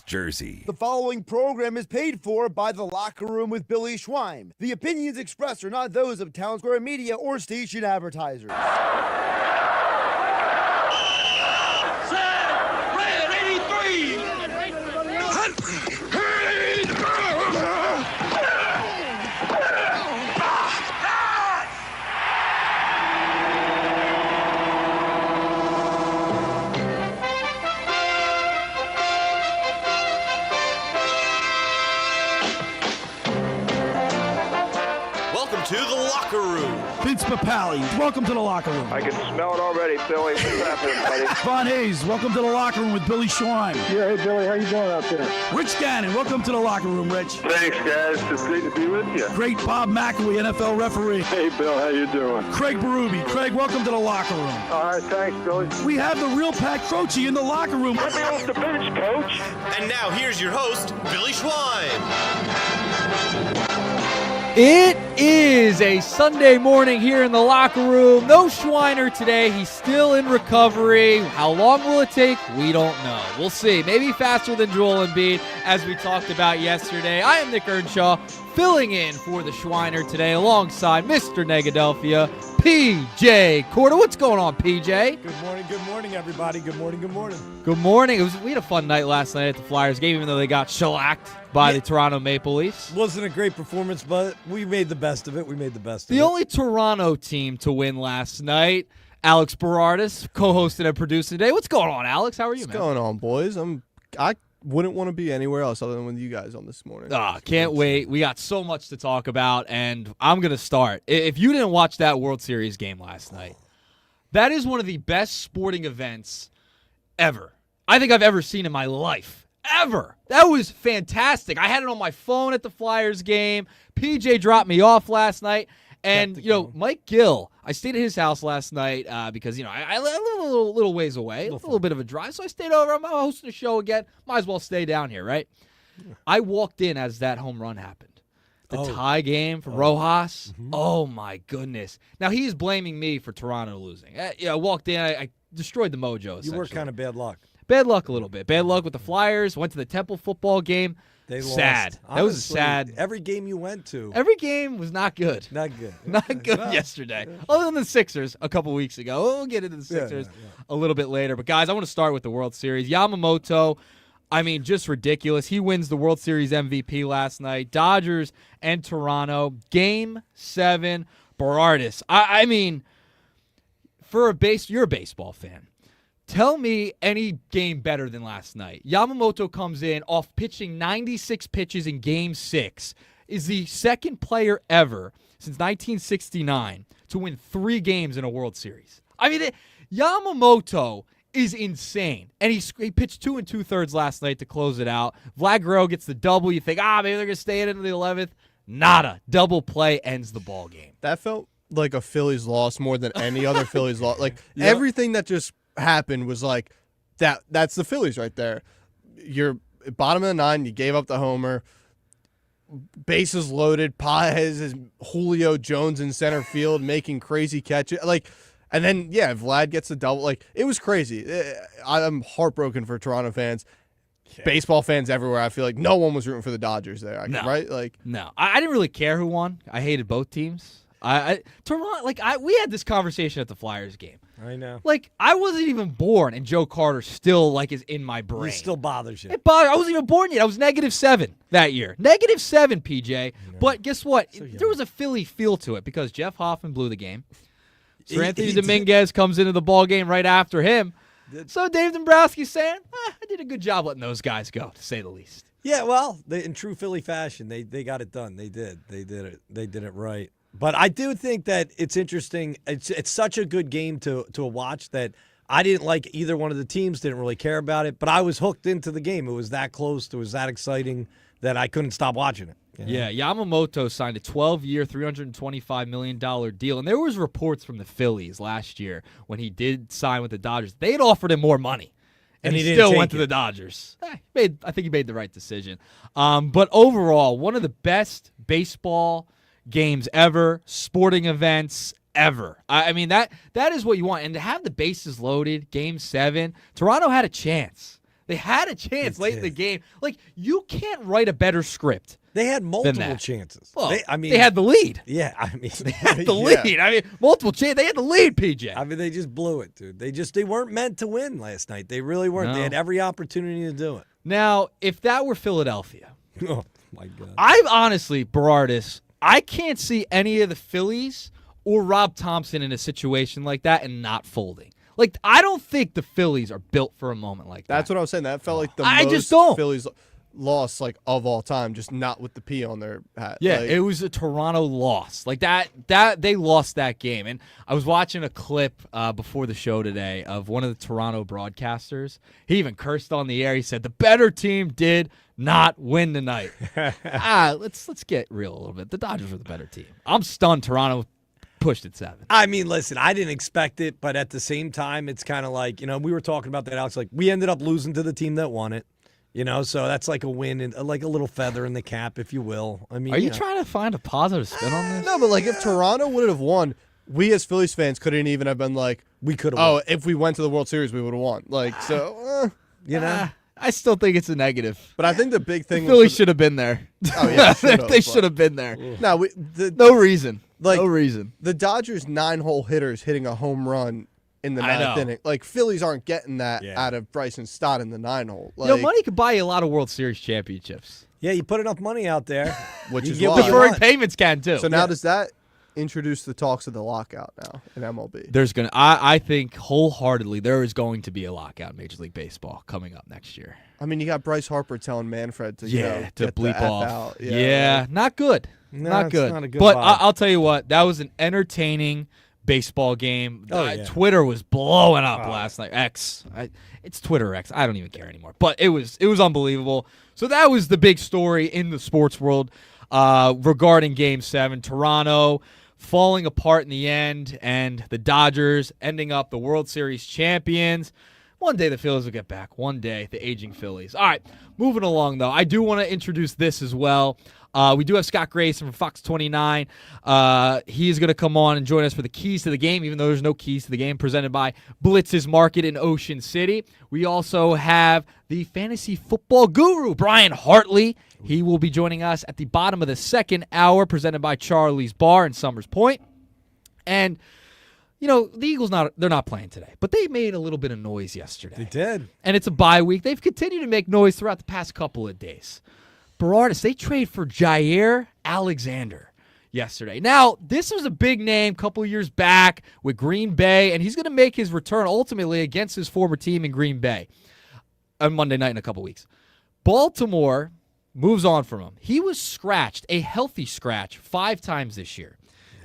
Jersey. The following program is paid for by The Locker Room with Billy Schwein. The opinions expressed are not those of Town Square Media or station advertisers. Set! Red 83! To the locker room. Vince Papali, welcome to the locker room. I can smell it already, Billy. What's happening, buddy? Von Hayes, welcome to the locker room with Billy Schwein. Yeah, hey, Billy, how you doing out there? Rich Gannon, welcome to the locker room, Rich. Thanks, guys. It's great to be with you. Great Bob McElwee, NFL referee. Hey, Bill, how you doing? Craig Berube. Craig, welcome to the locker room. All right, thanks, Billy. We have the real Pat Croce in the locker room. Let me off the bench, Coach. And now here's your host, Billy Schwein. It is a Sunday morning here in the locker room. No Schweiner today. He's still in recovery. How long will it take? We don't know. We'll see. Maybe faster than Joel Embiid, as we talked about yesterday. I am Nick Earnshaw, filling in for the Schweiner today alongside Mr. Negadelphia, P.J. Corda. What's going on, P.J.? Good morning, everybody. Good morning. Good morning. We had a fun night last night at the Flyers game, even though they got shellacked by the Toronto Maple Leafs. Wasn't a great performance, but we made the best of it. The only Toronto team to win last night, Alex Berardis, co-hosted and produced today. What's going on, Alex? How are you, man? What's going on, boys? I wouldn't want to be anywhere else other than with you guys on this morning. Can't wait. We got so much to talk about, and I'm going to start. If you didn't watch that World Series game last night, that is one of the best sporting events ever. I think I've ever seen in my life. Ever. That was fantastic. I had it on my phone at the Flyers game. PJ dropped me off last night. And, Mike Gill, I stayed at his house last night because, I live a little ways away, a little bit of a drive. So I stayed over. I'm hosting a show again. Might as well stay down here, right? Yeah. I walked in as that home run happened. The tie game for Rojas. Mm-hmm. Oh, my goodness. Now, he's blaming me for Toronto losing. I walked in. I destroyed the mojo, You were kind of bad luck. Bad luck a little bit. Bad luck with the Flyers. Went to the Temple football game. They lost. Sad. Honestly, that was sad. Every game you went to. Every game was not good. Not good. Not good yesterday. Other than the Sixers a couple weeks ago. We'll get into the Sixers a little bit later. But, guys, I want to start with the World Series. Yamamoto, just ridiculous. He wins the World Series MVP last night. Dodgers and Toronto. Game 7. Berardis. You're a baseball fan. Tell me any game better than last night. Yamamoto comes in off pitching 96 pitches in Game 6, is the second player ever since 1969 to win 3 games in a World Series. Yamamoto is insane. And he pitched 2 2/3 last night to close it out. Vlad Guerrero gets the double. You think, maybe they're going to stay in into the 11th. Nada. Double play ends the ball game. That felt like a Phillies loss more than any other Phillies loss. Everything that just happened was like that's the Phillies right there. You're bottom of the 9, you gave up the homer, bases loaded, Paez is Julio Jones in center field making crazy catches, and then Vlad gets the double. It was crazy. I'm heartbroken for Toronto fans. Baseball fans everywhere. I feel like no one was rooting for the Dodgers there, right? No, I didn't really care who won. I hated both teams. Toronto, we had this conversation at the Flyers game. I know. I wasn't even born, and Joe Carter still, is in my brain. It still bothers you. It bothers. I wasn't even born yet. I was -7 that year. -7, PJ. But guess what? There was a Philly feel to it because Jeff Hoffman blew the game. So Anthony Dominguez comes into the ball game right after him. So Dave Dombrowski's saying, I did a good job letting those guys go, to say the least. Yeah, well, in true Philly fashion, they got it done. They did. They did it. They did it right. But I do think that it's interesting. It's such a good game to watch that I didn't like either one of the teams, didn't really care about it, but I was hooked into the game. It was that close, it was that exciting that I couldn't stop watching it. Yeah, Yamamoto signed a 12-year, $325 million deal, and there was reports from the Phillies last year when he did sign with the Dodgers. They had offered him more money. And he still went to the Dodgers. I think he made the right decision. But overall, one of the best baseball games ever, sporting events ever. I mean, that is what you want. And to have the bases loaded, Game 7, Toronto had a chance. They had a chance late in the game. Like, you can't write a better script. They had multiple that. chances. Well, they had the lead. Yeah, I mean, They had the lead. I mean, multiple chances. They had the lead, PJ. I mean, they just blew it, dude. They weren't meant to win last night. They really weren't. No. They had every opportunity to do it. Now, if that were Philadelphia, Oh my God. I honestly, Berardis, I can't see any of the Phillies or Rob Thompson in a situation like that and not folding. Like, I don't think the Phillies are built for a moment like that. That's what I was saying. That felt like the I most just don't. Phillies loss like of all time, just not with the P on their hat. Yeah, Like, it was a Toronto loss. Like that they lost that game. And I was watching a clip before the show today of one of the Toronto broadcasters. He even cursed on the air. He said the better team did not win tonight. Let's get real a little bit. The Dodgers were the better team. I'm stunned Toronto pushed it 7. I mean, listen, I didn't expect it, but at the same time, it's kind of like, we were talking about that, Alex. Like, we ended up losing to the team that won it. So that's like a win and like a little feather in the cap, if you will. I mean, Are you trying to find a positive spin on this? no, but like if Toronto would have won, we as Phillies fans couldn't even have been like, we could have. oh, if we went to the World Series, we would have won. Like so, I still think it's a negative. But I think the big thing, Philly should have been there. Oh yeah, They should have been there. No, No reason. Like- no reason. the Dodgers 9-hole hitters hitting a home run in the I ninth know. inning. Like Phillies aren't getting that Yeah. out of Bryson Stott in the 9-hole. Like, Money could buy you a lot of World Series championships. Yeah, you put enough money out there, Which you is get why- what you Deferred want. payments can too. So now does that introduce the talks of the lockout now in MLB? There's gonna. I think wholeheartedly there is going to be a lockout in Major League Baseball coming up next year. I mean, you got Bryce Harper telling Manfred to To get the bleep F off. out. Yeah, not good. No, not it's good. not a good but vibe. I'll tell you what, that was an entertaining baseball game. Oh, yeah. Twitter was blowing up last night. It's Twitter X. I don't even care anymore. But it was unbelievable. So that was the big story in the sports world regarding Game 7. Toronto falling apart in the end, and the Dodgers ending up the World Series champions. One day the Phillies will get back. One day, the aging Phillies. All right, moving along, though. I do want to introduce this as well. We do have Scott Grayson from Fox 29. He's going to come on and join us for the keys to the game, even though there's no keys to the game, presented by Blitz's Market in Ocean City. We also have the fantasy football guru, Brian Hartley. He will be joining us at the bottom of the second hour, presented by Charlie's Bar in Summers Point. And the Eagles, they're not playing today, but they made a little bit of noise yesterday. They did. And it's a bye week. They've continued to make noise throughout the past couple of days. Berardis, they trade for Jair Alexander yesterday. Now, this was a big name a couple years back with Green Bay, and he's going to make his return ultimately against his former team in Green Bay on Monday night in a couple weeks. Baltimore moves on from him. He was scratched, a healthy scratch, 5 times this year.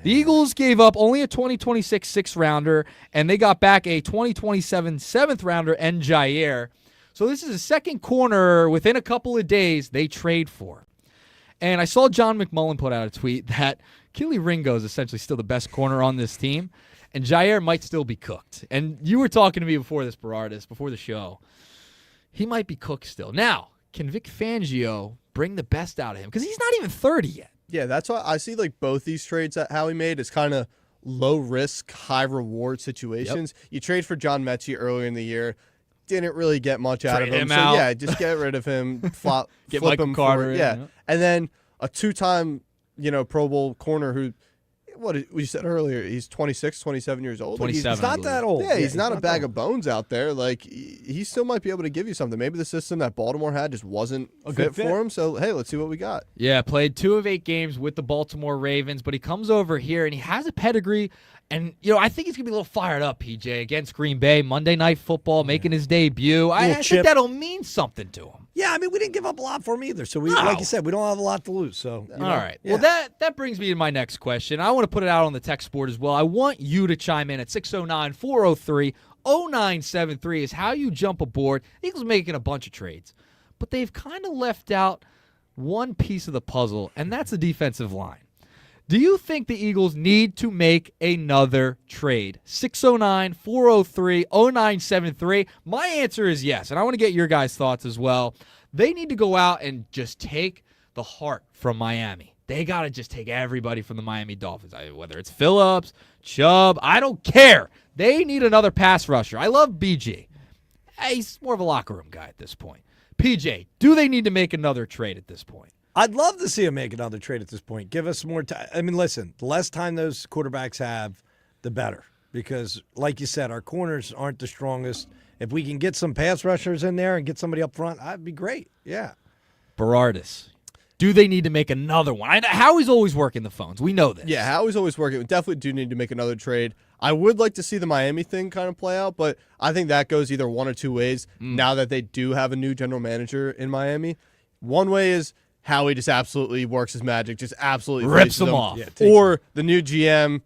The Eagles gave up only a 2026 6th-rounder, and they got back a 2027 7th-rounder and Jair. So this is a second corner within a couple of days they trade for. And I saw John McMullen put out a tweet that Keely Ringo is essentially still the best corner on this team, and Jair might still be cooked. And you were talking to me before this, Berardis, before the show. He might be cooked still. Now, can Vic Fangio bring the best out of him? Because he's not even 30 yet. Yeah, that's why I see like both these trades that Howie made as kind of low risk, high reward situations. Yep. You trade for John Mechie earlier in the year, didn't really get much out of him. So out. yeah, just get rid of him, Get flip Michael him Carter in, yeah. yeah. And then a 2-time, Pro Bowl corner who what you said earlier, he's 26, 27 years old. 27. He's not that old. Yeah, he's not a bag that of bones out there. Like, he still might be able to give you something. Maybe the system that Baltimore had just wasn't A fit good fit. for him. So, hey, let's see what we got. Yeah, played 2 of 8 games with the Baltimore Ravens, but he comes over here and he has a pedigree. And, I think he's going to be a little fired up, PJ, against Green Bay, Monday Night Football, making his debut. I think chip. that'll mean something to him. Yeah, I mean, we didn't give up a lot for him either. So, No. like you said, we don't have a lot to lose. So, All right. yeah. Well, that brings me to my next question. I want to put it out on the text board as well. I want you to chime in at 609-403-0973 is how you jump aboard. The Eagles are making a bunch of trades, but they've kind of left out one piece of the puzzle, and that's the defensive line. Do you think the Eagles need to make another trade? 609-403-0973. My answer is yes, and I want to get your guys' thoughts as well. They need to go out and just take the heart from Miami. They got to just take everybody from the Miami Dolphins, whether it's Phillips, Chubb, I don't care. They need another pass rusher. I love BG. He's more of a locker room guy at this point. PJ, do they need to make another trade at this point? I'd love to see him make another trade at this point. Give us more time. I mean, listen, the less time those quarterbacks have, the better. Because, like you said, our corners aren't the strongest. If we can get some pass rushers in there and get somebody up front, that'd be great. Yeah. Berardis. Do they need to make another one? Howie's always working the phones. We know this. Yeah, Howie's always working. We definitely do need to make another trade. I would like to see the Miami thing kind of play out, but I think that goes either one or two ways now that they do have a new general manager in Miami. One way is Howie just absolutely works his magic, just absolutely rips them off. Yeah, or the new GM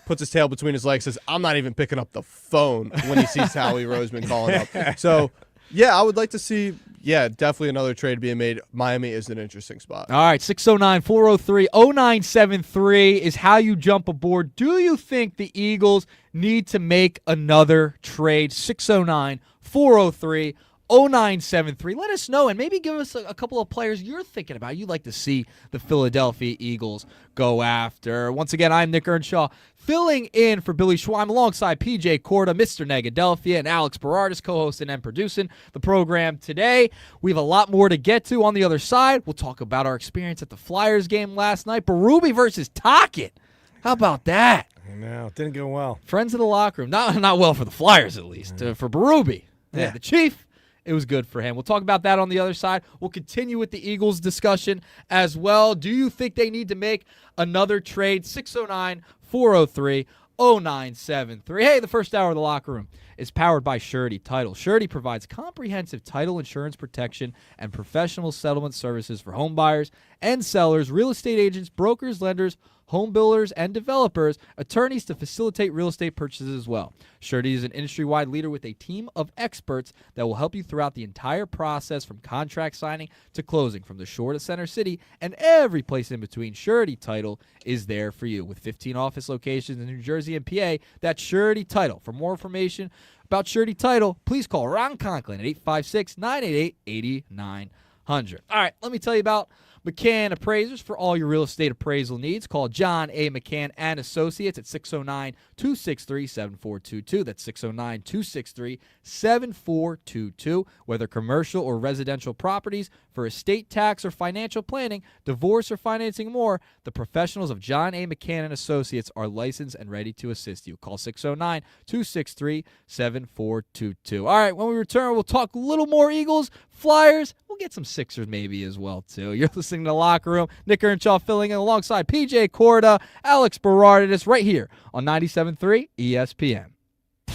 puts his tail between his legs, says, I'm not even picking up the phone when he sees Howie Roseman calling up. So, yeah, I would like to see, definitely another trade being made. Miami is an interesting spot. All right, 609-403-0973 is how you jump aboard. Do you think the Eagles need to make another trade? 609-403-0973. Let us know, and maybe give us a couple of players you're thinking about you'd like to see the Philadelphia Eagles go after. Once again, I'm Nick Earnshaw, filling in for Billy Schweim alongside P.J. Corda, Mr. Negadelphia, and Alex Berardis, co-hosting and producing the program today. We have a lot more to get to on the other side. We'll talk about our experience at the Flyers game last night. Berube versus Tocchet. How about that? I know. It didn't go well. Friends of the locker room. Not well for the Flyers, at least. For Berube. Yeah, the Chief. It was good for him. We'll talk about that on the other side. We'll continue with the Eagles discussion as well. Do you think they need to make another trade? 609-403-0973. Hey, the first hour of the locker room is powered by Surety Title. Surety provides comprehensive title insurance protection and professional settlement services for home buyers and sellers, real estate agents, brokers, lenders, home builders, and developers, attorneys to facilitate real estate purchases as well. Surety is an industry-wide leader with a team of experts that will help you throughout the entire process from contract signing to closing, from the shore to Center City and every place in between. Surety Title is there for you. With 15 office locations in New Jersey and PA, that's Surety Title. For more information about Surety Title, please call Ron Conklin at 856-988-8900. All right, let me tell you about McCann Appraisers. For all your real estate appraisal needs, call John A. McCann and Associates at 609-263-7422. That's 609-263-7422. Whether commercial or residential properties, for estate tax or financial planning, divorce or financing more, the professionals of John A. McCann and Associates are licensed and ready to assist you. Call 609-263-7422. All right, when we return, we'll talk a little more Eagles, Flyers. We'll get some Sixers maybe as well, too. You're listening to The Locker Room. Nick Earnshaw filling in alongside P.J. Corda, Alex Berardis, right here on 97.3 ESPN.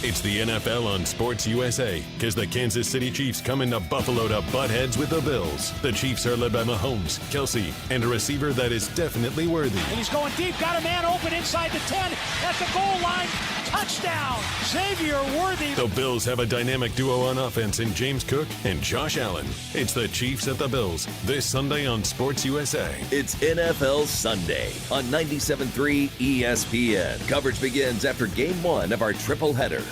It's the NFL on Sports USA, because the Kansas City Chiefs come into Buffalo to butt heads with the Bills. The Chiefs are led by Mahomes, Kelsey, and a receiver that is definitely worthy. And he's going deep, got a man open inside the 10, at the goal line, touchdown, Xavier Worthy. The Bills have a dynamic duo on offense in James Cook and Josh Allen. It's the Chiefs at the Bills, this Sunday on Sports USA. It's NFL Sunday on 97.3 ESPN. Coverage begins after Game 1 of our triple header.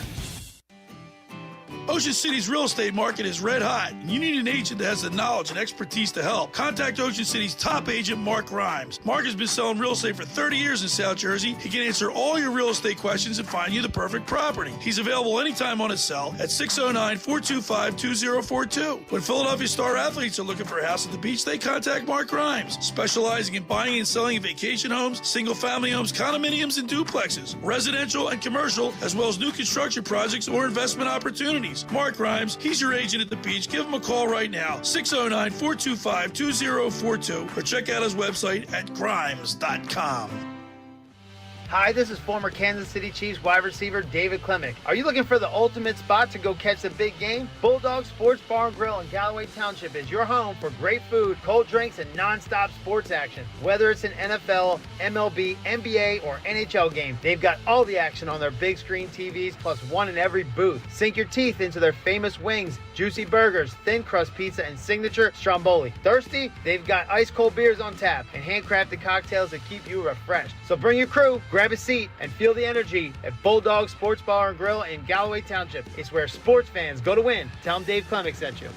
Ocean City's real estate market is red hot, and you need an agent that has the knowledge and expertise to help. Contact Ocean City's top agent, Mark Rhymes. Mark has been selling real estate for 30 years in South Jersey. He can answer all your real estate questions and find you the perfect property. He's available anytime on his cell at 609-425-2042. When Philadelphia star athletes are looking for a house at the beach, they contact Mark Rhymes, specializing in buying and selling vacation homes, single-family homes, condominiums, and duplexes, residential and commercial, as well as new construction projects or investment opportunities. Mark Rhymes, he's your agent at the beach. Give him a call right now, 609-425-2042, or check out his website at grimes.com. Hi, this is former Kansas City Chiefs wide receiver David Klemick. Are you looking for the ultimate spot to go catch the big game? Bulldog Sports Bar and Grill in Galloway Township is your home for great food, cold drinks, and non-stop sports action. Whether it's an NFL, MLB, NBA, or NHL game, they've got all the action on their big screen TVs, plus one in every booth. Sink your teeth into their famous wings, juicy burgers, thin crust pizza, and signature stromboli. Thirsty? They've got ice cold beers on tap and handcrafted cocktails that keep you refreshed. So bring your crew, grab a seat, and feel the energy at Bulldog Sports Bar and Grill in Galloway Township. It's where sports fans go to win. Tell them Dave Klemick sent you.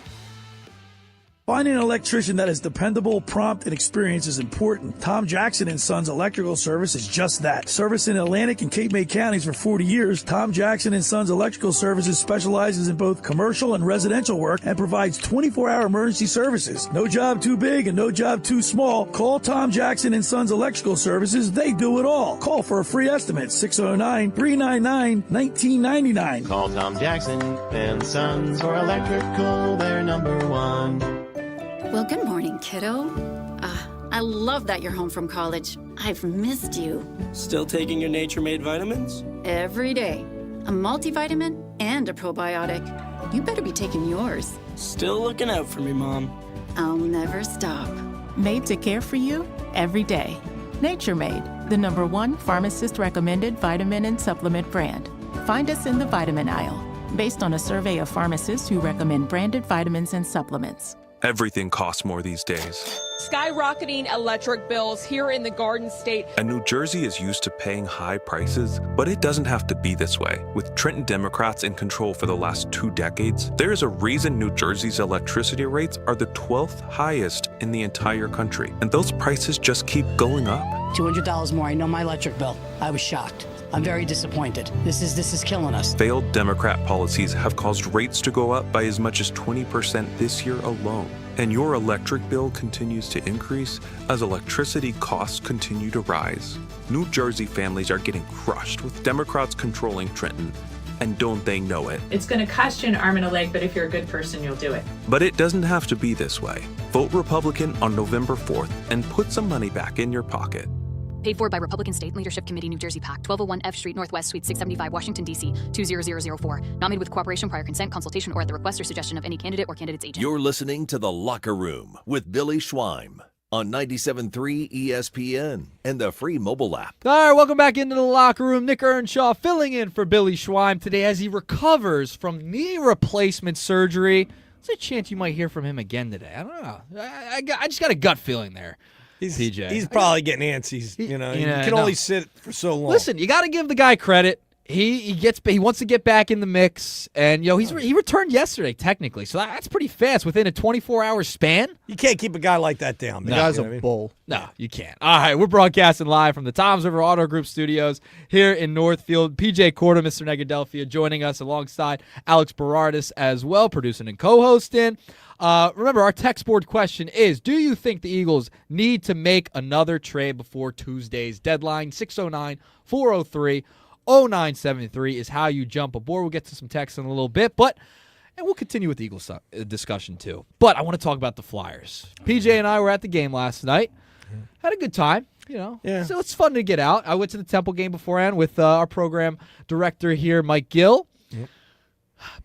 Finding an electrician that is dependable, prompt, and experienced is important. Tom Jackson & Sons Electrical Service is just that. Service in Atlantic and Cape May counties for 40 years, Tom Jackson & Sons Electrical Services specializes in both commercial and residential work and provides 24-hour emergency services. No job too big and no job too small. Call Tom Jackson & Sons Electrical Services. They do it all. Call for a free estimate, 609-399-1999. Call Tom Jackson & Sons for electrical. They're number one. Well, good morning, kiddo. I love that you're home from college. I've missed you. Still taking your Nature-Made vitamins? Every day. A multivitamin and a probiotic. You better be taking yours. Still looking out for me, Mom. I'll never stop. Made to care for you every day. Nature-Made, the #1 pharmacist-recommended vitamin and supplement brand. Find us in the vitamin aisle, based on a survey of pharmacists who recommend branded vitamins and supplements. Everything costs more these days. Skyrocketing electric bills here in the Garden State. And New Jersey is used to paying high prices, but it doesn't have to be this way. With Trenton Democrats in control for the last 2 decades, there is a reason New Jersey's electricity rates are the 12th highest in the entire country. And those prices just keep going up. $200 more. I know my electric bill. I was shocked. I'm very disappointed. This is killing us. Failed Democrat policies have caused rates to go up by as much as 20% this year alone. And your electric bill continues to increase as electricity costs continue to rise. New Jersey families are getting crushed with Democrats controlling Trenton. And don't they know it? It's going to cost you an arm and a leg, but if you're a good person, you'll do it. But it doesn't have to be this way. Vote Republican on November 4th and put some money back in your pocket. Paid for by Republican State Leadership Committee, New Jersey PAC, 1201 F Street Northwest, Suite 675, Washington, D.C., 20004. Not made with cooperation, prior consent, consultation, or at the request or suggestion of any candidate or candidate's agent. You're listening to The Locker Room with Billy Schweim on 97.3 ESPN and the free mobile app. All right, welcome back into the locker room. Nick Earnshaw filling in for Billy Schweim today as he recovers from knee replacement surgery. There's a chance you might hear from him again today. I don't know. I just got a gut feeling there. PJ. He's probably getting antsy. He can only sit for so long. Listen, you got to give the guy credit. He wants to get back in the mix, and he returned yesterday technically, so that's pretty fast within a 24-hour span. You can't keep a guy like that down. The guy's a bull. No, you can't. All right, we're broadcasting live from the Toms River Auto Group studios here in Northfield. PJ Corda, Mr. Negadelphia, joining us alongside Alex Berardis as well, producing and co-hosting. Remember, our text board question is, do you think the Eagles need to make another trade before Tuesday's deadline? 609-403-0973 is how you jump aboard. We'll get to some texts in a little bit, and we'll continue with the Eagles discussion too. But I want to talk about the Flyers. PJ and I were at the game last night. Had a good time, Yeah. So it's fun to get out. I went to the Temple game beforehand with our program director here, Mike Gill. Yep.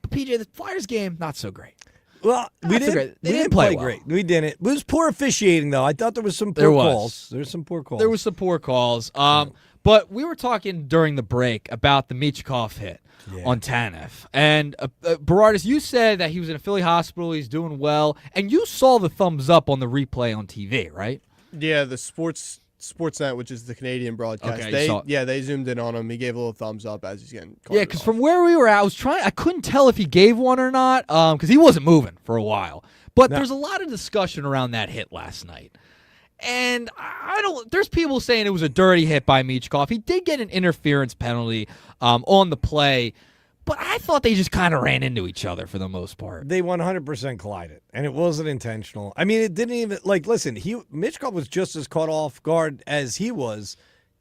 But PJ, the Flyers game, not so great. Well, we didn't play great. We didn't. It was poor officiating, though. I thought there was some poor calls. There was some poor calls. There was some poor calls. But we were talking during the break about the Michkov hit on Tanev. And Berardis, you said that he was in a Philly hospital. He's doing well. And you saw the thumbs up on the replay on TV, right? Yeah, the Sportsnet, which is the Canadian broadcast. Okay, they zoomed in on him. He gave a little thumbs up as he's getting carted Yeah, because from where we were at, I couldn't tell if he gave one or not because he wasn't moving for a while. But there's a lot of discussion around that hit last night. And there's people saying it was a dirty hit by Michkov. He did get an interference penalty on the play. But I thought they just kind of ran into each other for the most part. They 100% collided, and it wasn't intentional. I mean, it didn't even, listen, Michkov was just as caught off guard as he was.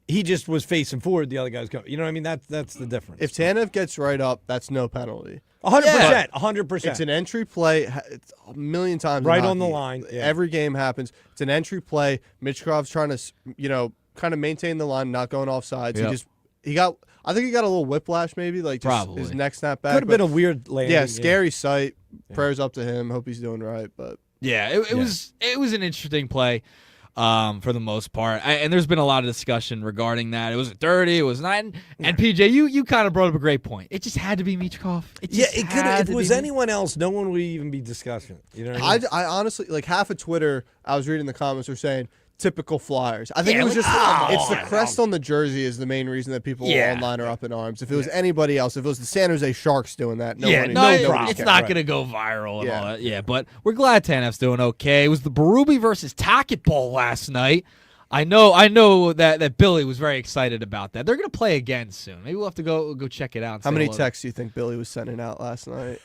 He just was facing forward. The other guy was going. You know what I mean? That's the difference. If Tanev gets right up, that's no penalty. 100%. 100%. It's an entry play. It's a million times. Right on the line. Yeah. Every game happens. It's an entry play. Michkov's trying to, kind of maintain the line, not going off sides. Yep. I think he got a little whiplash, maybe, Probably. His neck snapped back. Could have been a weird landing. Yeah, scary sight. Prayers up to him. Hope he's doing right. But yeah, it was an interesting play for the most part. And there's been a lot of discussion regarding that. It was dirty. It was not. And PJ, you kind of brought up a great point. It just had to be Michkov. It could. If it was anyone else, no one would even be discussing. You know what I mean? I honestly, half of Twitter, I was reading the comments were saying, typical Flyers. I think it was just it's the crest on the jersey is the main reason that people online are up in arms. If it was anybody else, if it was the San Jose Sharks doing that, it's not going to go viral and all that. Yeah, but we're glad Tanev's doing okay. It was the Berube versus Tackett Bowl last night. I know that Billy was very excited about that. They're going to play again soon. Maybe we'll have to go check it out. How many texts do you think Billy was sending out last night?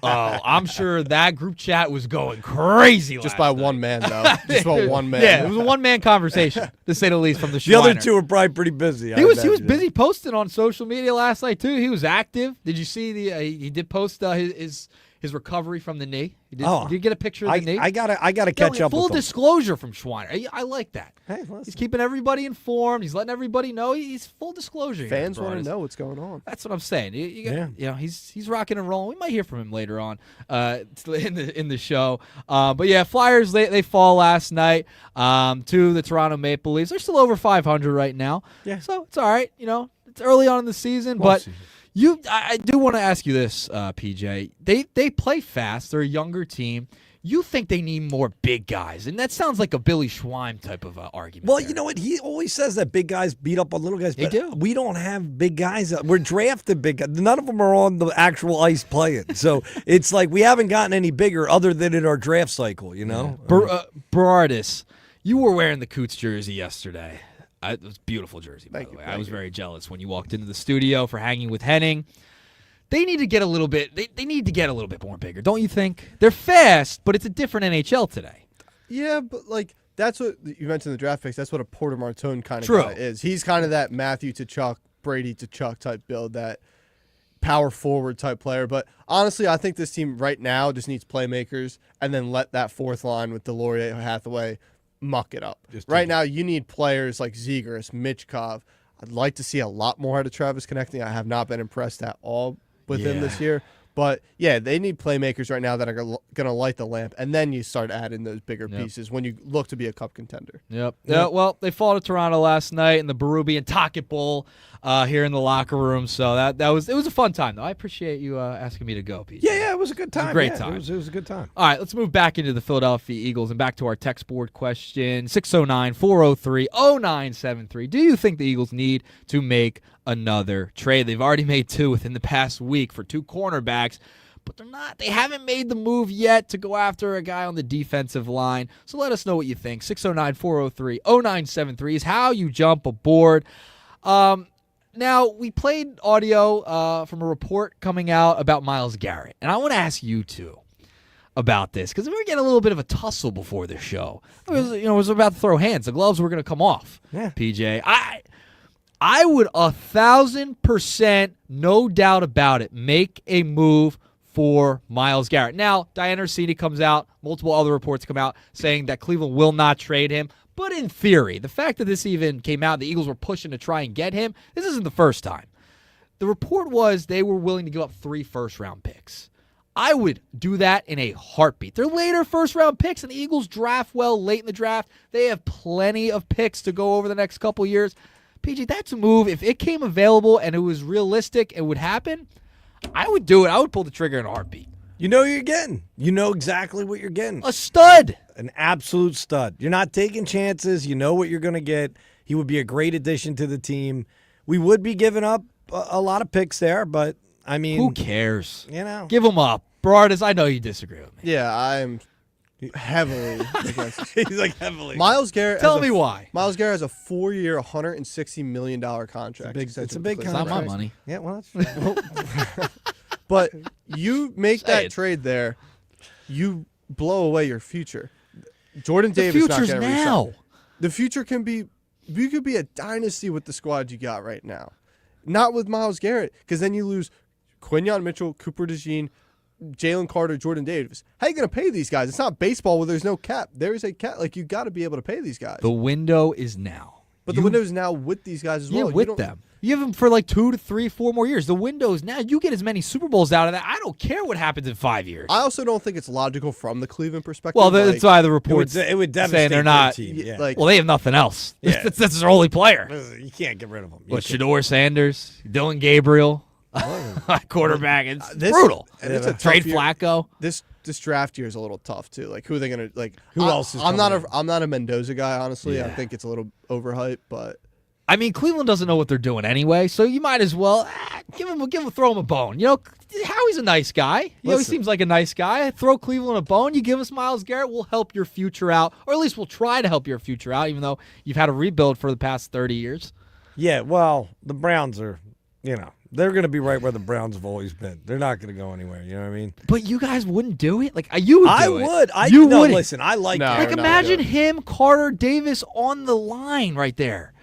Oh, I'm sure that group chat was going crazy. Just by one man, though. Just by one man. Yeah, it was a one-man conversation, to say the least, from the Other two were probably pretty busy. He was busy posting on social media last night, too. He was active. Did you see he did post his recovery from the knee? Did you get a picture of the knee? I gotta catch up. Full disclosure from Schweiner. I like that. Hey, he's keeping everybody informed. He's letting everybly know. He's full disclosure. Fans want to know what's going on. That's what I'm saying. He's rocking and rolling. We might hear from him later on in the show. But yeah, Flyers they fall last night to the Toronto Maple Leafs. They're still over 500 right now. Yeah, so it's all right. It's early on in the season, but. I do want to ask you this, PJ. They play fast. They're a younger team. You think they need more big guys, and that sounds like a Billy Schwein type of argument. Well, you know what? He always says that big guys beat up on little guys. They do. We don't have big guys. We're drafted big guys. None of them are on the actual ice playing. So it's like we haven't gotten any bigger other than in our draft cycle, Berardis, you were wearing the Coots jersey yesterday. It was a beautiful jersey, by the way. I was very jealous when you walked into the studio for hanging with Henning. They need to get a little bit. They need to get a little bit more bigger, don't you think? They're fast, but it's a different NHL today. Yeah, but that's what you mentioned the draft picks. That's what a Porter Martone kind of guy is. He's kind of that Matthew to Chuck, Brady to Chuck type build, that power forward type player. But honestly, I think this team right now just needs playmakers, and then let that fourth line with Delorier, Hathaway muck it up. Right now, you need players like Zegras, Michkov. I'd like to see a lot more out of Travis Konechny. I have not been impressed at all with him this year. But, yeah, they need playmakers right now that are going to light the lamp, and then you start adding those bigger pieces when you look to be a cup contender. Yep. Yeah, well, they fought to Toronto last night in the Berube and Tackett Bowl here in the locker room. So it was a fun time, though. I appreciate you asking me to go, PJ. Yeah, it was a good time. It was a great time. It was a good time. All right, let's move back into the Philadelphia Eagles and back to our text board question, 609-403-0973. Do you think the Eagles need to make another trade? They've already made two within the past week for two cornerbacks, but they haven't made the move yet to go after a guy on the defensive line. So let us know what you think. 609-403-0973 is how you jump aboard. Now, we played audio from a report coming out about Myles Garrett, and I want to ask you two about this because we were getting a little bit of a tussle before the show. It was about to throw hands. The gloves were going to come off. Yeah. PJ, I would 1,000%, no doubt about it, make a move for Myles Garrett. Now, Diana Orsini comes out, multiple other reports come out saying that Cleveland will not trade him. But in theory, the fact that this even came out, the Eagles were pushing to try and get him, this isn't the first time. The report was they were willing to give up 3 first-round picks. I would do that in a heartbeat. They're later first-round picks, and the Eagles draft well late in the draft. They have plenty of picks to go over the next couple years. PJ, that's a move. If it came available and it was realistic, it would happen, I would do it. I would pull the trigger in a heartbeat. You know what you're getting. You know exactly what you're getting. A stud. An absolute stud. You're not taking chances. You know what you're going to get. He would be a great addition to the team. We would be giving up a lot of picks there, but, I mean. Who cares? Give them up. Berardis, I know you disagree with me. Yeah, I'm heavily against He's like heavily. Myles Garrett. Tell me why. Myles Garrett has a 4-year, $160 million contract. It's a big contract. It's not my money. Yeah, well, that's But you make that trade there, you blow away your future. Jordan Davis not future's going to now. resign. The future can be, you could be a dynasty with the squad you got right now. Not with Myles Garrett, because then you lose Quinyon Mitchell, Cooper DeJean, Jalen Carter, Jordan Davis. How are you going to pay these guys? It's not baseball where there's no cap. There is a cap. You got to be able to pay these guys. The window is now. But the window is now with these guys as well. Yeah, with them. You have them for 2 to 3, 4 more years. The window is now. You get as many Super Bowls out of that. I don't care what happens in 5 years. I also don't think it's logical from the Cleveland perspective. Well, that's why the reports it would devastate saying they're not. Team. Yeah. Well, they have nothing else. Yeah. That's their only player. You can't get rid of him. But Shedeur Sanders, Dylan Gabriel, Quarterback. It's This- brutal. and it's a tough Trade year. Flacco. This draft year is a little tough too. Like, who are they gonna like? Who else is I'm not coming I'm not a Mendoza guy, honestly. I Yeah. think it's a little overhyped, but I mean, Cleveland doesn't know what they're doing anyway, so you might as well throw him a bone. You know, Howie's a nice guy. He seems like a nice guy. Throw Cleveland a bone. You give us Myles Garrett, we'll help your future out, or at least we'll try to help your future out, even though you've had a rebuild for the past 30 years. Yeah, well, the Browns are, they're going to be right where the Browns have always been. They're not going to go anywhere. You know what I mean? But you guys wouldn't do it? Like, you would do I it. would. You no, wouldn't. listen, I like No, Garrett. Like, imagine him, Carter, Davis on the line right there.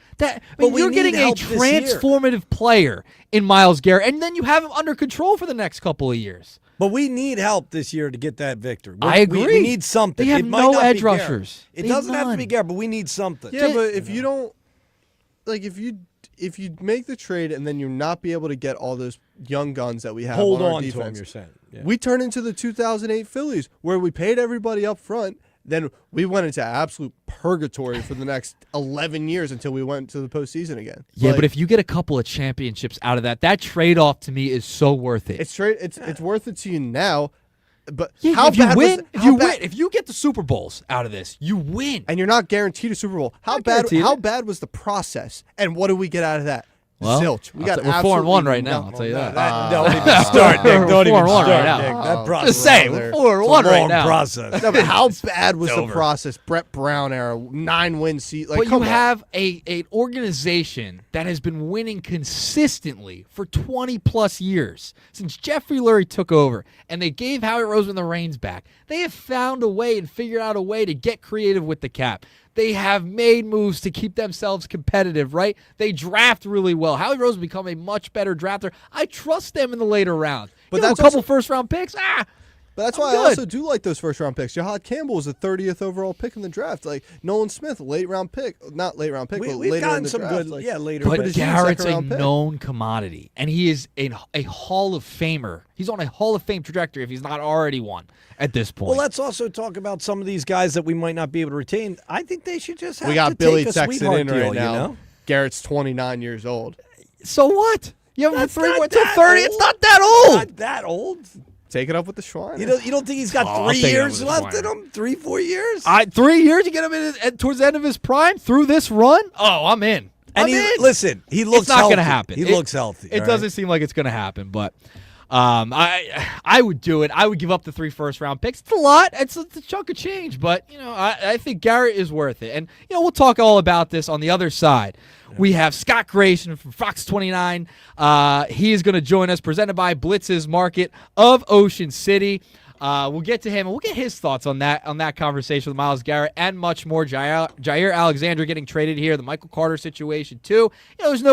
we You're need getting a help this year. transformative player in Myles Garrett, and then you have him under control for the next couple of years. But we need help this year to get that victory. I agree. We need something. They have it might no not edge be Garrett. rushers. It They have doesn't have to none. be Garrett, but we need something. yeah. But if you don't, like, if you make the trade and then you not be able to get all those young guns that we have Hold on our on to defense, him, you're saying. Yeah. we turn into the 2008 Phillies where we paid everybody up front. Then we went into absolute purgatory for the next 11 years until we went to the postseason again. Yeah, Like, but if you get a couple of championships out of that trade-off to me is so worth it. it's worth it to you now. But Yeah, how if you bad was win, the- if how you bad- win, if you get the Super Bowls out of this, you win. and you're not guaranteed a Super Bowl. How Not guaranteed How it. bad was the process? And what do we get out of that? Well, Zilch. We got we're 4-1 absolutely right now. I'll nothing. tell you that. Don't even start, Nick. Don't even 4-1 start, right now. Nick. That process. Just say we're 4-1 right long now. process. No, but how bad was the over. process? Brett Brown era, 9-win seat. Like, But you come on. have an organization that has been winning consistently for 20-plus years. Since Jeffrey Lurie took over and they gave Howie Roseman the reins back, they have found a way and figured out a way to get creative with the cap. They have made moves to keep themselves competitive, right? They draft really well. Howie Roseman become a much better drafter. I trust them in the later rounds. But That's that's a couple also- first-round picks. But that's I'm why good. I also do like those first-round picks. Jahad Campbell was the 30th overall pick in the draft. Like, Nolan Smith, late-round pick. Not late-round pick, but We've later in gotten the some draft. good, Like, later. But Cooper DeJean, Garrett's a second-round pick. known commodity, and he is a Hall of Famer. He's on a Hall of Fame trajectory if he's not already one at this point. Well, let's also talk about some of these guys that we might not be able to retain. I think they should just have we to got Billy take a texting sweetheart in deal, right now. You know? Garrett's 29 years old. So what? You have him That's for 3 not more till that 30. old. It's not that old. Not that old. Take it up with the Schwein. You don't think he's got I'll 3 take it up years with left the in him? 3-4 years? 3 years, you get him towards the end of his prime through this run? Oh, I'm in. And listen, he looks It's not healthy. going to happen. He looks healthy. It all doesn't right? seem like it's going to happen, but I would do it. I would give up the 3 first-round picks. It's a lot. It's a chunk of change, but I think Garrett is worth it. And we'll talk all about this on the other side. We have Scott Grayson from Fox 29. He is going to join us, presented by Blitz's Market of Ocean City. We'll get to him, and we'll get his thoughts on that conversation with Myles Garrett and much more. Jair Alexander getting traded here, the Michael Carter situation too. There's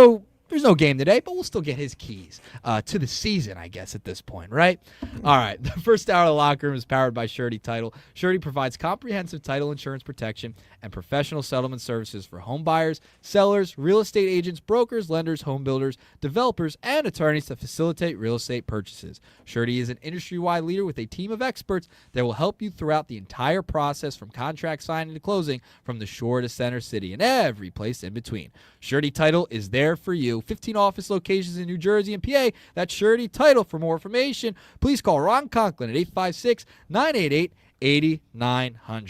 no game today, but we'll still get his keys to the season, I guess, at this point, right? All right, the first hour of the locker room is powered by Surety Title. Surety provides comprehensive title insurance protection and professional settlement services for home buyers, sellers, real estate agents, brokers, lenders, home builders, developers, and attorneys to facilitate real estate purchases. Surety is an industry-wide leader with a team of experts that will help you throughout the entire process from contract signing to closing, from the shore to center city and every place in between. Surety Title is there for you. 15 office locations in New Jersey and PA. That's Surety Title. For more information, please call Ron Conklin at 856-988-8900.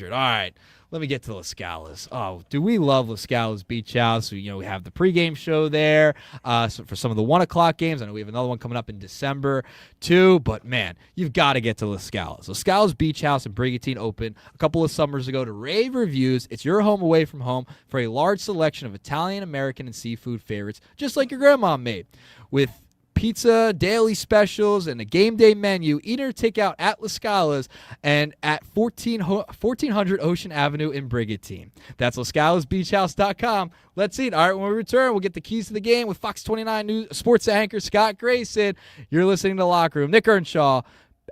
All right. Let me get to Las Scala's. Oh, do we love Las Scala's Beach House? We have the pregame show there for some of the 1 o'clock games. I know we have another one coming up in December too, but man, you've got to get to Las Scala's. Las Scala's Beach House in Brigantine opened a couple of summers ago to rave reviews. It's your home away from home for a large selection of Italian, American, and seafood favorites, just like your grandma made. With pizza, daily specials, and a game day menu. Eat or take out at La Scala's and at 1400 Ocean Avenue in Brigantine. That's LaScalasBeachHouse.com. Let's eat. All right, when we return, we'll get the keys to the game with Fox 29 News Sports Anchor Scott Grayson. You're listening to Locker Room. Nick Earnshaw,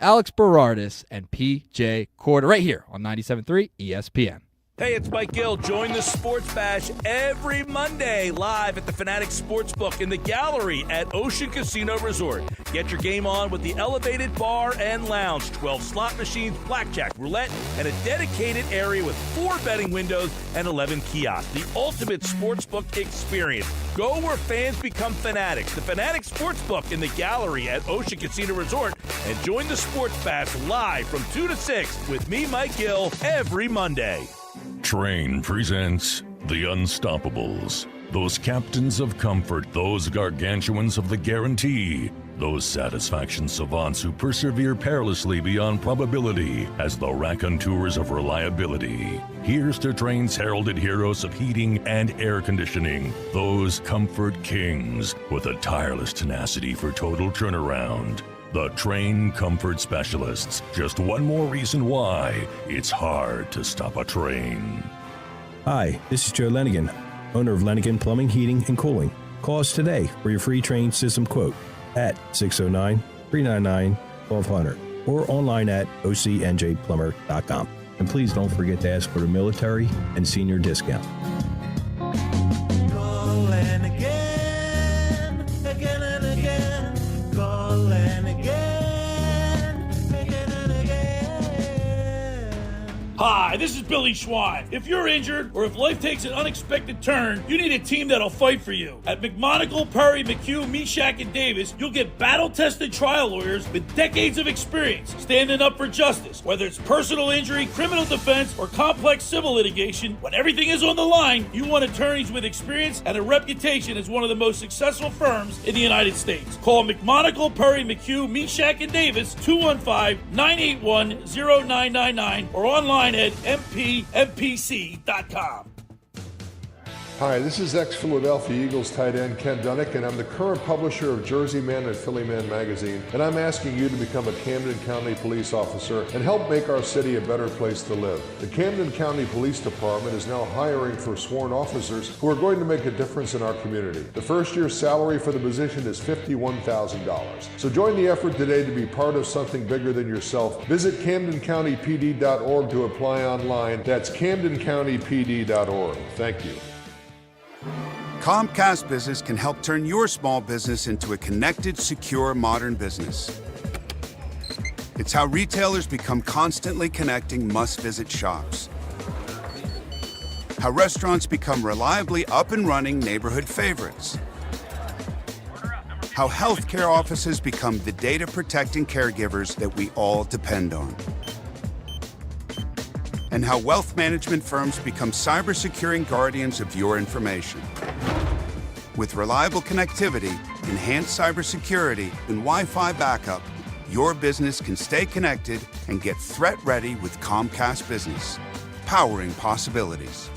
Alex Berardis, and P.J. Corda right here on 97.3 ESPN. Hey, it's Mike Gill. Join the Sports Bash every Monday live at the Fanatics Sportsbook in the gallery at Ocean Casino Resort. Get your game on with the elevated bar and lounge, 12 slot machines, blackjack, roulette, and a dedicated area with 4 betting windows and 11 kiosks. The ultimate sportsbook experience. Go where fans become fanatics. The Fanatics Sportsbook in the gallery at Ocean Casino Resort. And join the Sports Bash live from 2 to 6 with me, Mike Gill, every Monday. Train presents The Unstoppables. Those captains of comfort, those gargantuans of the guarantee, those satisfaction savants who persevere perilously beyond probability as the raconteurs of reliability. Here's to Train's heralded heroes of heating and air conditioning, those comfort kings with a tireless tenacity for total turnaround. The Train Comfort Specialists. Just one more reason why it's hard to stop a train. Hi, this is Joe Lenigan, owner of Lenigan Plumbing, Heating, and Cooling. Call us today for your free train system quote at 609-399-1200 or online at ocnjplumber.com. And please don't forget to ask for the military and senior discount. Call again, again and again. Call again, again and again. Hi, this is Billy Schwein. If you're injured or if life takes an unexpected turn, you need a team that'll fight for you. At McMonagle, Perry, McHugh, Meshack, and Davis, you'll get battle-tested trial lawyers with decades of experience standing up for justice. Whether it's personal injury, criminal defense, or complex civil litigation, when everything is on the line, you want attorneys with experience and a reputation as one of the most successful firms in the United States. Call McMonagle, Perry, McHugh, Meshack, and Davis, 215-981-0999, or online at mpmpc.com. Hi, this is ex-Philadelphia Eagles tight end Ken Dunnick, and I'm the current publisher of Jersey Man and Philly Man magazine, and I'm asking you to become a Camden County police officer and help make our city a better place to live. The Camden County Police Department is now hiring for sworn officers who are going to make a difference in our community. The first year's salary for the position is $51,000. So join the effort today to be part of something bigger than yourself. Visit CamdenCountyPD.org to apply online. That's CamdenCountyPD.org. Thank you. Comcast Business can help turn your small business into a connected, secure, modern business. It's how retailers become constantly connecting must-visit shops. How restaurants become reliably up and running neighborhood favorites. How healthcare offices become the data-protecting caregivers that we all depend on. And how wealth management firms become cyber-securing guardians of your information. With reliable connectivity, enhanced cybersecurity, and Wi-Fi backup, your business can stay connected and get threat-ready with Comcast Business, powering possibilities.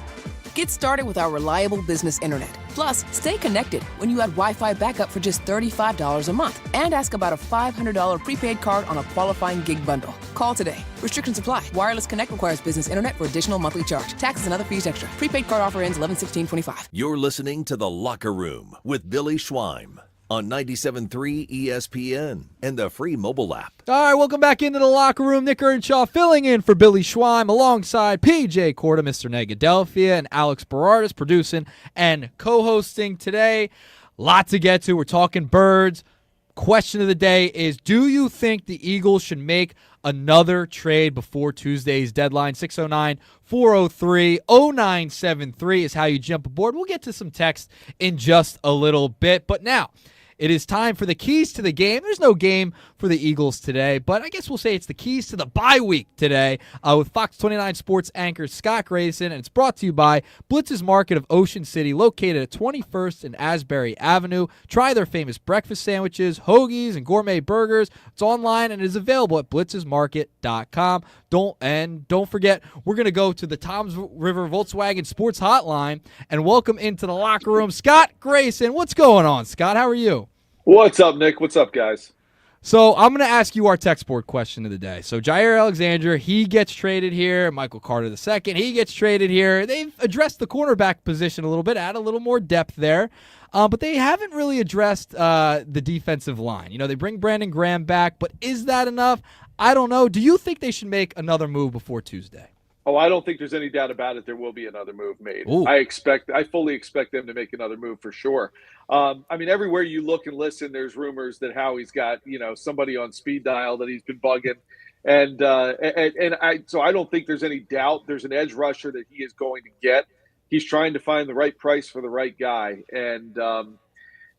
Get started with our reliable business internet. Plus, stay connected when you add Wi-Fi backup for just $35 a month. And ask about a $500 prepaid card on a qualifying gig bundle. Call today. Restrictions apply. Wireless Connect requires business internet for additional monthly charge. Taxes and other fees extra. Prepaid card offer ends 11/16/25. You're listening to The Locker Room with Billy Schwein on 97.3 ESPN and the free mobile app. All right, welcome back into the locker room. Nick Earnshaw filling in for Billy Schwein alongside P.J. Corda, Mr. Negadelphia, and Alex Berardis producing and co-hosting today. Lot to get to. We're talking birds. Question of the day is, do you think the Eagles should make another trade before Tuesday's deadline? 609-403-0973 is how you jump aboard. We'll get to some text in just a little bit. But now, it is time for the keys to the game. There's no game for the Eagles today, but I guess we'll say it's the keys to the bye week today with Fox 29 Sports Anchor Scott Grayson, and it's brought to you by Blitz's Market of Ocean City, located at 21st and Asbury Avenue. Try their famous breakfast sandwiches, hoagies, and gourmet burgers. It's online and is available at blitzesmarket.com. Don't forget, we're going to go to the Toms River Volkswagen Sports Hotline and welcome into the locker room Scott Grayson. What's going on, Scott? How are you? What's up, Nick? What's up, guys? So I'm going to ask you our text board question of the day. So Jair Alexander, he gets traded here. Michael Carter II, he gets traded here. They've addressed the cornerback position a little bit, add a little more depth there. But they haven't really addressed the defensive line. You know, they bring Brandon Graham back, but is that enough? I don't know. Do you think they should make another move before Tuesday? Oh, I don't think there's any doubt about it. There will be another move made. Ooh. I fully expect them to make another move for sure. I mean, everywhere you look and listen, there's rumors that Howie's got, somebody on speed dial that he's been bugging. So I don't think there's any doubt there's an edge rusher that he is going to get. He's trying to find the right price for the right guy. And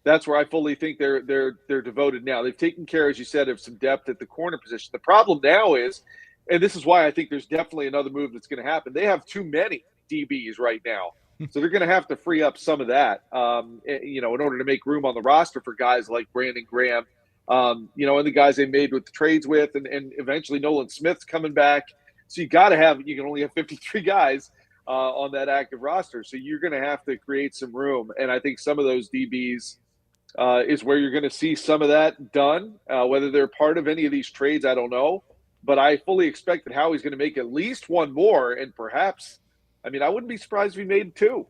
that's where I fully think they're devoted now. They've taken care, as you said, of some depth at the corner position. The problem now is, and this is why I think there's definitely another move that's going to happen. They have too many DBs right now. So they're going to have to free up some of that, in order to make room on the roster for guys like Brandon Graham, and the guys they made with the trades with, and eventually Nolan Smith's coming back. So you can only have 53 guys on that active roster. So you're going to have to create some room. And I think some of those DBs is where you're going to see some of that done. Whether they're part of any of these trades, I don't know. But I fully expect that Howie's going to make at least one more, and perhaps, I wouldn't be surprised if he made two.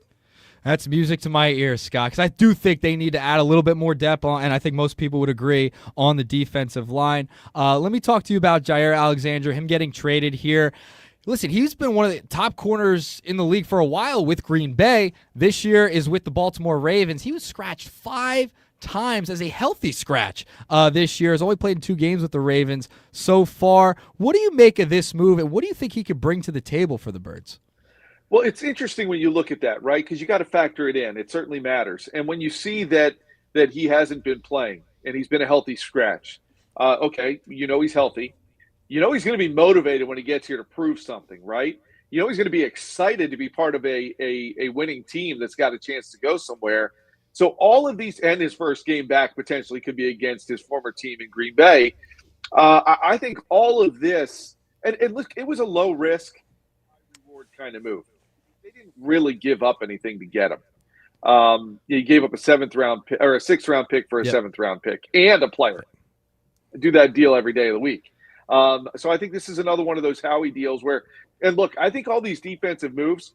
That's music to my ears, Scott, because I do think they need to add a little bit more depth on, and I think most people would agree on the defensive line. Let me talk to you about Jair Alexander, him getting traded here. Listen, he's been one of the top corners in the league for a while with Green Bay. This year is with the Baltimore Ravens. He was scratched 5 times as a healthy scratch this year. Has only played in 2 games with the Ravens so far. What do you make of this move, and what do you think he could bring to the table for the Birds? Well, it's interesting when you look at that, right? Because you got to factor it in. It certainly matters. And when you see that he hasn't been playing and he's been a healthy scratch, okay, he's healthy. He's going to be motivated when he gets here to prove something, right? He's going to be excited to be part of a winning team that's got a chance to go somewhere. So all of these, and his first game back potentially could be against his former team in Green Bay. I think all of this, and look, it was a low risk, high reward kind of move. They didn't really give up anything to get him. He gave up a 7th-round pick or a 6th-round pick for a 7th-round pick and a player. Do that deal every day of the week. So I think this is another one of those Howie deals where, and look, I think all these defensive moves,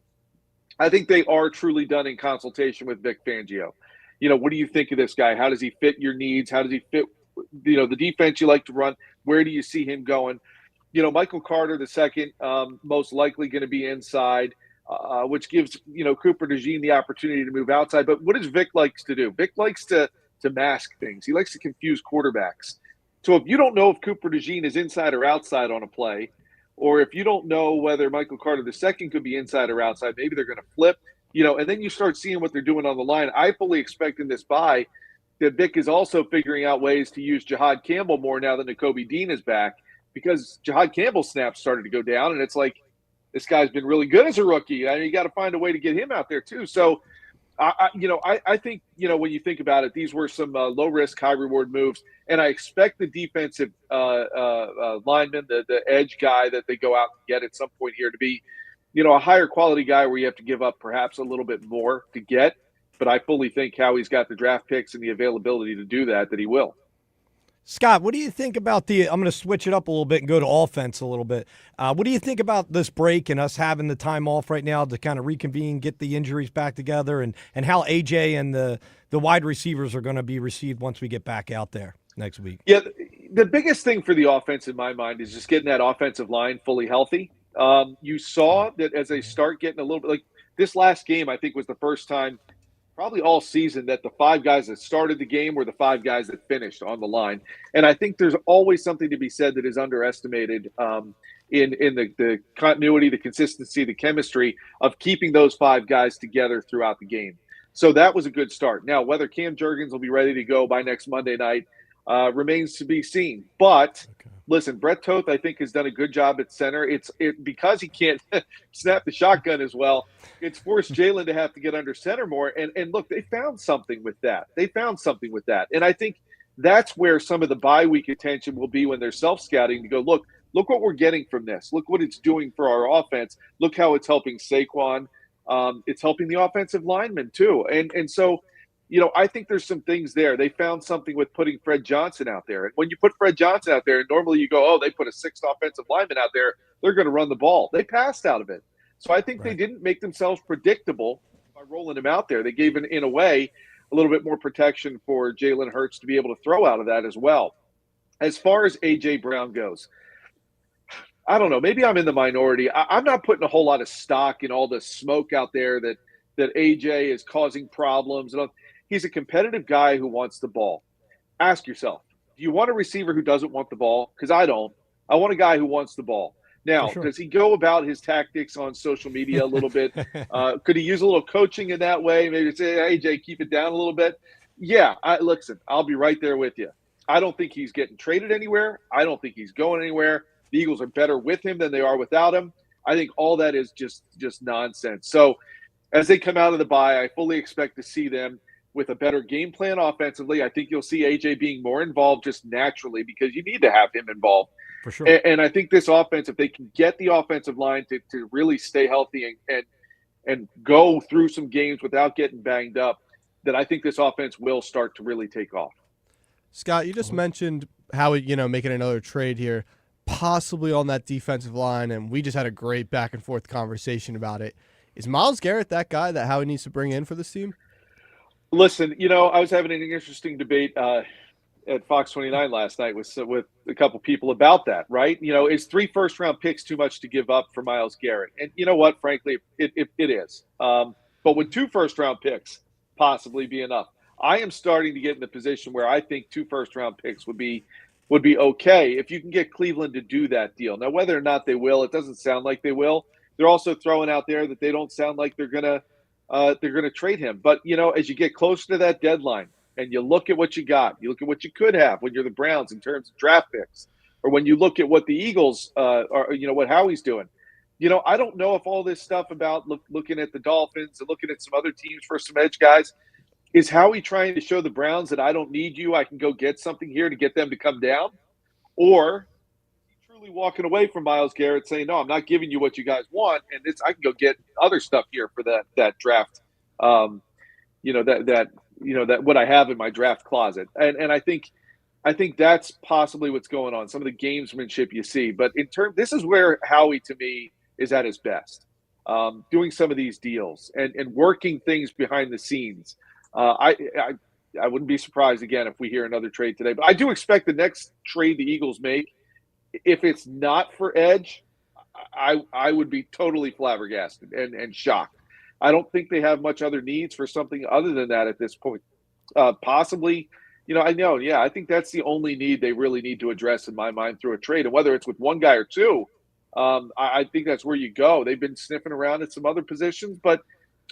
I think they are truly done in consultation with Vic Fangio. What do you think of this guy? How does he fit your needs? How does he fit, the defense you like to run? Where do you see him going? Michael Carter, the second, most likely going to be inside, which gives, Cooper DeJean the opportunity to move outside. But what does Vic likes to do? Vic likes to mask things. He likes to confuse quarterbacks. So if you don't know if Cooper DeJean is inside or outside on a play, or if you don't know whether Michael Carter II could be inside or outside, maybe they're going to flip, and then you start seeing what they're doing on the line. I fully expect in this bye that Vic is also figuring out ways to use Jahad Campbell more now that Nakobe Dean is back, because Jahad Campbell's snaps started to go down, and it's like, this guy's been really good as a rookie. You got to find a way to get him out there too. So, I think, when you think about it, these were some low-risk, high-reward moves. And I expect the defensive lineman, the edge guy that they go out and get at some point here to be, a higher quality guy where you have to give up perhaps a little bit more to get. But I fully think Howie's got the draft picks and the availability to do that he will. Scott, what do you think about I'm going to switch it up a little bit and go to offense a little bit. What do you think about this break and us having the time off right now to kind of reconvene, get the injuries back together, and how AJ and the wide receivers are going to be received once we get back out there next week? Yeah, the biggest thing for the offense in my mind is just getting that offensive line fully healthy. You saw that as they start getting a little bit, like this last game, I think was the first time probably all season that the 5 guys that started the game were the 5 guys that finished on the line. And I think there's always something to be said that is underestimated in the continuity, the consistency, the chemistry of keeping those 5 guys together throughout the game. So that was a good start. Now, whether Cam Jurgens will be ready to go by next Monday night remains to be seen. But listen, Brett Toth, I think, has done a good job at center. Because he can't snap the shotgun as well, it's forced Jalen to have to get under center more. And look, they found something with that. And I think that's where some of the bye week attention will be when they're self-scouting to go, look what we're getting from this. Look what it's doing for our offense. Look how it's helping Saquon. It's helping the offensive linemen too. And so, I think there's some things there. They found something with putting Fred Johnson out there. And when you put Fred Johnson out there, normally you go, oh, they put a 6th offensive lineman out there, they're going to run the ball. They passed out of it. So I think they didn't make themselves predictable by rolling him out there. They gave, in a way, a little bit more protection for Jalen Hurts to be able to throw out of that as well. As far as A.J. Brown goes, I don't know. Maybe I'm in the minority. I'm not putting a whole lot of stock in all the smoke out there that AJ is causing problems. And he's a competitive guy who wants the ball. Ask yourself, do you want a receiver who doesn't want the ball? Because I don't. I want a guy who wants the ball. Now, does he go about his tactics on social media a little bit? Could he use a little coaching in that way? Maybe say, hey, AJ, keep it down a little bit. Yeah, listen, I'll be right there with you. I don't think he's getting traded anywhere. I don't think he's going anywhere. The Eagles are better with him than they are without him. I think all that is just nonsense. So as they come out of the bye, I fully expect to see them with a better game plan offensively. I think you'll see AJ being more involved just naturally because you need to have him involved. For sure. And I think this offense, if they can get the offensive line to really stay healthy and go through some games without getting banged up, then I think this offense will start to really take off. Scott, you just mentioned how making another trade here, possibly on that defensive line, and we just had a great back and forth conversation about it. Is Myles Garrett that guy that Howie needs to bring in for this team? Listen, I was having an interesting debate at Fox 29 last night with a couple people about that, right? Is 3 first-round picks too much to give up for Myles Garrett? And you know what? Frankly, it is. But would 2 first-round picks possibly be enough? I am starting to get in the position where I think 2 first-round picks would be okay if you can get Cleveland to do that deal. Now, whether or not they will, it doesn't sound like they will. They're also throwing out there that they don't sound like they're gonna trade him. But as you get closer to that deadline and you look at what you got, you look at what you could have when you're the Browns in terms of draft picks, or when you look at what the Eagles are, what Howie's doing. I don't know if all this stuff about looking at the Dolphins and looking at some other teams for some edge guys. Is Howie trying to show the Browns that I don't need you, I can go get something here to get them to come down? Or is he truly walking away from Myles Garrett saying, no, I'm not giving you what you guys want, and I can go get other stuff here for that draft, that what I have in my draft closet. And I think that's possibly what's going on, some of the gamesmanship you see. But this is where Howie, to me, is at his best, doing some of these deals and working things behind the scenes. I wouldn't be surprised again if we hear another trade today, but I do expect the next trade the Eagles make, if it's not for edge, I would be totally flabbergasted and shocked. I don't think they have much other needs for something other than that at this point. Possibly, I think that's the only need they really need to address in my mind through a trade, and whether it's with one guy or two, I think that's where you go. They've been sniffing around at some other positions, but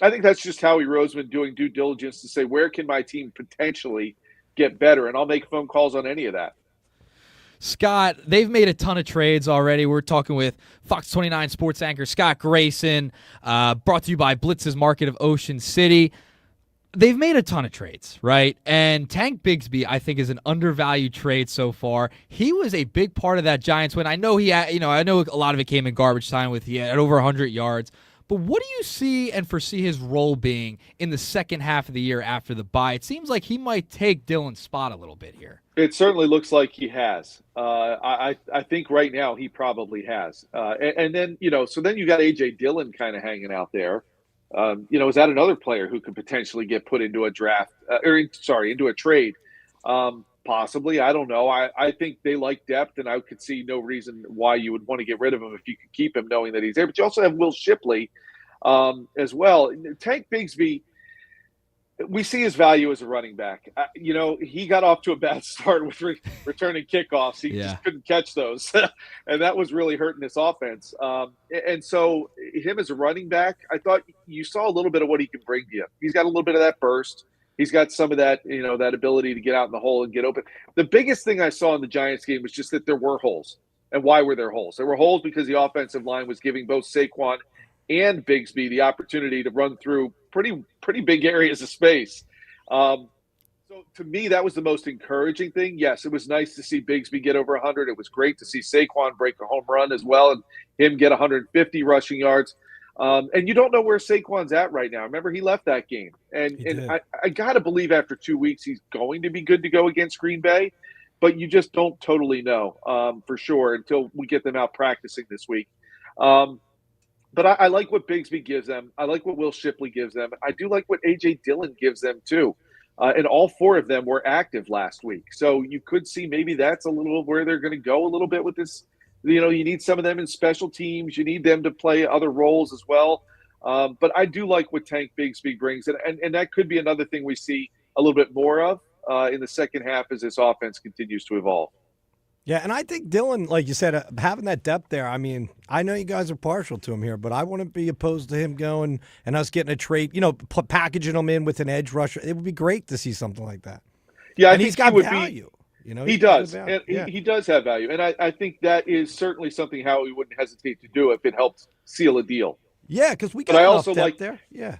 I think that's just Howie Roseman doing due diligence to say, where can my team potentially get better? And I'll make phone calls on any of that. Scott, they've made a ton of trades already. We're talking with Fox 29 sports anchor Scott Grayson, brought to you by Blitz's Market of Ocean City. They've made a ton of trades, right? And Tank Bigsby, I think, is an undervalued trade so far. He was a big part of that Giants win. I know I know a lot of it came in garbage time he had over 100 yards. But what do you see and foresee his role being in the second half of the year after the bye? It seems like he might take Dillon's spot a little bit here. It certainly looks like he has. I think right now he probably has. And then, so then you got A.J. Dillon kind of hanging out there. Is that another player who could potentially get put into a draft into a trade? Possibly. I don't know. I think they like depth, and I could see no reason why you would want to get rid of him if you could keep him knowing that he's there. But you also have Will Shipley as well. Tank Bigsby, we see his value as a running back. He got off to a bad start with returning kickoffs. He just couldn't catch those, and that was really hurting this offense. And so him as a running back, I thought you saw a little bit of what he can bring to you. He's got a little bit of that burst. He's got some of that, that ability to get out in the hole and get open. The biggest thing I saw in the Giants game was just that there were holes. And why were there holes? There were holes because the offensive line was giving both Saquon and Bigsby the opportunity to run through pretty big areas of space. So to me, that was the most encouraging thing. Yes, it was nice to see Bigsby get over 100. It was great to see Saquon break a home run as well and him get 150 rushing yards. And you don't know where Saquon's at right now. Remember, he left that game. And I got to believe after 2 weeks he's going to be good to go against Green Bay. But you just don't totally know for sure until we get them out practicing this week. But I like what Bigsby gives them. I like what Will Shipley gives them. I do like what A.J. Dillon gives them too. And all 4 of them were active last week. So you could see maybe that's a little where they're going to go a little bit with this You need some of them in special teams. You need them to play other roles as well. But I do like what Tank Bigsby brings, and that could be another thing we see a little bit more of in the second half as this offense continues to evolve. Yeah, and I think Dylan, like you said, having that depth there, I mean, I know you guys are partial to him here, but I wouldn't be opposed to him going and us getting a trade, packaging him in with an edge rusher. It would be great to see something like that. Yeah, and he's got value. He does. And he does have value. And I think that is certainly something Howie wouldn't hesitate to do if it helps seal a deal. Yeah, because we got enough depth there. Yeah.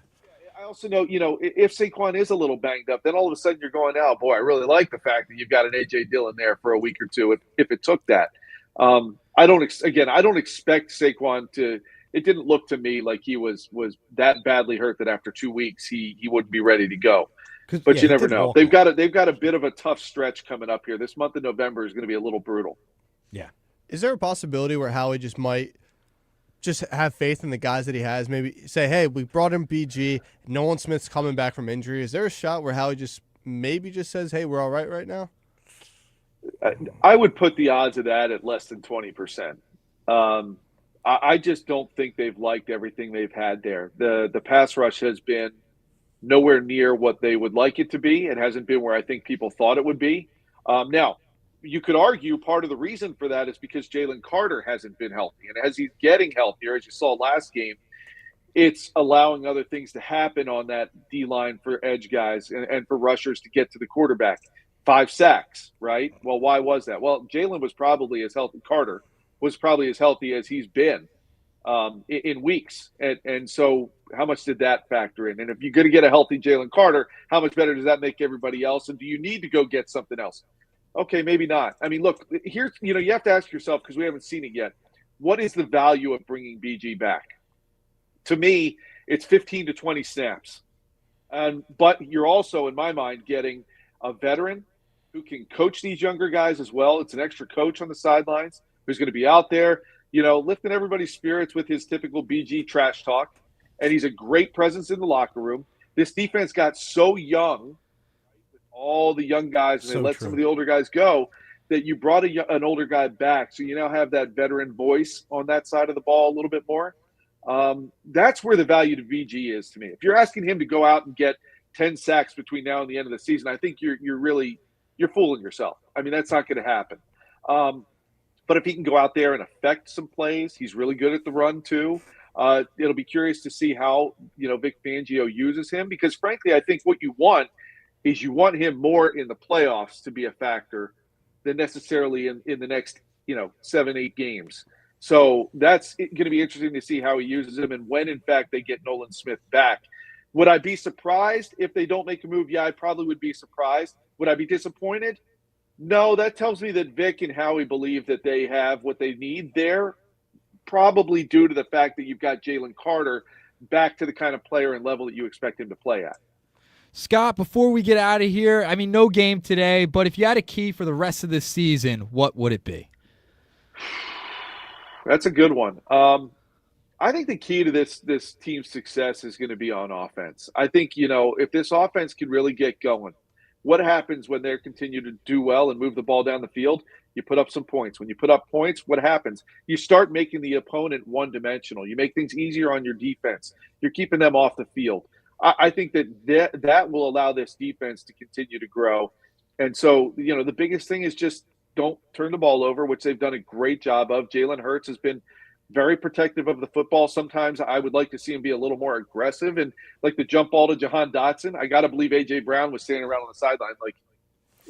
I also know, if Saquon is a little banged up, then all of a sudden you're going, oh, boy, I really like the fact that you've got an A.J. Dillon there for a week or two if it took that. I don't expect Saquon to – it didn't look to me like he was that badly hurt that after 2 weeks he wouldn't be ready to go. But you never know. They've got a bit of a tough stretch coming up here. This month of November is going to be a little brutal. Yeah. Is there a possibility where Howie just might – just have faith in the guys that he has, maybe say, hey, we brought in BG, Nolan Smith's coming back from injury. Is there a shot where Howie just says, hey, we're all right now? I would put the odds of that at less than 20%. I just don't think they've liked everything they've had there. The pass rush has been nowhere near what they would like it to be. It hasn't been where I think people thought it would be. Now, you could argue part of the reason for that is because Jalen Carter hasn't been healthy. And as he's getting healthier, as you saw last game, it's allowing other things to happen on that D-line for edge guys and for rushers to get to the quarterback. 5 sacks, right? Well, why was that? Well, Jalen was probably as healthy. Carter was probably as healthy as he's been in weeks. And so how much did that factor in? And if you're going to get a healthy Jalen Carter, how much better does that make everybody else? And do you need to go get something else? Okay, maybe not. I mean, look, here's, you have to ask yourself, because we haven't seen it yet, what is the value of bringing BG back? To me, it's 15 to 20 snaps. But you're also, in my mind, getting a veteran who can coach these younger guys as well. It's an extra coach on the sidelines who's going to be out there, lifting everybody's spirits with his typical BG trash talk. And he's a great presence in the locker room. This defense got so young, all the young guys, and they let some of the older guys go, that you brought an older guy back. So you now have that veteran voice on that side of the ball a little bit more. That's where the value to VG is to me. If you're asking him to go out and get 10 sacks between now and the end of the season, I think you're fooling yourself. I mean, that's not going to happen. But if he can go out there and affect some plays, he's really good at the run too. It'll be curious to see how, Vic Fangio uses him, because frankly, I think what you want is you want him more in the playoffs to be a factor than necessarily in the next, 7-8 games. So that's going to be interesting to see how he uses him and when, in fact, they get Nolan Smith back. Would I be surprised if they don't make a move? Yeah, I probably would be surprised. Would I be disappointed? No, that tells me that Vic and Howie believe that they have what they need there, probably due to the fact that you've got Jalen Carter back to the kind of player and level that you expect him to play at. Scott, before we get out of here, I mean, no game today, but if you had a key for the rest of this season, what would it be? That's a good one. I think the key to this team's success is going to be on offense. I think, if this offense can really get going, what happens when they continue to do well and move the ball down the field? You put up some points. When you put up points, what happens? You start making the opponent one-dimensional. You make things easier on your defense. You're keeping them off the field. I think that will allow this defense to continue to grow. And so, the biggest thing is just don't turn the ball over, which they've done a great job of. Jalen Hurts has been very protective of the football. Sometimes I would like to see him be a little more aggressive, and like the jump ball to Jahan Dotson. I got to believe A.J. Brown was standing around on the sideline like,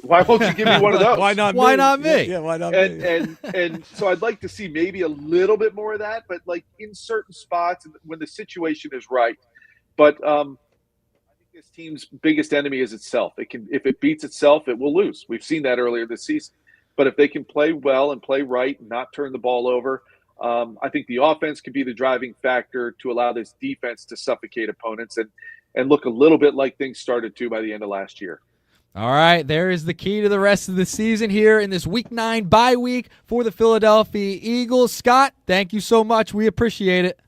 why won't you give me one of those? Why not me? Yeah, why not me? And so I'd like to see maybe a little bit more of that, but like in certain spots when the situation is right. But I think this team's biggest enemy is itself. If it beats itself, it will lose. We've seen that earlier this season. But if they can play well and play right, not turn the ball over, I think the offense could be the driving factor to allow this defense to suffocate opponents and look a little bit like things started to by the end of last year. All right, there is the key to the rest of the season here in this Week 9 bye week for the Philadelphia Eagles. Scott, thank you so much. We appreciate it.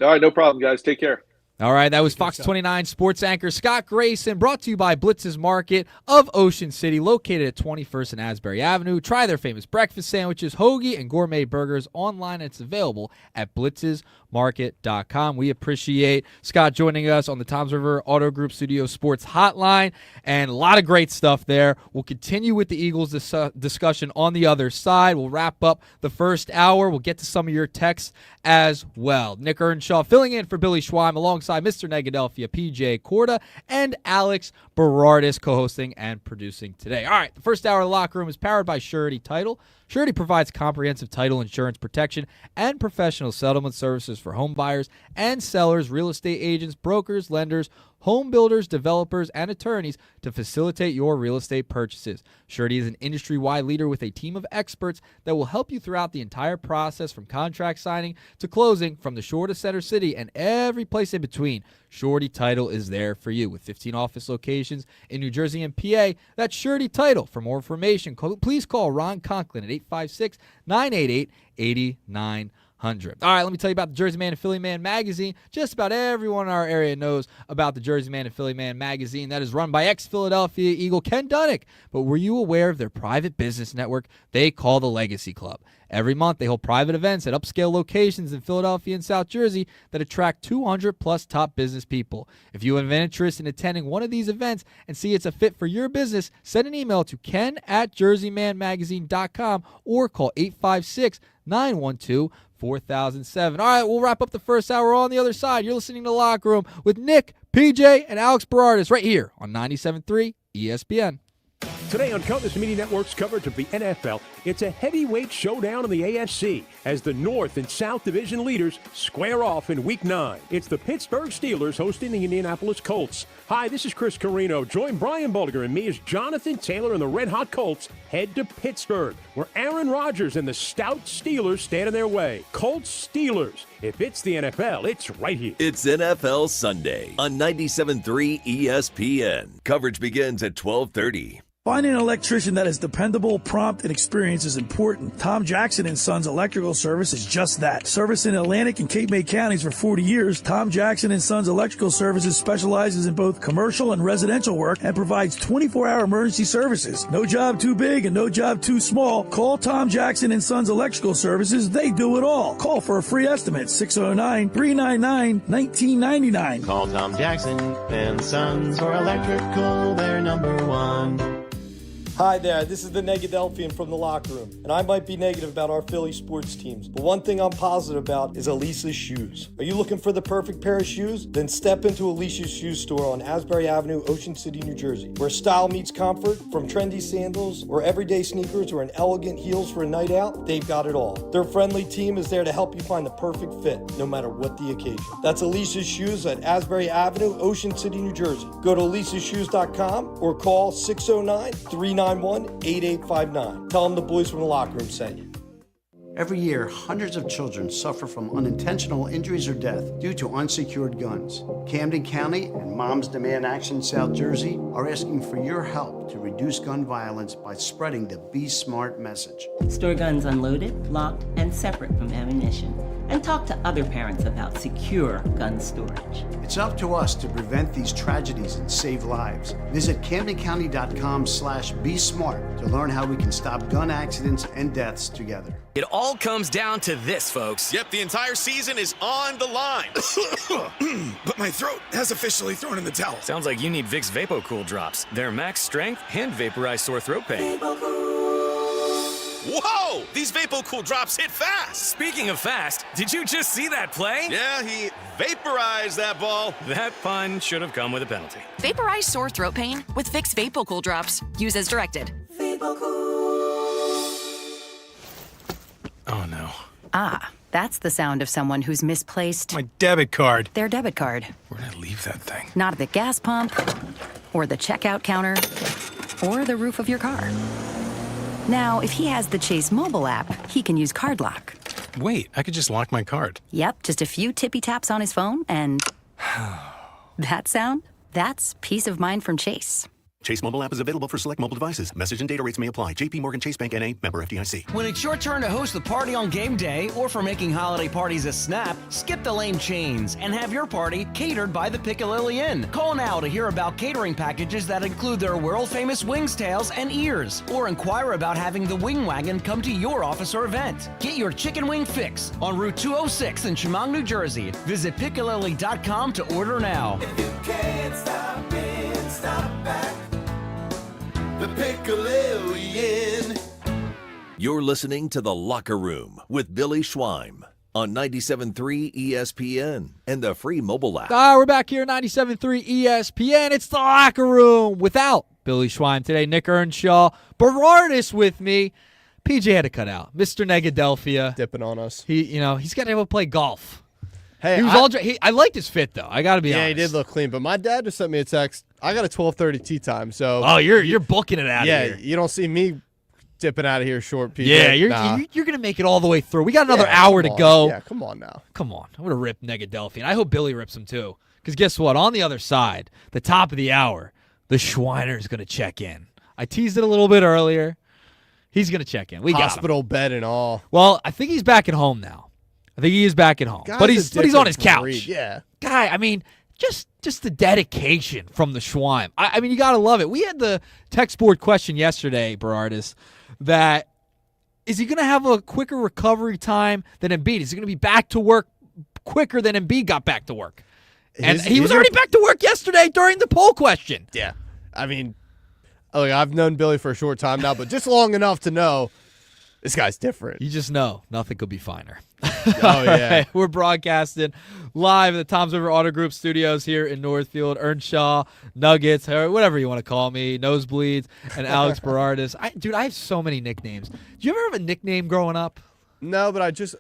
All right, no problem, guys. Take care. All right, that was Fox 29 sports anchor Scott Grayson, brought to you by Blitz's Market of Ocean City, located at 21st and Asbury Avenue. Try their famous breakfast sandwiches, hoagie, and gourmet burgers online. It's available at blitzesmarket.com. We appreciate Scott joining us on the Toms River Auto Group Studio Sports Hotline, and a lot of great stuff there. We'll continue with the Eagles discussion on the other side. We'll wrap up the first hour. We'll get to some of your texts as well. Nick Earnshaw filling in for Billy Schweim alongside Mr. Negadelphia P.J. Corda and Alex Berardis, co-hosting and producing today. All right, the first hour of the Locker Room is powered by Surety Title. Surety provides comprehensive title insurance protection and professional settlement services for home buyers and sellers, real estate agents, brokers, lenders, home builders, developers, and attorneys to facilitate your real estate purchases. Surety is an industry-wide leader with a team of experts that will help you throughout the entire process, from contract signing to closing, from the shore to Center City and every place in between. Surety Title is there for you. With 15 office locations in New Jersey and PA, that's Surety Title. For more information, please call Ron Conklin at 856-988-8900. All right, let me tell you about the Jersey Man and Philly Man magazine. Just about everyone in our area knows about the Jersey Man and Philly Man magazine. That is run by ex-Philadelphia Eagle Ken Dunnick. But were you aware of their private business network they call the Legacy Club? Every month, they hold private events at upscale locations in Philadelphia and South Jersey that attract 200-plus top business people. If you have an interest in attending one of these events and see it's a fit for your business, send an email to ken@jerseymanmagazine.com or call 856-912-4007. All right, we'll wrap up the first hour on the other side. You're listening to Locker Room with Nick, PJ, and Alex Berardis right here on 97.3 ESPN. Today on Countless Media Network's coverage of the NFL, it's a heavyweight showdown in the AFC as the North and South Division leaders square off in Week 9. It's the Pittsburgh Steelers hosting the Indianapolis Colts. Hi, this is Chris Carino. Join Brian Bulliger and me as Jonathan Taylor and the Red Hot Colts head to Pittsburgh, where Aaron Rodgers and the stout Steelers stand in their way. Colts Steelers. If it's the NFL, it's right here. It's NFL Sunday on 97.3 ESPN. Coverage begins at 12:30. Finding an electrician that is dependable, prompt, and experienced is important. Tom Jackson & Sons Electrical Service is just that. Servicing Atlantic and Cape May counties for 40 years, Tom Jackson & Sons Electrical Services specializes in both commercial and residential work and provides 24-hour emergency services. No job too big and no job too small. Call Tom Jackson & Sons Electrical Services. They do it all. Call for a free estimate, 609-399-1999. Call Tom Jackson and Sons for electrical, they're number one. Hi there, this is the Negadelphian from the Locker Room, and I might be negative about our Philly sports teams, but one thing I'm positive about is Elisa's shoes. Are you looking for the perfect pair of shoes? Then step into Elisa's shoe store on Asbury Avenue, Ocean City, New Jersey, where style meets comfort. From trendy sandals or everyday sneakers or an elegant heels for a night out, they've got it all. Their friendly team is there to help you find the perfect fit, no matter what the occasion. That's Elisa's Shoes at Asbury Avenue, Ocean City, New Jersey. Go to elisashoes.com or call 609-391-8859. Tell them the boys from the Locker Room sent you. Every year, hundreds of children suffer from unintentional injuries or death due to unsecured guns. Camden County and Moms Demand Action South Jersey are asking for your help to reduce gun violence by spreading the Be Smart message. Store guns unloaded, locked, and separate from ammunition. And talk to other parents about secure gun storage. It's up to us to prevent these tragedies and save lives. Visit CamdenCounty.com/BeSmart to learn how we can stop gun accidents and deaths together. It all comes down to this, folks. Yep, the entire season is on the line. But my throat has officially thrown in the towel. Sounds like you need Vicks VapoCool drops. They're max strength and vaporize sore throat pain. Whoa! These VapoCool drops hit fast! Speaking of fast, did you just see that play? Yeah, he vaporized that ball. That pun should have come with a penalty. Vaporize sore throat pain with Vicks VapoCool drops. Use as directed. Oh, no. Ah, that's the sound of someone who's misplaced My debit card. their debit card. Where'd I leave that thing? Not at the gas pump, or the checkout counter, or the roof of your car. Now, if he has the Chase mobile app, he can use Card Lock. Wait, I could just lock my card. Yep, just a few tippy taps on his phone, and that sound? That's peace of mind from Chase. Chase mobile app is available for select mobile devices. Message and data rates may apply. JP Morgan Chase Bank N.A., member FDIC. When it's your turn to host the party on game day or for making holiday parties a snap, skip the lame chains and have your party catered by the Piccalilli Inn. Call now to hear about catering packages that include their world-famous wings, tails, and ears. Or inquire about having the Wing Wagon come to your office or event. Get your chicken wing fix on Route 206 in Chemung, New Jersey. Visit Piccalilli.com to order now. If you can't stop in, stop back. The Piccalilli Inn. You're listening to The Locker Room with Billy Schweim on 97.3 ESPN and the free mobile app. We're back here at 97.3 ESPN. It's The Locker Room without Billy Schweim today. Nick Earnshaw, Berardis with me. PJ had to cut out. Mr. Negadelphia. Dipping on us. He's got to be able to play golf. Hey, he was I liked his fit, though. I got to be honest. Yeah, he did look clean. But my dad just sent me a text. I got a 12:30 tee time, so. Oh, you're booking it out of here. Yeah, you don't see me dipping out of here short, PJ. Yeah, you're going to make it all the way through. We got another hour to go. Yeah, come on now. Come on. I'm going to rip Negadelphia, and I hope Billy rips him too. Because guess what? On the other side, the top of the hour, the Schweiner is going to check in. I teased it a little bit earlier. He's going to check in. We got him. Hospital bed and all. Well, I think he's back at home now. But he's on his couch. Breed. Yeah. Guy, I mean, just the dedication from the Schweim. I mean, you got to love it. We had the text board question yesterday, Berardis, that is he going to have a quicker recovery time than Embiid? Is he going to be back to work quicker than Embiid got back to work? And he was already back to work yesterday during the poll question. Yeah. I mean, look, I've known Billy for a short time now, but just long enough to know this guy's different. You just know nothing could be finer. Oh, yeah. Right, we're broadcasting live at the Toms River Auto Group studios here in Northfield. Earnshaw, Nuggets, whatever you want to call me, Nosebleeds, and Alex Berardis. Dude, I have so many nicknames. Did you ever have a nickname growing up? No, but I just,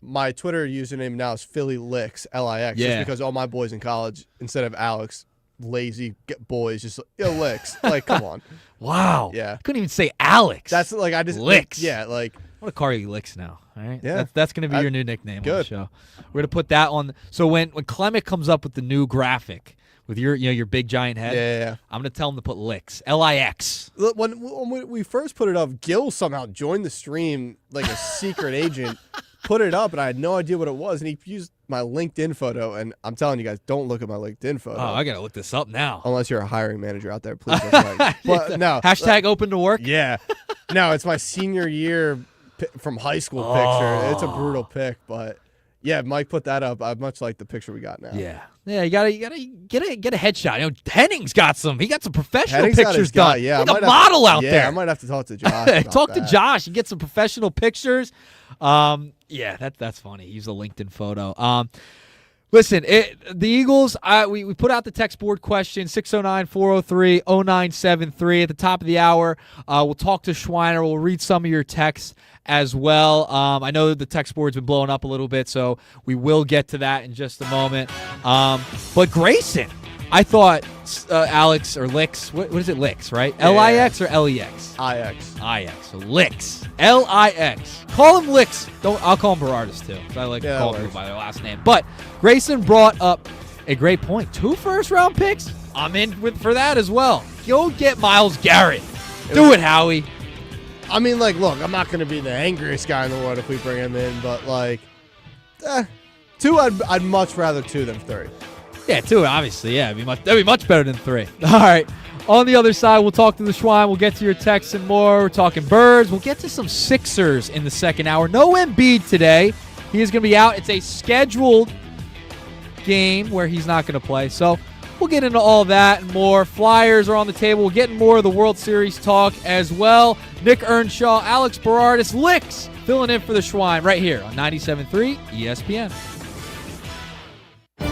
my Twitter username now is Philly Licks, L-I-X, Yeah. just because all my boys in college, instead of Alex, lazy boys, just, Licks. Come on. Wow. Yeah. Couldn't even say Alex. That's, I just... Licks. Yeah, I'm going to call you Licks now, all right? Yeah. That's going to be your new nickname on the good. show. We're going to put that on. So when Clement comes up with the new graphic with your big giant head, yeah. I'm going to tell him to put Licks, L-I-X. Look, when we first put it up, Gil somehow joined the stream like a secret agent, put it up, and I had no idea what it was, and he used my LinkedIn photo, and I'm telling you guys, don't look at my LinkedIn photo. Oh, I got to look this up now. Unless you're a hiring manager out there, please don't. But no. Hashtag open to work? Yeah. No, it's my senior year from high school picture. It's a brutal pic, but yeah, Mike put that up. I much like the picture we got now. Yeah, you gotta get a headshot. Henning's got some. He got some professional Henning's got pictures his guy, done. yeah, Like a model out there. Yeah, I might have to talk to Josh. About Talk to that. Josh and get some professional pictures. Yeah, that's funny. Use a LinkedIn photo. Listen, the Eagles, we put out the text board question, 609-403-0973 at the top of the hour. We'll talk to Schweiner. We'll read some of your texts as well. I know that the text board's been blowing up a little bit, so we will get to that in just a moment. But Grayson, I thought Alex or Licks, what is it, Licks, right? Yeah. L-I-X or L-E-X? I-X. I-X, so Licks, L-I-X. Call him Licks. I'll call him Berardis too, because I like to call people by their last name. But Grayson brought up a great point. 2 first-round picks? I'm in for that as well. Go get Myles Garrett. Do it, Howie. I mean, look, I'm not going to be the angriest guy in the world if we bring him in, but 2, I'd much rather 2 than 3. Yeah, 2, obviously. Yeah, that'd be much better than 3. All right. On the other side, we'll talk to the Schwein. We'll get to your texts and more. We're talking Birds. We'll get to some Sixers in the second hour. No Embiid today. He is going to be out. It's a scheduled game where he's not going to play. So we'll get into all that and more. Flyers are on the table. We'll get more of the World Series talk as well. Nick Earnshaw, Alex Berardis, Licks filling in for the Schwein right here on 97.3 ESPN.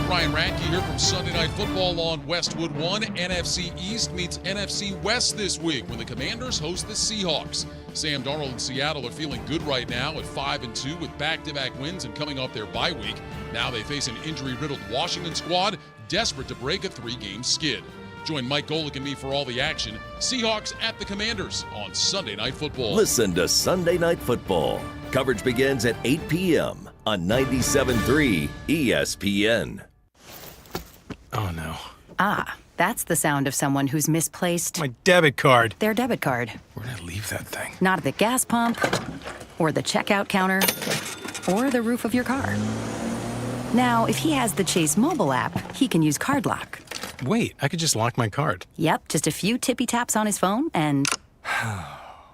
Ryan Radke here from Sunday Night Football on Westwood One. NFC East meets NFC West this week when the Commanders host the Seahawks. Sam Darnold and Seattle are feeling good right now at 5-2 with back-to-back wins and coming off their bye week. Now they face an injury-riddled Washington squad desperate to break a 3-game skid. Join Mike Golick and me for all the action. Seahawks at the Commanders on Sunday Night Football. Listen to Sunday Night Football. Coverage begins at 8 p.m. on 97.3 ESPN. Oh, no. Ah, That's the sound of someone who's misplaced My debit card. their debit card. Where'd I leave that thing? Not at the gas pump, or the checkout counter, or the roof of your car. Now, if he has the Chase mobile app, he can use Card Lock. Wait, I could just lock my card. Yep, just a few tippy taps on his phone, and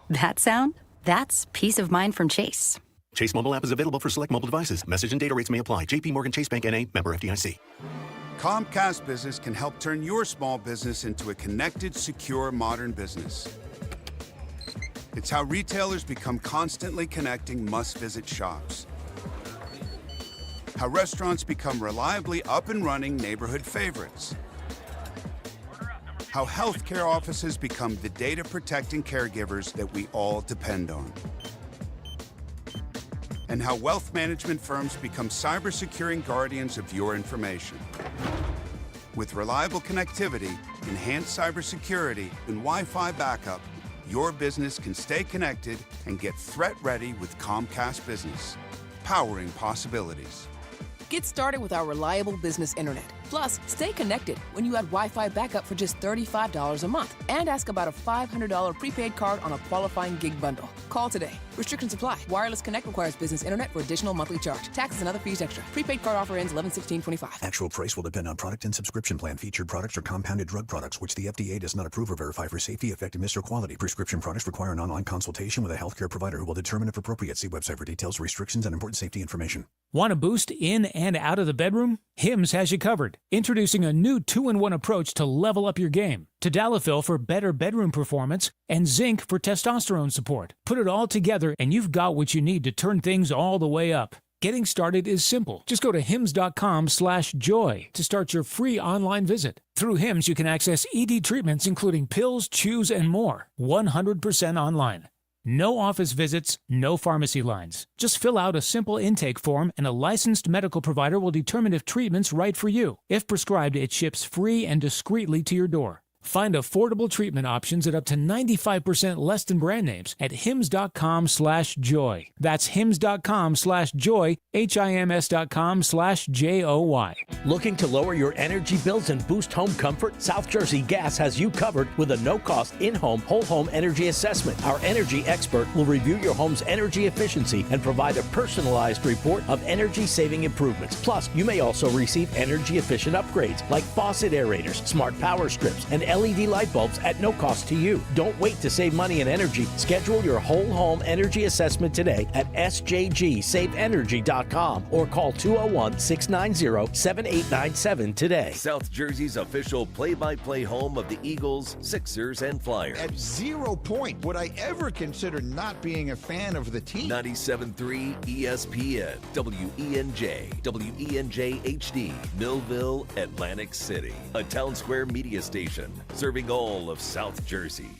that sound? That's peace of mind from Chase. Chase mobile app is available for select mobile devices. Message and data rates may apply. JP Morgan Chase Bank N.A. member FDIC. Comcast Business can help turn your small business into a connected, secure, modern business. It's how retailers become constantly connecting must-visit shops. How restaurants become reliably up and running neighborhood favorites. How healthcare offices become the data-protecting caregivers that we all depend on. And how wealth management firms become cyber-securing guardians of your information. With reliable connectivity, enhanced cybersecurity, and Wi-Fi backup, your business can stay connected and get threat-ready with Comcast Business, powering possibilities. Get started with our reliable business internet. Plus, stay connected when you add Wi-Fi backup for just $35 a month. And ask about a $500 prepaid card on a qualifying gig bundle. Call today. Restrictions apply. Wireless Connect requires business internet for additional monthly charge. Taxes and other fees extra. Prepaid card offer ends 11/16/25. Actual price will depend on product and subscription plan. Featured products are compounded drug products, which the FDA does not approve or verify for safety, effectiveness, or quality. Prescription products require an online consultation with a healthcare provider who will determine if appropriate. See website for details, restrictions, and important safety information. Want a boost in and out of the bedroom? Hims has you covered. Introducing a new 2-in-1 approach to level up your game. Tadalafil for better bedroom performance and zinc for testosterone support. Put it all together and you've got what you need to turn things all the way up. Getting started is simple. Just go to hims.com/joy to start your free online visit. Through Hims, you can access ED treatments including pills, chews, and more. 100% online. No office visits, no pharmacy lines. Just fill out a simple intake form and a licensed medical provider will determine if treatment's right for you. If prescribed, it ships free and discreetly to your door. Find affordable treatment options at up to 95% less than brand names at hims.com/joy. That's hims.com/joy, hims.com/joy. Looking to lower your energy bills and boost home comfort? South Jersey Gas has you covered with a no-cost in-home, whole-home energy assessment. Our energy expert will review your home's energy efficiency and provide a personalized report of energy-saving improvements. Plus, you may also receive energy-efficient upgrades like faucet aerators, smart power strips, and LED light bulbs at no cost to you. Don't wait to save money and energy. Schedule your whole home energy assessment today at sjgsaveenergy.com or call 201-690-7897 today. South Jersey's official play-by-play home of the Eagles, Sixers, and Flyers. At 0 point would I ever consider not being a fan of the team. 97.3 ESPN, WENJ, WENJ HD, Millville, Atlantic City. A Town Square media station, serving all of South Jersey.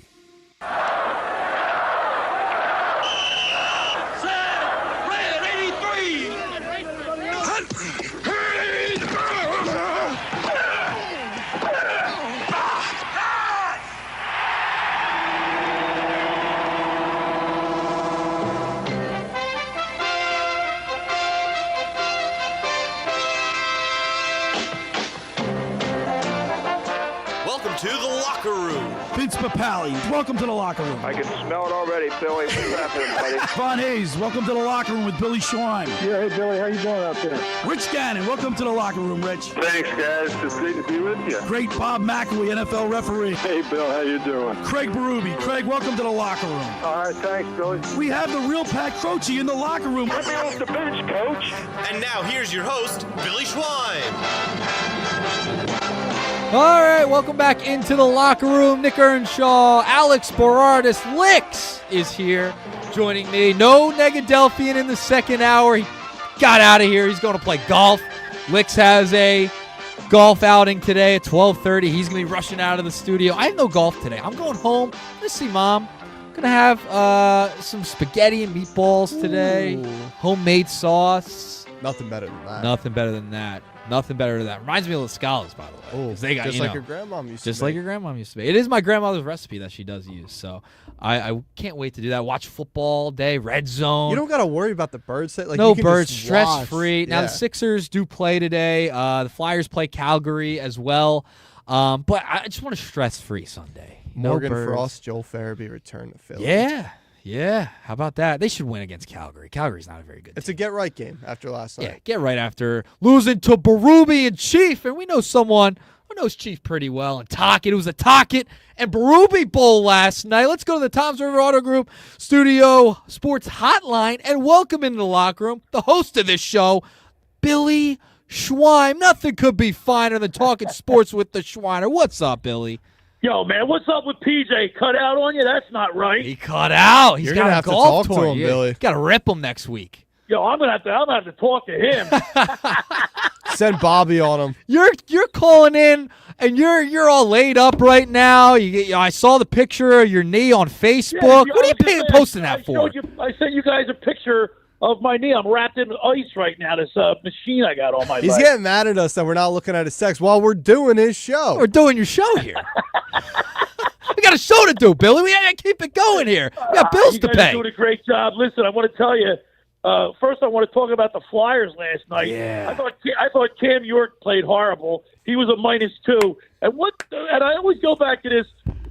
To the locker room. Vince Papali, welcome to the locker room. I can smell it already, Billy. What's happening, buddy? Von Hayes, welcome to the locker room with Billy Schwein. Yeah, hey, Billy, how you doing out there? Rich Gannon, welcome to the locker room, Rich. Thanks, guys. It's great to be with you. Great Bob McElwee, NFL referee. Hey, Bill, how you doing? Craig Berube. Craig, welcome to the locker room. All right, thanks, Billy. We have the real Pat Croce in the locker room. Let me off the bench, Coach. And now here's your host, Billy Schwein. All right, welcome back into the locker room. Nick Earnshaw, Alex Berardis, Licks is here joining me. No Negadelphian in the second hour. He got out of here. He's going to play golf. Licks has a golf outing today at 12:30. He's going to be rushing out of the studio. I have no golf today. I'm going home. I'm going to see Mom. I'm going to have some spaghetti and meatballs today. Ooh. Homemade sauce. Nothing better than that. Nothing better than that. Nothing better than that. Reminds me of the Scallas, by the way. Oh, they got, just like your grandma used to Just like your grandma used to make. It is my grandmother's recipe that she does use. So I can't wait to do that. Watch football all day, red zone. You don't got to worry about the birds. Like, no you can birds, just stress-free. watch. Now, the Sixers do play today. The Flyers play Calgary as well. But I just want a stress-free Sunday. Morgan no birds. Frost, Joel Farabee return to Philly. Yeah. How about that? They should win against Calgary. Calgary's not a very good team. It's a get-right game after last night. Yeah, get right after losing to Berube and Chief. And we know someone who knows Chief pretty well. And Tockett. It was a Tockett and Berube Bowl last night. Let's go to the Toms River Auto Group Studio Sports Hotline and welcome into the locker room the host of this show, Billy Schwein. Nothing could be finer than talking sports with the Schweiner. What's up, Billy? Yo, man, what's up with PJ? Cut out on you? That's not right. He cut out. He's You're gonna have to golf talk tour. to him, Billy. Got to rip him next week. Yo, I'm gonna have to talk to him. Send Bobby on him. You're calling in and you're all laid up right now. I saw the picture of your knee on Facebook. What are you posting that for? I sent you guys a picture of my knee. I'm wrapped in ice right now. This machine I got on my He's leg. getting mad at us that we're not looking at his text while we're doing his show. We're doing your show here. We got a show to do, Billy. We got to keep it going here. We got bills to You guys pay. are doing a great job. Listen, I want to tell you. First, I want to talk about the Flyers last night. Yeah. I thought Cam York played horrible. He was a -2. And I always go back to this: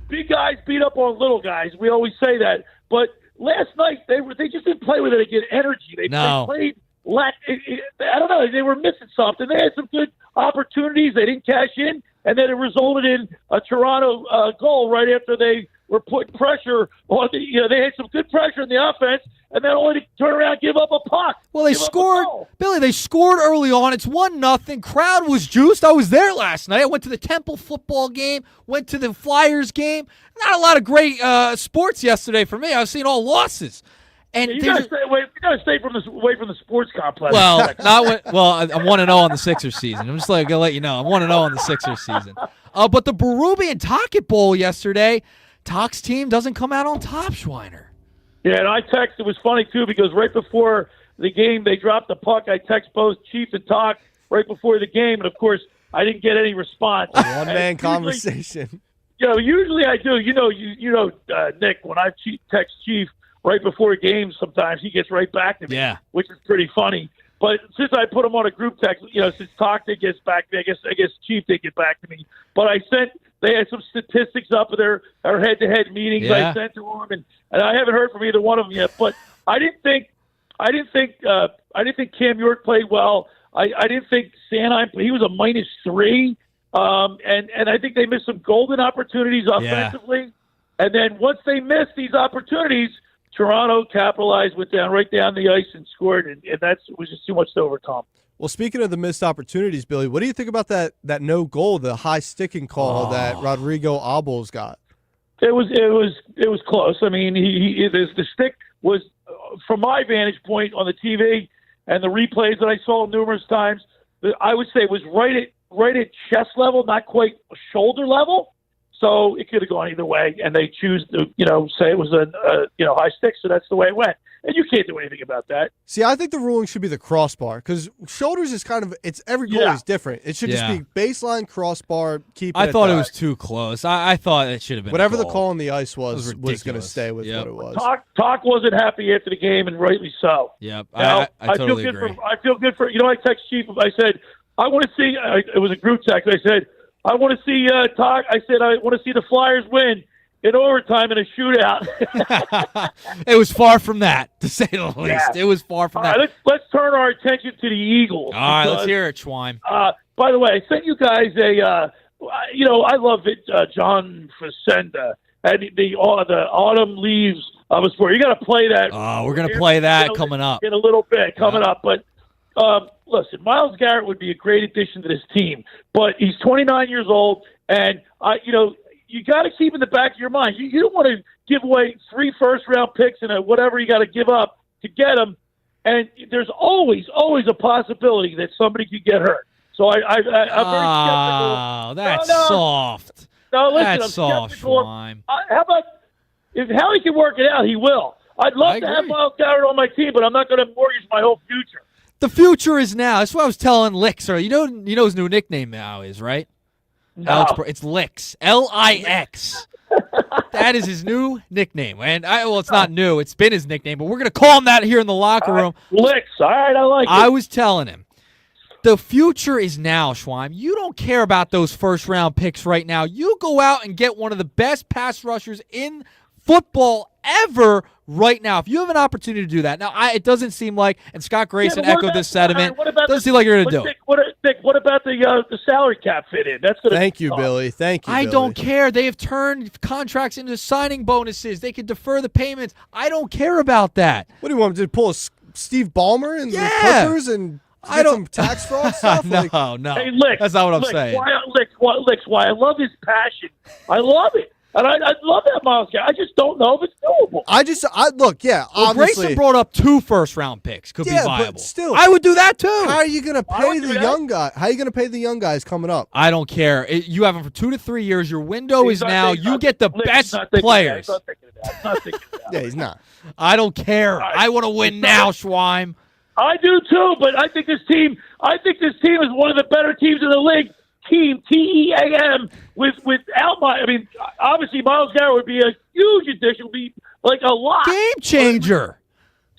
big guys beat up on little guys. We always say that, but last night they just didn't play with it again. Energy. They played. I don't know. They were missing something. They had some good opportunities. They didn't cash in, and then it resulted in a Toronto goal right after they were putting pressure on the. They had some good pressure in the offense, and then only to turn around and give up a puck. Well, they scored, Billy. They scored early on. It's 1-0. Crowd was juiced. I was there last night. I went to the Temple football game. Went to the Flyers game. Not a lot of great sports yesterday for me. I've seen all losses. And you gotta stay away. You gotta stay away from the sports complex. Well, I'm 1-0 on the Sixers season. I'm just gonna let you know I'm 1-0 on the Sixers season. But the Berube and Tockett Bowl yesterday, Tock's team doesn't come out on top, Schweiner. Yeah, and I texted. It was funny too because right before the game they dropped the puck. I text both Chief and Tock right before the game, and of course I didn't get any response. One-man conversation. Usually I do. Nick, when I text Chief right before games, sometimes he gets right back to me, which is pretty funny. But since I put him on a group text, since Tock did get back to me, I guess Chief did get back to me. But they had some statistics up of their head-to-head meetings I sent to him, and I haven't heard from either one of them yet. But I didn't think Cam York played well. I didn't think Sanheim. He was a -3, and I think they missed some golden opportunities offensively. And then once they missed these opportunities, Toronto capitalized, went right down the ice and scored, and that was just too much to overcome. Well, speaking of the missed opportunities, Billy, what do you think about that no goal, the high sticking call that Rodrigo Abels got? It was close. I mean, the stick was, from my vantage point on the TV and the replays that I saw numerous times, I would say it was right at chest level, not quite shoulder level. So it could have gone either way, and they choose to, say it was a high stick, so that's the way it went. And you can't do anything about that. See, I think the ruling should be the crossbar because shoulders is every goal is different. It should just be baseline crossbar. Keep. I thought it was too close. I thought it should have been whatever a goal. the call on the ice was going to stay with what it was. Talk wasn't happy after the game, and rightly so. Yep, I totally feel good agree. I feel good for I text Chief. I said I want to see. It was a group text. I said I want to see Talk. I said I want to see the Flyers win in overtime in a shootout. It was far from that, to say the least. Yeah. It was far from that. Right, let's turn our attention to the Eagles. All right, let's hear it, Schwein. By the way, I sent you guys I love it, John Facenda, and the autumn leaves of a sport. You got to play that. Oh, we're going to play that coming up. In a little bit, coming up. But listen, Myles Garrett would be a great addition to this team, but he's 29 years old, and you got to keep in the back of your mind. You don't want to give away 3 first-round picks and whatever you got to give up to get them. And there's always a possibility that somebody could get hurt. So I'm very skeptical. Oh, that's soft. No, listen, that's I'm soft, skeptical. Schwein. How about if Howie can work it out, he will. I'd love to have Myles Garrett on my team, but I'm not going to mortgage my whole future. The future is now. That's what I was telling Licks. You know his new nickname now is, right? No. It's Licks. L-I-X. That is his new nickname. And it's not new. It's been his nickname, but we're going to call him that here in the locker room. Licks. All right, I like it. I was telling him, The future is now, Schweim. You don't care about those first-round picks right now. You go out and get one of the best pass rushers in football ever right now. If you have an opportunity to do that. Now, it doesn't seem like, and Scott Grayson echoed this sentiment, doesn't seem like you're going to do it. Nick, what about the salary cap fit in? That's gonna Thank you, Billy. Thank you, I Billy. don't care. They have turned contracts into signing bonuses. They can defer the payments. I don't care about that. What do you want to pull a Steve Ballmer and the Clippers and get some tax fraud stuff? No. Hey, Lick, that's not what I'm saying. Why I love his passion. I love it. And I love that Miles Garrett. I just don't know if it's doable. Obviously. Grayson brought up 2 first-round picks. Could be viable. But still. I would do that, too. How are you going to pay the young guy? How are you going to pay the young guys coming up? I don't care. You have them for 2 to 3 years. Your window is now. You get the best players. Yeah, he's not. I don't care. I want to win now, Schweim. I do, too, but I think this team is one of the better teams in the league. Team TEAM without obviously Miles Garrett would be a huge addition, would be like a lot. Game changer.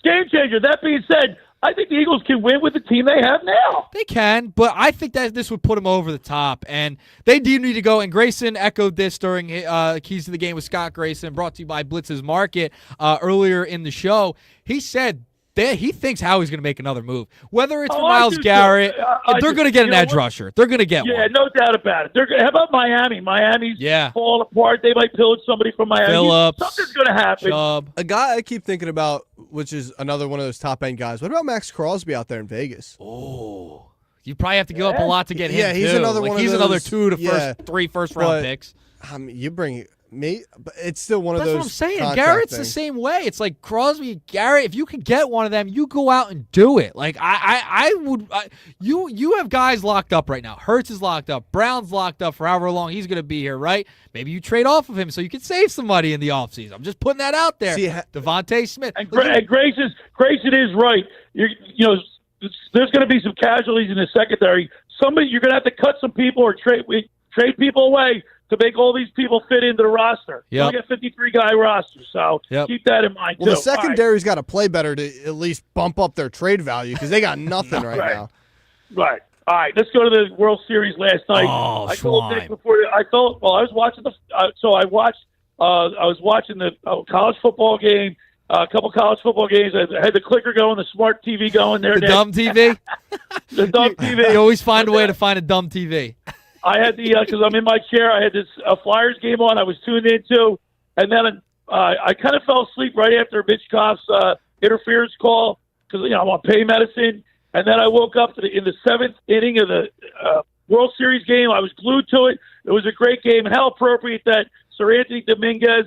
That being said, I think the Eagles can win with the team they have now. They can, but I think that this would put them over the top, and they do need to go. And Grayson echoed this during Keys to the Game with Scott Grayson, brought to you by Blitz's Market earlier in the show. He said he thinks Howie's going to make another move. Whether it's for Miles Garrett, they're going to get an edge rusher. They're going to get one. Yeah, no doubt about it. How about Miami? Miami's falling apart. They might pillage somebody from Miami. Phillips, something's going to happen. Chubb. A guy I keep thinking about, which is another one of those top-end guys. What about Max Crosby out there in Vegas? Oh, you probably have to give up a lot to get him. Yeah, he's too. another one of those. He's another 2 to 3 first-round picks. You bring me, but it's still one of those. That's what I'm saying. Garrett's things. the same way. It's like Crosby, Garrett. If you can get one of them, you go out and do it. Like I would. You have guys locked up right now. Hurts is locked up. Brown's locked up for however long he's going to be here. Right? Maybe you trade off of him so you can save some money in the offseason. I'm just putting that out there. Devontae Smith. And Grayson is right. There's going to be some casualties in the secondary. You're going to have to cut some people or trade people away to make all these people fit into the roster. Yep. You got 53-guy roster, so keep that in mind, Well, too. the secondary's got to play better to at least bump up their trade value because they got nothing right now. Right. All right, let's go to the World Series last night. Oh, I told Nick before. I was watching I was watching the college football game. A couple college football games. I had the clicker going, the smart TV going there. The dumb TV? The dumb TV. You always find a way to find a dumb TV. I had because I'm in my chair. I had this Flyers game on. I was tuned into, and then I kind of fell asleep right after Mitchkoff's interference call because I'm on pain medicine. And then I woke up in the 7th inning of the World Series game. I was glued to it. It was a great game, and how appropriate that Sir Anthony Dominguez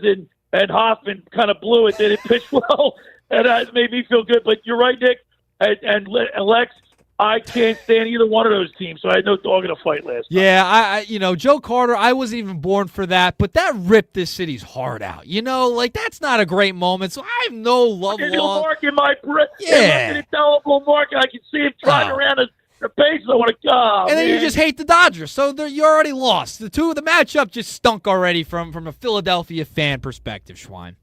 and Hoffman kind of blew it. They didn't pitch well, and it made me feel good. But you're right, Nick, and Lex. I can't stand either one of those teams, so I had no dog in a fight last night. Yeah, Joe Carter, I wasn't even born for that, but that ripped this city's heart out. That's not a great moment, so I have no love lost. Mark in my breath. Yeah. Indelible mark, and I can see him trotting around the base. I want to go. And then you just hate the Dodgers, so you already lost. The matchup just stunk already from a Philadelphia fan perspective, Schwein.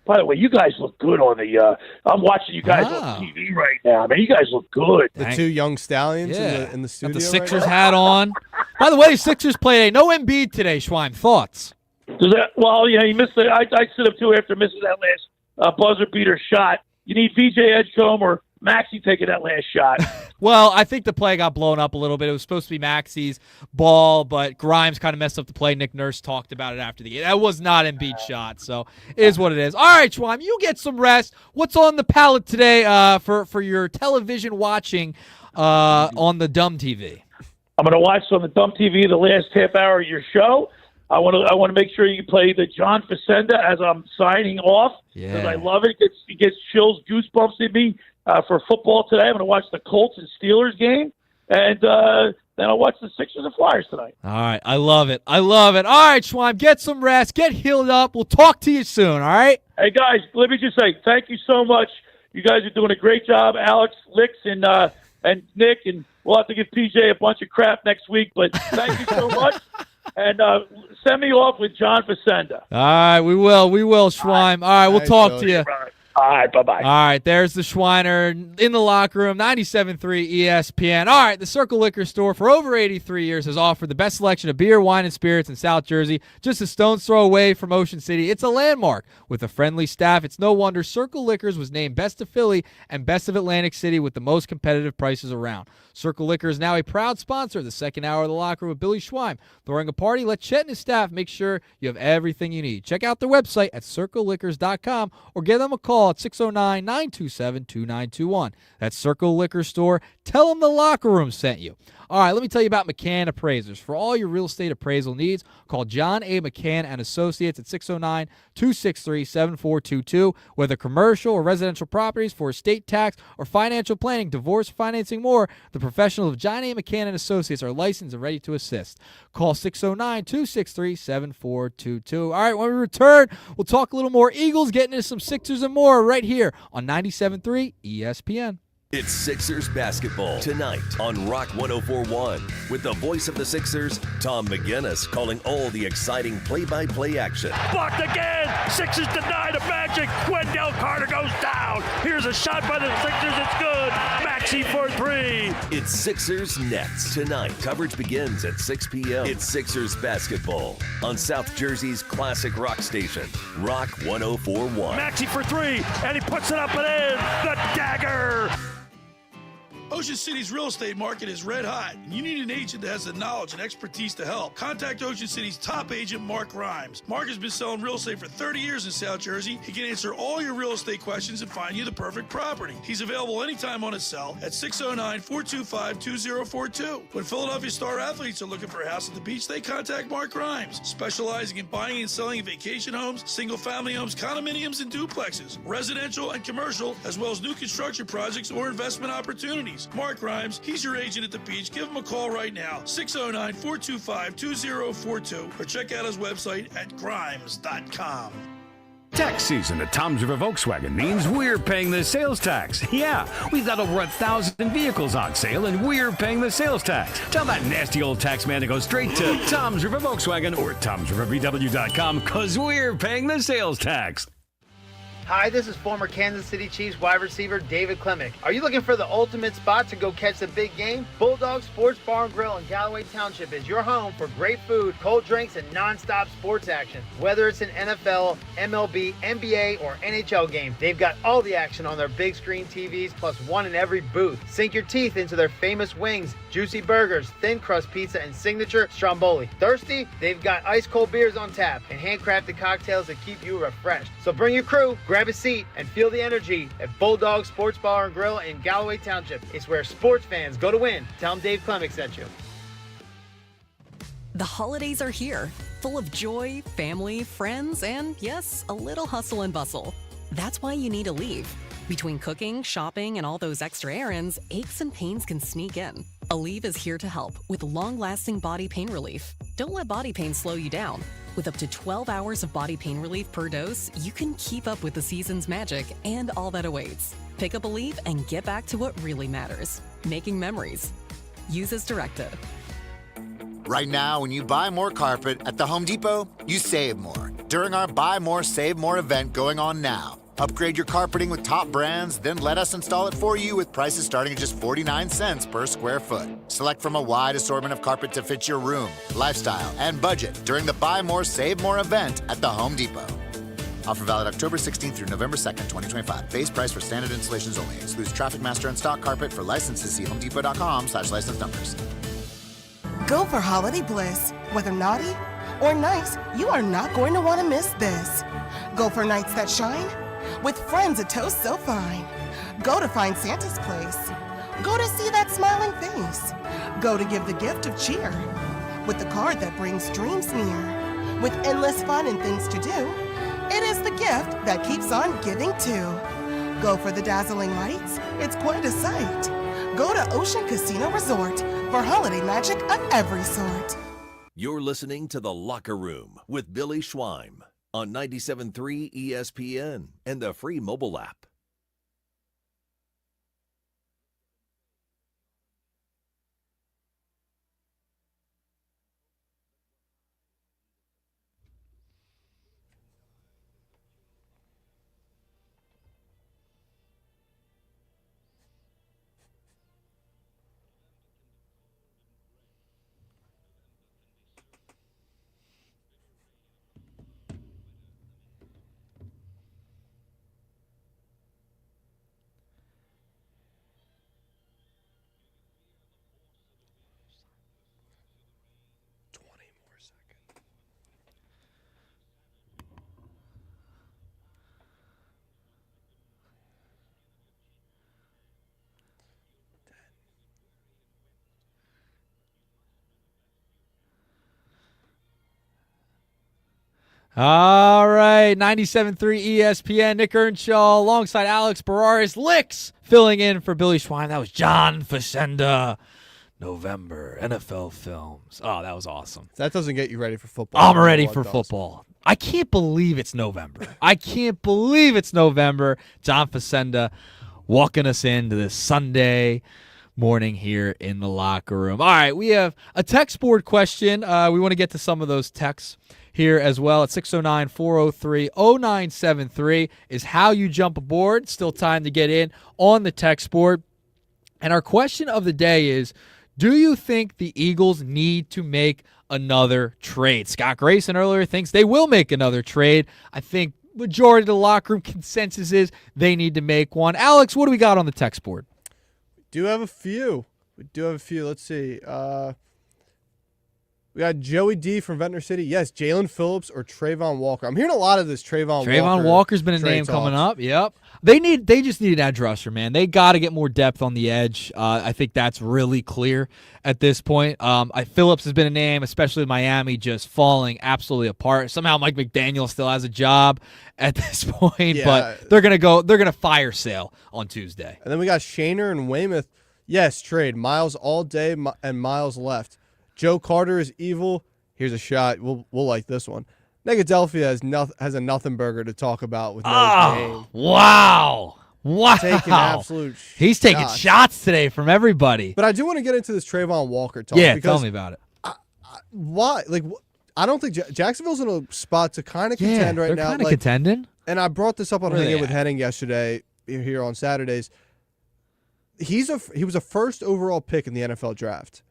By the way, you guys look good on the I'm watching you guys on TV right now. Man, you guys look good. The two young stallions in the studio. Got the Sixers hat on. By the way, Sixers played no Embiid today, Schwein. Thoughts? He missed it. I sit up too after missing that last buzzer beater shot. You need VJ Edgecombe or Maxey taking that last shot. Well, I think the play got blown up a little bit. It was supposed to be Maxey's ball, but Grimes kind of messed up the play. Nick Nurse talked about it after the game. That was not Embiid's shot, so it is what it is. All right, Schwein, you get some rest. What's on the palette today for your television watching on the dumb TV? I'm going to watch on the dumb TV the last half hour of your show. I want to make sure you play the John Facenda as I'm signing off because I love it. It gets chills, goosebumps in me. For football today, I'm going to watch the Colts and Steelers game, and then I'll watch the Sixers and Flyers tonight. All right, I love it. All right, Schwein, get some rest, get healed up. We'll talk to you soon, all right? Hey, guys, let me just say thank you so much. You guys are doing a great job, Alex, Licks, and Nick, and we'll have to give PJ a bunch of crap next week, but thank you so much. And send me off with John Facenda. All right, we will, Schwein. All right, we'll talk to you. All right, bye-bye. All right, there's the Schweiner in the locker room, 97.3 ESPN. All right, the Circle Liquor Store for over 83 years has offered the best selection of beer, wine, and spirits in South Jersey, just a stone's throw away from Ocean City. It's a landmark with a friendly staff. It's no wonder Circle Liquors was named Best of Philly and Best of Atlantic City with the most competitive prices around. Circle Liquor is now a proud sponsor of the second hour of the locker room with Billy Schweim. Throwing a party, let Chet and his staff make sure you have everything you need. Check out their website at circleliquors.com or give them a call at 609-927-2921. That's Circle Liquor Store. Tell them the locker room sent you. All right, let me tell you about McCann Appraisers. For all your real estate appraisal needs, call John A. McCann and Associates at 609-263-7422. Whether commercial or residential properties, for estate tax or financial planning, divorce, financing, more, the professionals of John A. McCann and Associates are licensed and ready to assist. Call 609-263-7422. All right, when we return, we'll talk a little more Eagles, getting into some Sixers and more right here on 97.3 ESPN. It's Sixers basketball tonight on Rock 104.1 with the voice of the Sixers, Tom McGinnis, calling all the exciting play-by-play action. Blocked again. Sixers denied a Magic. Wendell Carter goes down. Here's a shot by the Sixers. It's good. Maxey for three. It's Sixers Nets tonight. Coverage begins at 6 p.m. It's Sixers basketball on South Jersey's classic rock station, Rock 104.1. Maxey for three, and he puts it up and in. The dagger. Ocean City's real estate market is red hot, and you need an agent that has the knowledge and expertise to help. Contact Ocean City's top agent, Mark Grimes. Mark has been selling real estate for 30 years in South Jersey. He can answer all your real estate questions and find you the perfect property. He's available anytime on his cell at 609-425-2042. When Philadelphia star athletes are looking for a house at the beach, they contact Mark Grimes, specializing in buying and selling vacation homes, single-family homes, condominiums, and duplexes, residential and commercial, as well as new construction projects or investment opportunities. Mark Grimes, he's your agent at the beach. Give him a call right now, 609-425-2042, or check out his website at grimes.com. Tax season at Tom's River Volkswagen means we're paying the sales tax. Yeah, we've got over 1,000 vehicles on sale, and we're paying the sales tax. Tell that nasty old tax man to go straight to Tom's River Volkswagen or Tom'sRiverVW.com, because we're paying the sales tax. Hi, this is former Kansas City Chiefs wide receiver David Klemick. Are you looking for the ultimate spot to go catch the big game? Bulldog Sports Bar and Grill in Galloway Township is your home for great food, cold drinks, and non-stop sports action. Whether it's an NFL, MLB, NBA, or NHL game, they've got all the action on their big screen TVs, plus one in every booth. Sink your teeth into their famous wings, juicy burgers, thin crust pizza, and signature stromboli. Thirsty? They've got ice cold beers on tap and handcrafted cocktails that keep you refreshed. So bring your crew, grab a seat, and feel the energy at Bulldog Sports Bar and Grill in Galloway Township. It's where sports fans go to win. Tell them Dave Klemick sent you. The holidays are here, full of joy, family, friends, and yes, a little hustle and bustle. That's why you need Aleve. Between cooking, shopping, and all those extra errands, aches and pains can sneak in. Aleve is here to help with long-lasting body pain relief. Don't let body pain slow you down. With up to 12 hours of body pain relief per dose, you can keep up with the season's magic and all that awaits. Pick up Aleve and get back to what really matters, making memories. Use as directed. Right now, when you buy more carpet at the Home Depot, you save more during our Buy More, Save More event going on now. Upgrade your carpeting with top brands, then let us install it for you with prices starting at just 49 cents per square foot. Select from a wide assortment of carpet to fit your room, lifestyle, and budget during the Buy More, Save More event at the Home Depot. Offer valid October 16th through November 2nd, 2025. Base price for standard installations only. Excludes Traffic Master and stock carpet. For licenses, see homedepot.com/license numbers. Go for holiday bliss. Whether naughty or nice, you are not going to want to miss this. Go for nights that shine. With friends, a toast so fine. Go to find Santa's place. Go to see that smiling face. Go to give the gift of cheer. With the card that brings dreams near. With endless fun and things to do, it is the gift that keeps on giving too. Go for the dazzling lights. It's quite a sight. Go to Ocean Casino Resort for holiday magic of every sort. You're listening to The Locker Room with Billy Schweim on 97.3 ESPN and the free mobile app. All right, 97.3 ESPN, Nick Earnshaw alongside Alex Berardis, Licks filling in for Billy Schwein. That was John Facenda. November, NFL films. Oh, that was awesome. That doesn't get you ready for football. I'm ready for football. I can't believe it's November. John Facenda walking us into this Sunday morning here in the locker room. All right, we have a text board question. We want to get to some of those texts here as well at 609-403-0973 is how you jump aboard. Still time to get in on the text board. And our question of the day is, do you think the Eagles need to make another trade? Scott Grayson earlier thinks they will make another trade. I think majority of the locker room consensus is they need to make one. Alex, what do we got on the text board? We do have a few. Let's see. We got Joey D from Ventnor City. Yes, Jalen Phillips or Trayvon Walker. I'm hearing a lot of this Trayvon Walker's been a name coming up. Yep. They just need an edge rusher, man. They got to get more depth on the edge. I think that's really clear at this point. Phillips has been a name, especially in Miami, just falling absolutely apart. Somehow Mike McDaniel still has a job at this point, but they're gonna fire sale on Tuesday. And then we got Shaner and Weymouth. Yes, trade. Miles all day and Miles left. Joe Carter is evil. Here's a shot. We'll like this one. Negadelphia has a nothing burger to talk about with no game. Wow. Taking absolute He's taking shots today from everybody. But I do want to get into this Trayvon Walker talk. Yeah, tell me about it. Why? I don't think Jacksonville's in a spot to kind of contend right now. They're kind of contending. And I brought this up on Hanging with Henning yesterday here on Saturdays. He was a first overall pick in the NFL draft.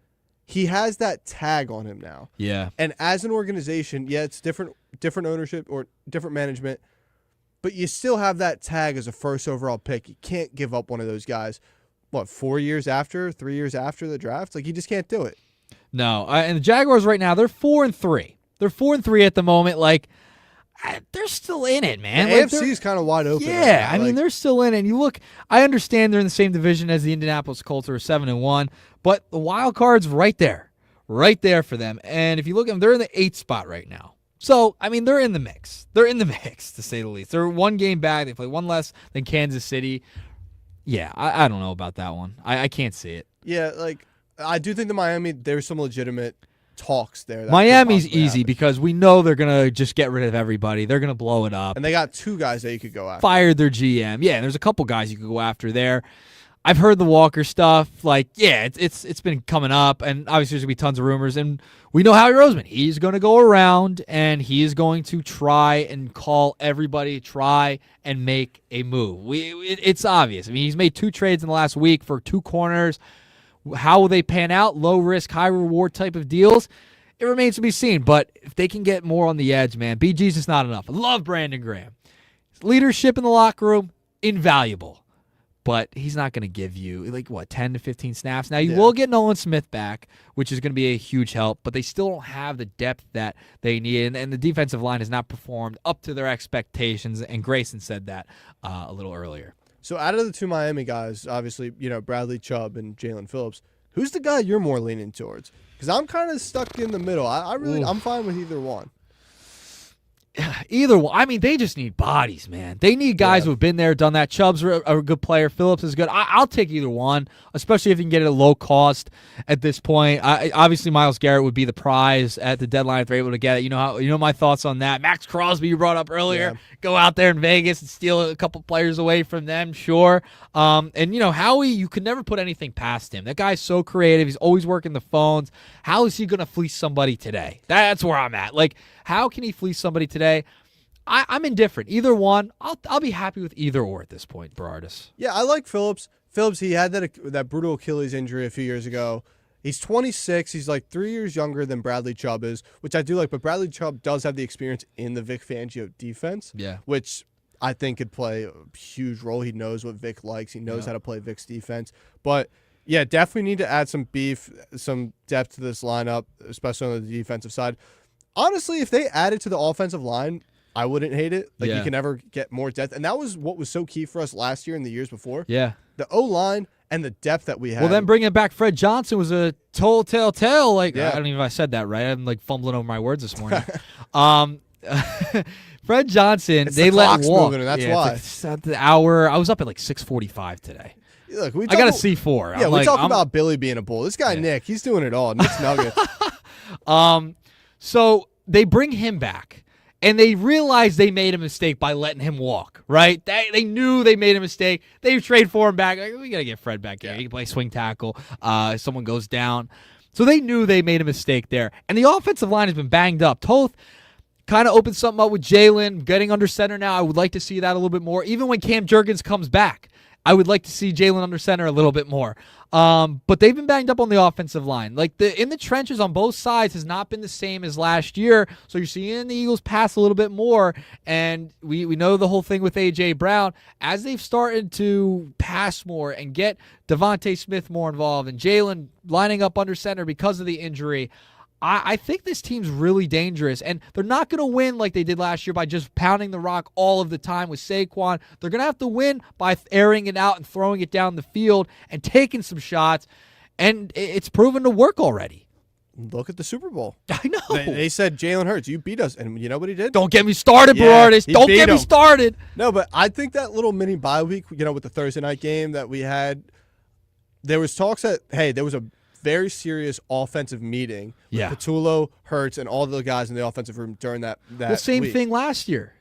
He has that tag on him now. Yeah. And as an organization, it's different ownership or different management, but you still have that tag as a first overall pick. You can't give up one of those guys, 3 years after the draft? Like, you just can't do it. No. And the Jaguars right now, they're 4-3. They're 4-3 at the moment. Like, they're still in it, man. The AFC is kind of wide open. Yeah, right now. They're still in it. And you look, I understand they're in the same division as the Indianapolis Colts, who are 7-1, but the wild card's right there for them. And if you look at them, they're in the 8th spot right now. So, they're in the mix. They're in the mix, to say the least. They're one game back. They play one less than Kansas City. Yeah, I don't know about that one. I can't see it. Yeah, I do think there's some legitimate talks there. Miami's easy because we know they're going to just get rid of everybody. They're going to blow it up. And they got 2 guys that you could go after. Fired their GM. Yeah, and there's a couple guys you could go after there. I've heard the Walker stuff. It's been coming up, and obviously there's going to be tons of rumors. And we know Howie Roseman. He's going to go around, and he is going to try and call everybody, try and make a move. It's obvious. He's made 2 trades in the last week for 2 corners. How will they pan out? Low risk, high reward type of deals? It remains to be seen. But if they can get more on the edge, man, BG's just not enough. I love Brandon Graham. His leadership in the locker room, invaluable. But he's not going to give you, 10 to 15 snaps. Now, you will get Nolan Smith back, which is going to be a huge help, but they still don't have the depth that they need. And the defensive line has not performed up to their expectations, and Grayson said that a little earlier. So out of the 2 Miami guys, obviously, Bradley Chubb and Jalen Phillips, who's the guy you're more leaning towards? Because I'm kind of stuck in the middle. I'm fine with either one. Either one. They just need bodies, man. They need guys who have been there, done that. Chubb's a good player. Phillips is good. I'll take either one, especially if you can get it at low cost at this point. Obviously, Myles Garrett would be the prize at the deadline if they're able to get it. You know my thoughts on that. Max Crosby, you brought up earlier. Yeah. Go out there in Vegas and steal a couple players away from them, sure. And Howie, you could never put anything past him. That guy's so creative. He's always working the phones. How is he going to fleece somebody today? That's where I'm at. How can he fleece somebody today? I'm indifferent. Either one, I'll be happy with either or at this point, Berardis. Yeah, I like Phillips. Phillips, he had that brutal Achilles injury a few years ago. He's 26. He's 3 years younger than Bradley Chubb is, which I do like. But Bradley Chubb does have the experience in the Vic Fangio defense, which I think could play a huge role. He knows what Vic likes. He knows how to play Vic's defense. But, yeah, definitely need to add some beef, some depth to this lineup, especially on the defensive side. Honestly, if they added to the offensive line, I wouldn't hate it. You can never get more depth. And that was what was so key for us last year and the years before. Yeah. The O-line and the depth that we had. Well, then bringing back Fred Johnson was a telltale. I don't even know if I said that right. I'm fumbling over my words this morning. Fred Johnson, It's they the let clock's walk. moving, and that's yeah, why. It's like the hour. I was up at like 6:45 today. Look, I got a C4. Yeah, I'm we like, talk I'm- about Billy being a bull. This guy, Nick, he's doing it all. Nick's Nuggets. So they bring him back, and they realize they made a mistake by letting him walk, right? They knew they made a mistake. They trade for him back. Like, we got to get Fred back here. He can play swing tackle. Someone goes down. So they knew they made a mistake there. And the offensive line has been banged up. Toth kind of opened something up with Jalen, getting under center now. I would like to see that a little bit more. Even when Cam Jurgens comes back, I would like to see Jalen under center a little bit more. But they've been banged up on the offensive line. Like in the trenches on both sides has not been the same as last year. So you're seeing the Eagles pass a little bit more. And we know the whole thing with A.J. Brown. As they've started to pass more and get Devontae Smith more involved and Jalen lining up under center because of the injury, I think this team's really dangerous, and they're not going to win like they did last year by just pounding the rock all of the time with Saquon. They're going to have to win by airing it out and throwing it down the field and taking some shots, and it's proven to work already. Look at the Super Bowl. I know. They said, Jalen Hurts, you beat us. And you know what he did? Don't get me started, Berardis. Don't get me started. No, but I think that little mini bye week, with the Thursday night game that we had, there was talks that, hey, there was a very serious offensive meeting with Patullo, Hurts, and all the guys in the offensive room during that Same week. thing last year.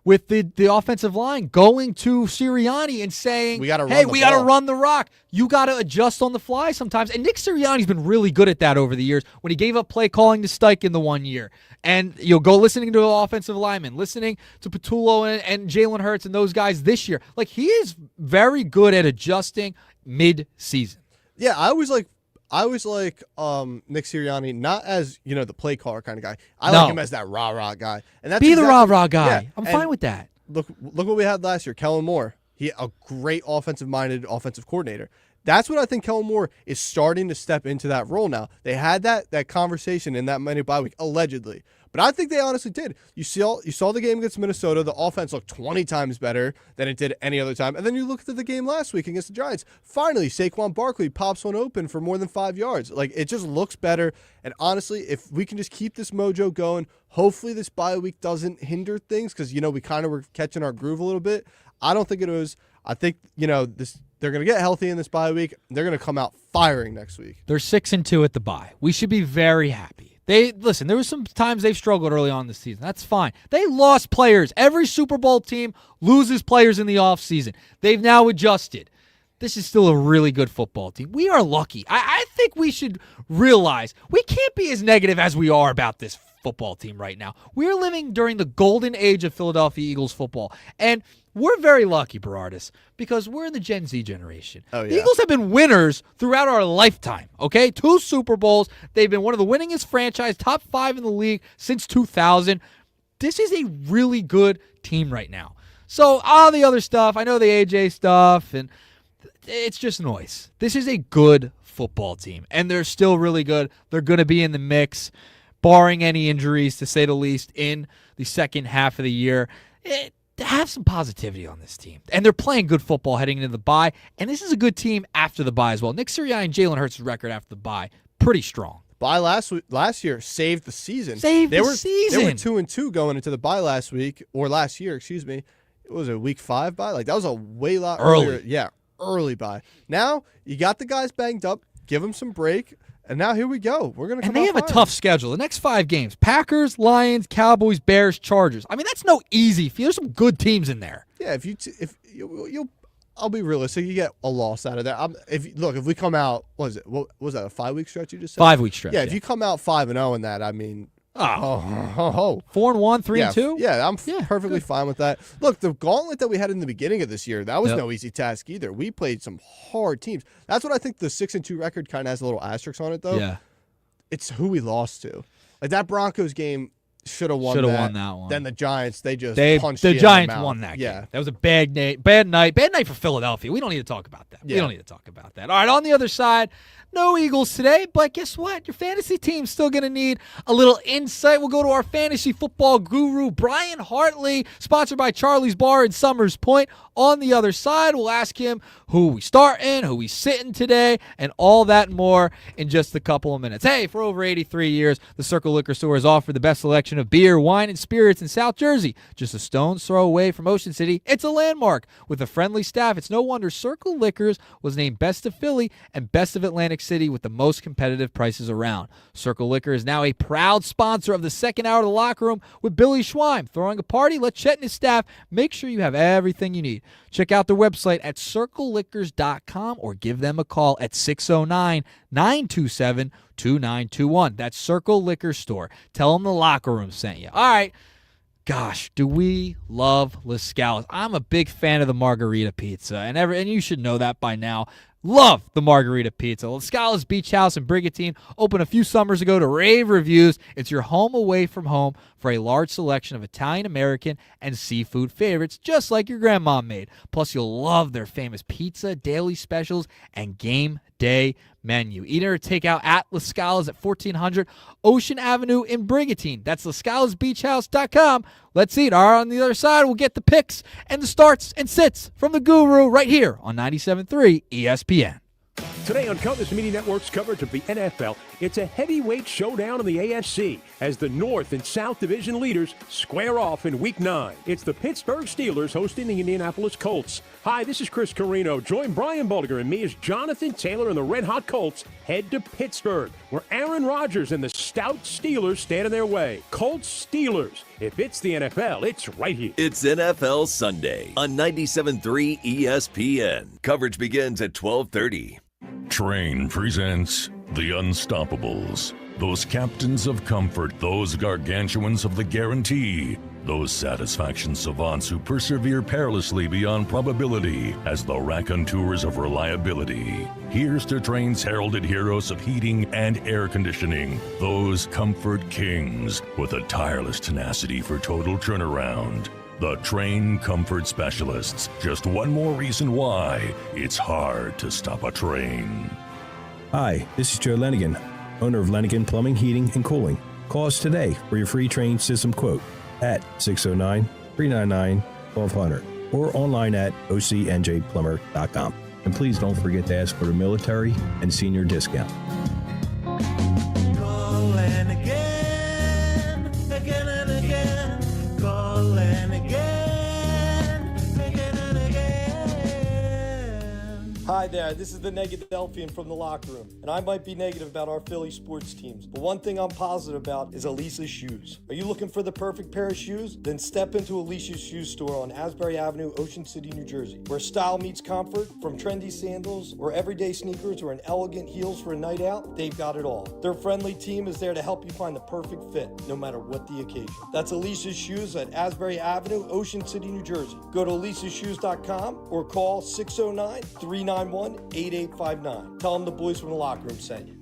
With the offensive line going to Sirianni and saying, we got to run the rock. You got to adjust on the fly sometimes. And Nick Sirianni's been really good at that over the years when he gave up play calling to Steichen the one year. And you'll go listening to the offensive linemen, listening to Patullo and Jalen Hurts and those guys this year. Like, he is very good at adjusting mid-season. Yeah, I always like Nick Sirianni, not as, the play caller kind of guy. I like him as that rah-rah guy. And that's the rah-rah guy. Yeah, I'm fine with that. Look what we had last year. Kellen Moore. He a great offensive-minded offensive coordinator. That's what I think Kellen Moore is starting to step into that role now. They had that conversation in that mini bye week, allegedly. But I think they honestly did. You saw the game against Minnesota. The offense looked 20 times better than it did any other time. And then you look at the game last week against the Giants. Finally, Saquon Barkley pops one open for more than 5 yards. Like, it just looks better. And honestly, if we can just keep this mojo going, hopefully this bye week doesn't hinder things because, we kind of were catching our groove a little bit. I don't think it was. I think, they're going to get healthy in this bye week. They're going to come out firing next week. They're 6-2 at the bye. We should be very happy. There was some times they've struggled early on this season. That's fine. They lost players. Every Super Bowl team loses players in the offseason. They've now adjusted. This is still a really good football team. We are lucky. I think we should realize we can't be as negative as we are about this football team right now. We're living during the golden age of Philadelphia Eagles football. And we're very lucky, Berardis, because we're in the Gen Z generation. Oh, yeah. The Eagles have been winners throughout our lifetime, okay? 2 Super Bowls. They've been one of the winningest franchise, top 5 in the league since 2000. This is a really good team right now. So all the other stuff, I know the AJ stuff, and it's just noise. This is a good football team, and they're still really good. They're going to be in the mix, barring any injuries, to say the least, in the second half of the year. Have some positivity on this team. And they're playing good football heading into the bye. And this is a good team after the bye as well. Nick Sirianni and Jalen Hurts' record after the bye, pretty strong. Bye last year saved the season. They were were 2-2 going into the bye last year, excuse me. It was a week 5 bye. Like, that was a way lot earlier. Yeah, early bye. Now, you got the guys banged up. Give them some break. And now here we go. We're going to come And they out have a firing. tough schedule. The next 5 games, Packers, Lions, Cowboys, Bears, Chargers. I mean, that's no easy feat. There's some good teams in there. Yeah, I'll be realistic. You get a loss out of that. If we come out, what was that, a 5-week stretch you just said? 5-week stretch. Yeah, if you come out 5-0 in that, I mean, 4-1, 3-2. Yeah, I'm perfectly fine with that. Look, the gauntlet that we had in the beginning of this year, that was no easy task either. We played some hard teams. That's what I think the 6-2 record kind of has a little asterisk on it, though. Yeah, it's who we lost to. Like, that Broncos game should have won that one. Then the Giants, they punched the you Giants in the mouth. won that game. Yeah, that was a bad night for Philadelphia. We don't need to talk about that. Yeah. We don't need to talk about that. All right, on the other side, no Eagles today, but guess what? Your fantasy team's still going to need a little insight. We'll go to our fantasy football guru, Brian Hartley, sponsored by Charlie's Bar in Summers Point. On the other side, we'll ask him who we starting, who we sitting today, and all that and more in just a couple of minutes. Hey, for over 83 years, the Circle Liquor Store has offered the best selection selection of beer, wine, and spirits in South Jersey, just a stone's throw away from Ocean City. It's a landmark with a friendly staff. It's no wonder Circle Liquors was named Best of Philly and Best of Atlantic City with the most competitive prices around. Circle Liquor is now a proud sponsor of the second hour of the Locker Room with Billy Schweim. Throwing a party? Let Chet and his staff make sure you have everything you need. Check out their website at circleliquors.com or give them a call at 609-927-2921. That's Circle Liquor Store. Tell them the Locker Room sent you. All right. Gosh, do we love Lascala's. I'm a big fan of the margarita pizza, and you should know that by now. Love the margarita pizza. Lascala's Beach House in Brigantine opened a few summers ago to rave reviews. It's your home away from home for a large selection of Italian, American, and seafood favorites, just like your grandma made. Plus, you'll love their famous pizza, daily specials, and game day menu. Eat or take out at Lascala's at 1400 Ocean Avenue in Brigantine. That's LascalasBeachHouse.com. Let's eat. All right, on the other side, we'll get the picks and the starts and sits from the guru right here on 97.3 ESPN. Today on Countless Media Network's coverage of the NFL, it's a heavyweight showdown in the AFC as the North and South Division leaders square off in Week 9. It's the Pittsburgh Steelers hosting the Indianapolis Colts. Hi, this is Chris Carino. Join Brian Bulliger and me as Jonathan Taylor and the Red Hot Colts head to Pittsburgh, where Aaron Rodgers and the stout Steelers stand in their way. Colts Steelers. If it's the NFL, it's right here. It's NFL Sunday on 97.3 ESPN. Coverage begins at 12:30. Train presents The Unstoppables. Those captains of comfort, those gargantuans of the guarantee, those satisfaction savants who persevere perilously beyond probability as the raconteurs of reliability. Here's to Train's heralded heroes of heating and air conditioning, those comfort kings with a tireless tenacity for total turnaround. The Train Comfort Specialists. Just one more reason why it's hard to stop a train. Hi, this is Joe Lenigan, owner of Lenigan Plumbing, Heating, and Cooling. Call us today for your free train system quote at 609-399-1200 or online at ocnjplumber.com. And please don't forget to ask for the military and senior discount. Call and again, again and again. Call and again, again and again. Hi there, this is the Negadelphian from the Locker Room, and I might be negative about our Philly sports teams, but one thing I'm positive about is Elisa's shoes. Are you looking for the perfect pair of shoes? Then step into Elisa's shoe store on Asbury Avenue, Ocean City, New Jersey, where style meets comfort. From trendy sandals or everyday sneakers or an elegant heels for a night out, they've got it all. Their friendly team is there to help you find the perfect fit, no matter what the occasion. That's Elisa's Shoes at Asbury Avenue, Ocean City, New Jersey. Go to elisashoes.com or call 609-391-8859. Tell them the boys from the Locker Room sent you.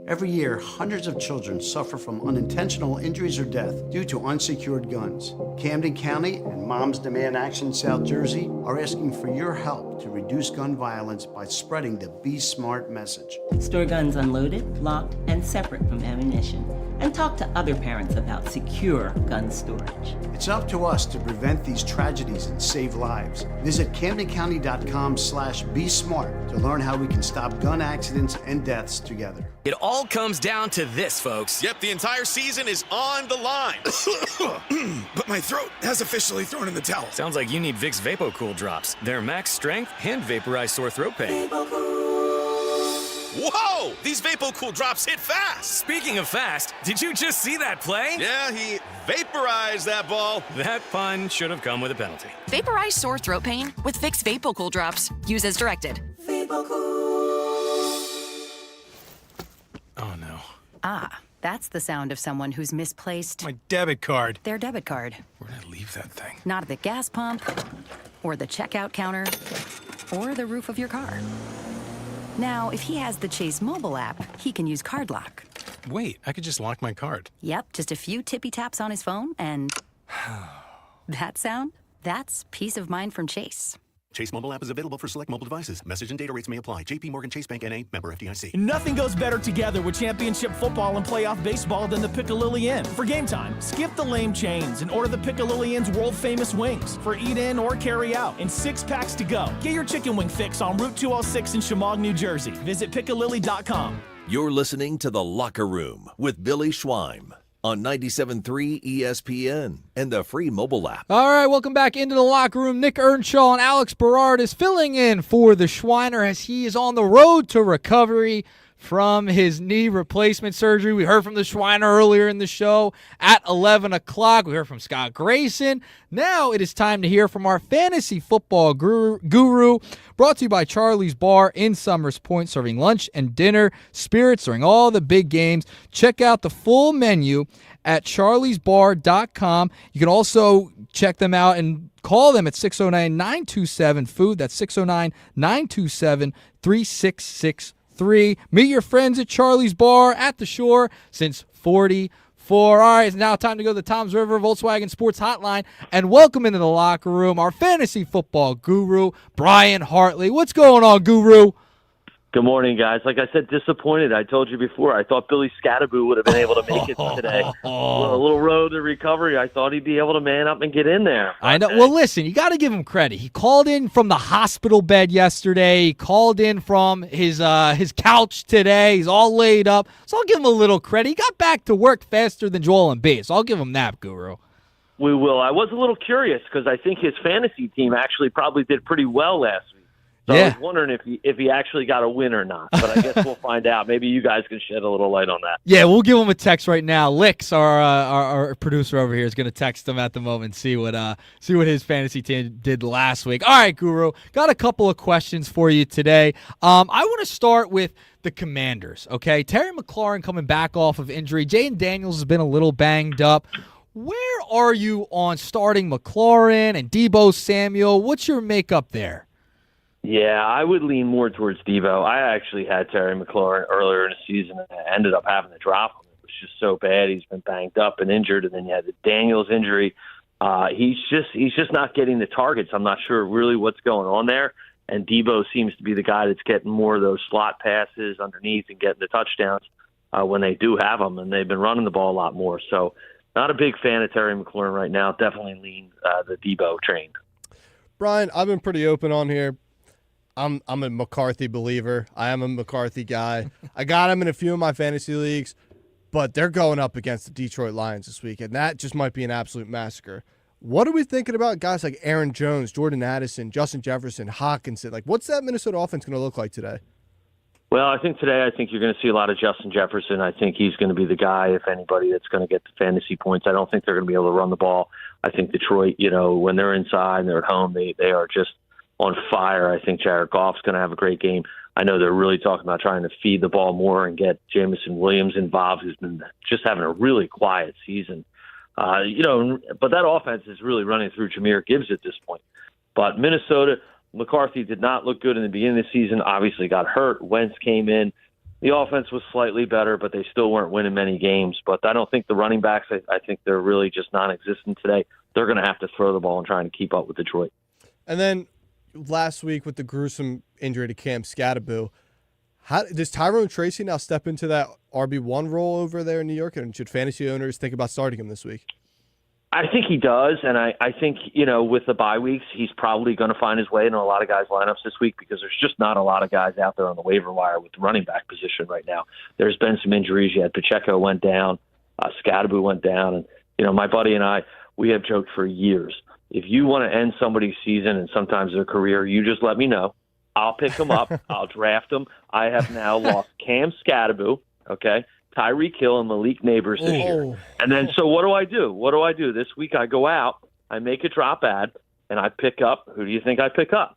Every year, hundreds of children suffer from unintentional injuries or death due to unsecured guns. Camden County and Moms Demand Action South Jersey are asking for your help to reduce gun violence by spreading the Be Smart message. Store guns unloaded, locked, and separate from ammunition. And talk to other parents about secure gun storage. It's up to us to prevent these tragedies and save lives. Visit CamdenCounty.com/BeSmart to learn how we can stop gun accidents and deaths together. It all comes down to this, folks. Yep, the entire season is on the line. But my throat has officially thrown in the towel. Sounds like you need Vicks VapoCool drops. They're max strength and vaporize sore throat pain. Whoa! These VapoCool drops hit fast. Speaking of fast, did you just see that play? Yeah, he vaporized that ball. That pun should have come with a penalty. Vaporize sore throat pain with Vicks VapoCool drops. Use as directed. Oh, no. Ah, that's the sound of someone who's misplaced My debit card. their debit card. Where'd I leave that thing? Not at the gas pump, or the checkout counter, or the roof of your car. Now, if he has the Chase mobile app, he can use Card Lock. Wait, I could just lock my card. Yep, just a few tippy taps on his phone, and that sound? That's peace of mind from Chase. Chase mobile app is available for select mobile devices. Message and data rates may apply. JP Morgan Chase Bank N.A. member FDIC. Nothing goes better together with championship football and playoff baseball than the Piccalilli Inn. For game time, skip the lame chains and order the Piccalilli Inn's world-famous wings for eat-in or carry-out in 6 packs to go. Get your chicken wing fix on Route 206 in Chemung, New Jersey. Visit Piccalilli.com. You're listening to The Locker Room with Billy Schweim. on 97.3 ESPN and the free mobile app. All right, welcome back into the locker room. Nick Earnshaw and Alex Berardis filling in for the Schweiner as he is on the road to recovery from his knee replacement surgery. We heard from the Schweiner earlier in the show at 11 o'clock. We heard from Scott Grayson. Now it is time to hear from our fantasy football guru, brought to you by Charlie's Bar in Summers Point, serving lunch and dinner spirits during all the big games. Check out the full menu at charliesbar.com. You can also check them out and call them at 609-927-FOOD. That's 609-927-3663. Meet your friends at Charlie's Bar at the Shore since 44. All right, it's now time to go to the Toms River Volkswagen Sports Hotline and welcome into the locker room our fantasy football guru, Brian Hartley. What's going on, Guru? Good morning, guys. Like I said, disappointed. I told you before, I thought Billy Scadaboo would have been able to make it today. A little road to recovery. I thought he'd be able to man up and get in there. I know. Well, listen, you got to give him credit. He called in from the hospital bed yesterday. He called in from his couch today. He's all laid up. So I'll give him a little credit. He got back to work faster than Joel Embiid. So I'll give him that, Guru. We will. I was a little curious because I think his fantasy team actually probably did pretty well last week. So I was wondering if he actually got a win or not, but I guess we'll find out. Maybe you guys can shed a little light on that. Yeah, we'll give him a text right now. Licks, our producer over here, is going to text him at the moment, see what his fantasy team did last week. All right, Guru, got a couple of questions for you today. I want to start with the Commanders. Okay, Terry McLaurin coming back off of injury. Jaden Daniels has been a little banged up. Where are you on starting McLaurin and Deebo Samuel? What's your makeup there? Yeah, I would lean more towards Deebo. I actually had Terry McLaurin earlier in the season and I ended up having to drop him. It was just so bad. He's been banged up and injured, and then you had the Daniels injury. He's just not getting the targets. I'm not sure really what's going on there. And Deebo seems to be the guy that's getting more of those slot passes underneath and getting the touchdowns when they do have them, and they've been running the ball a lot more. So not a big fan of Terry McLaurin right now. Definitely lean the Deebo train. Brian, I've been pretty open on here. I'm a McCarthy believer. I am a McCarthy guy. I got him in a few of my fantasy leagues, but they're going up against the Detroit Lions this week, and that just might be an absolute massacre. What are we thinking about guys like Aaron Jones, Jordan Addison, Justin Jefferson, Hawkinson? Like, what's that Minnesota offense going to look like today? Well, I think today you're going to see a lot of Justin Jefferson. I think he's going to be the guy, if anybody, that's going to get the fantasy points. I don't think they're going to be able to run the ball. I think Detroit, when they're inside and they're at home, they are just on fire. I think Jared Goff's going to have a great game. I know they're really talking about trying to feed the ball more and get Jamison Williams involved, who's been just having a really quiet season. But that offense is really running through Jahmyr Gibbs at this point. But Minnesota, McCarthy did not look good in the beginning of the season, obviously got hurt. Wentz came in. The offense was slightly better, but they still weren't winning many games. But I don't think the running backs, I think they're really just non-existent today. They're going to have to throw the ball and try and keep up with Detroit. And then last week with the gruesome injury to Cam Scadaboo, does Tyrone Tracy now step into that RB1 role over there in New York, and should fantasy owners think about starting him this week? I think he does, and I think, with the bye weeks, he's probably going to find his way into a lot of guys' lineups this week because there's just not a lot of guys out there on the waiver wire with the running back position right now. There's been some injuries. You had Pacheco went down, Scadaboo went down, and, my buddy and I, we have joked for years. If you want to end somebody's season and sometimes their career, you just let me know. I'll pick them up. I'll draft them. I have now lost Cam Scadaboo, okay, Tyreek Hill, and Malik Neighbors this year. And then, so what do I do? This week I go out, I make a drop ad, and I pick up, who do you think I pick up?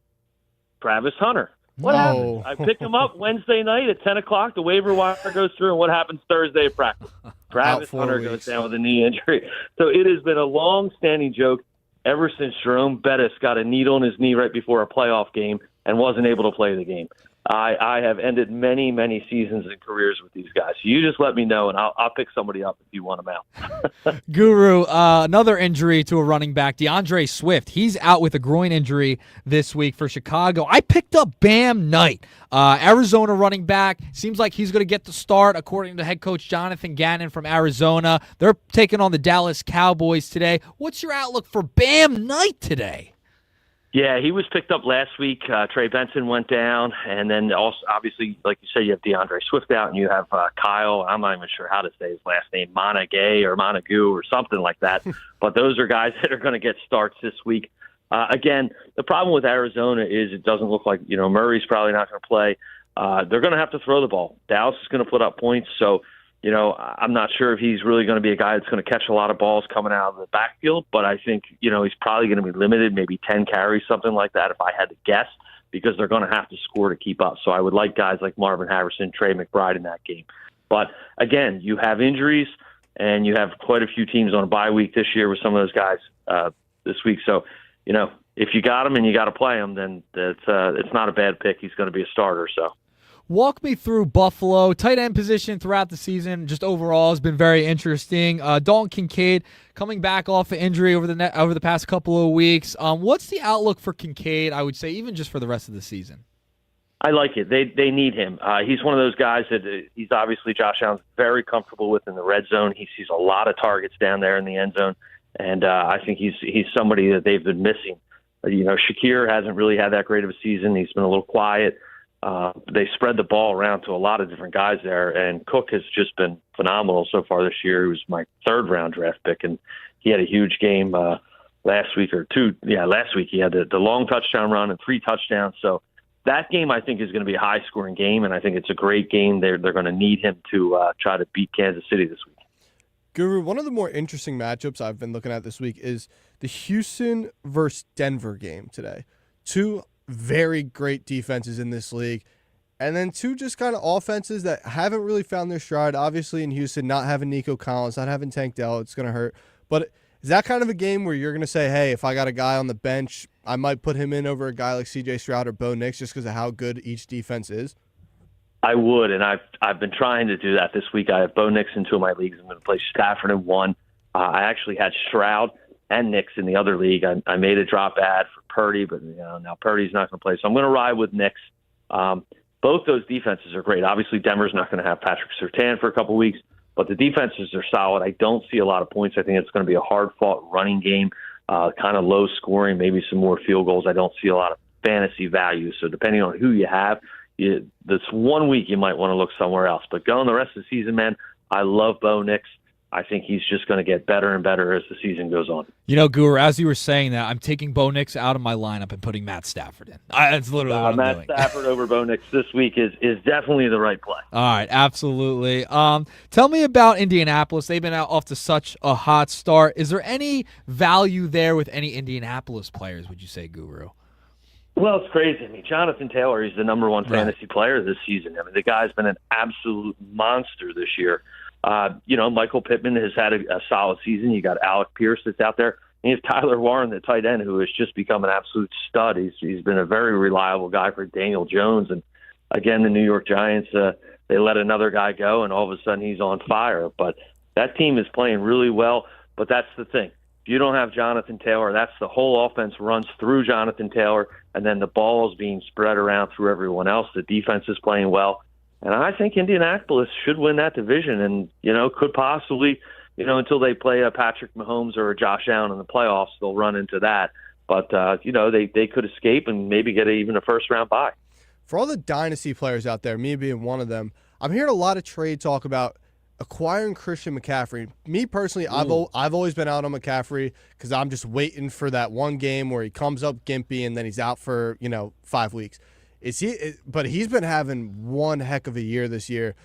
Travis Hunter. What happens? I pick him up Wednesday night at 10 o'clock. The waiver wire goes through, and what happens Thursday at practice? Travis Hunter goes down with a knee injury. So it has been a long-standing joke ever since Jerome Bettis got a needle in his knee right before a playoff game and wasn't able to play the game. I have ended many, many seasons and careers with these guys. So you just let me know, and I'll pick somebody up if you want them out. Guru, another injury to a running back, DeAndre Swift. He's out with a groin injury this week for Chicago. I picked up Bam Knight, Arizona running back. Seems like he's going to get the start, according to head coach Jonathan Gannon from Arizona. They're taking on the Dallas Cowboys today. What's your outlook for Bam Knight today? Yeah, he was picked up last week. Trey Benson went down, and then also, obviously, like you said, you have DeAndre Swift out, and you have Kyle. I'm not even sure how to say his last name, Montague or something like that. But those are guys that are going to get starts this week. Again, the problem with Arizona is it doesn't look like, Murray's probably not going to play. They're going to have to throw the ball. Dallas is going to put up points, so I'm not sure if he's really going to be a guy that's going to catch a lot of balls coming out of the backfield, but I think, he's probably going to be limited, maybe 10 carries, something like that, if I had to guess, because they're going to have to score to keep up. So I would like guys like Marvin Harrison, Trey McBride in that game. But again, you have injuries, and you have quite a few teams on a bye week this year with some of those guys this week. So, if you got him and you got to play him, then it's not a bad pick. He's going to be a starter, so. Walk me through Buffalo. Tight end position throughout the season, just overall, has been very interesting. Dalton Kincaid coming back off of injury over the past couple of weeks. What's the outlook for Kincaid, I would say, even just for the rest of the season? I like it. They need him. He's one of those guys that he's obviously Josh Allen's very comfortable with in the red zone. He sees a lot of targets down there in the end zone, and I think he's somebody that they've been missing. Shakir hasn't really had that great of a season. He's been a little quiet. They spread the ball around to a lot of different guys there, and Cook has just been phenomenal so far this year. He was my third-round draft pick, and he had a huge game last week or two. Yeah, last week he had the long touchdown run and 3 touchdowns. So that game, I think, is going to be a high-scoring game, and I think it's a great game. They're going to need him to try to beat Kansas City this week. Guru, one of the more interesting matchups I've been looking at this week is the Houston versus Denver game today. Two very great defenses in this league, and then two just kind of offenses that haven't really found their stride. Obviously in Houston, not having Nico Collins, not having Tank Dell, it's going to hurt. But is that kind of a game where you're going to say, hey, if I got a guy on the bench, I might put him in over a guy like C.J. Stroud or Bo Nix just because of how good each defense is? I would, and I've been trying to do that this week. I have Bo Nix in 2 of my leagues. I'm going to play Stafford in 1. I actually had Stroud and Nix in the other league. I made a drop ad for Purdy, but now Purdy's not going to play. So I'm going to ride with Nix. Both those defenses are great. Obviously, Denver's not going to have Patrick Surtain for a couple weeks, but the defenses are solid. I don't see a lot of points. I think it's going to be a hard-fought running game, kind of low scoring, maybe some more field goals. I don't see a lot of fantasy value. So depending on who you have, this 1 week you might want to look somewhere else. But going the rest of the season, man, I love Bo Nix. I think he's just going to get better and better as the season goes on. Guru, as you were saying that, I'm taking Bo Nix out of my lineup and putting Matt Stafford in. That's literally what I'm doing. Matt Stafford over Bo Nix this week is definitely the right play. All right, absolutely. Tell me about Indianapolis. They've been off to such a hot start. Is there any value there with any Indianapolis players, would you say, Guru? Well, it's crazy. I mean, Jonathan Taylor, he's the number 1 fantasy player this season. I mean, the guy's been an absolute monster this year. Michael Pittman has had a solid season. You got Alec Pierce that's out there. And you have Tyler Warren, the tight end, who has just become an absolute stud. He's been a very reliable guy for Daniel Jones. And, again, the New York Giants, they let another guy go, and all of a sudden he's on fire. But that team is playing really well. But that's the thing. If you don't have Jonathan Taylor, that's the whole offense runs through Jonathan Taylor, and then the ball is being spread around through everyone else. The defense is playing well. And I think Indianapolis should win that division and, could possibly, until they play a Patrick Mahomes or a Josh Allen in the playoffs, they'll run into that. But, they could escape and maybe get even a first-round bye. For all the dynasty players out there, me being one of them, I'm hearing a lot of trade talk about acquiring Christian McCaffrey. Me personally, I've always been out on McCaffrey because I'm just waiting for that one game where he comes up gimpy and then he's out for, 5 weeks. But he's been having one heck of a year this year.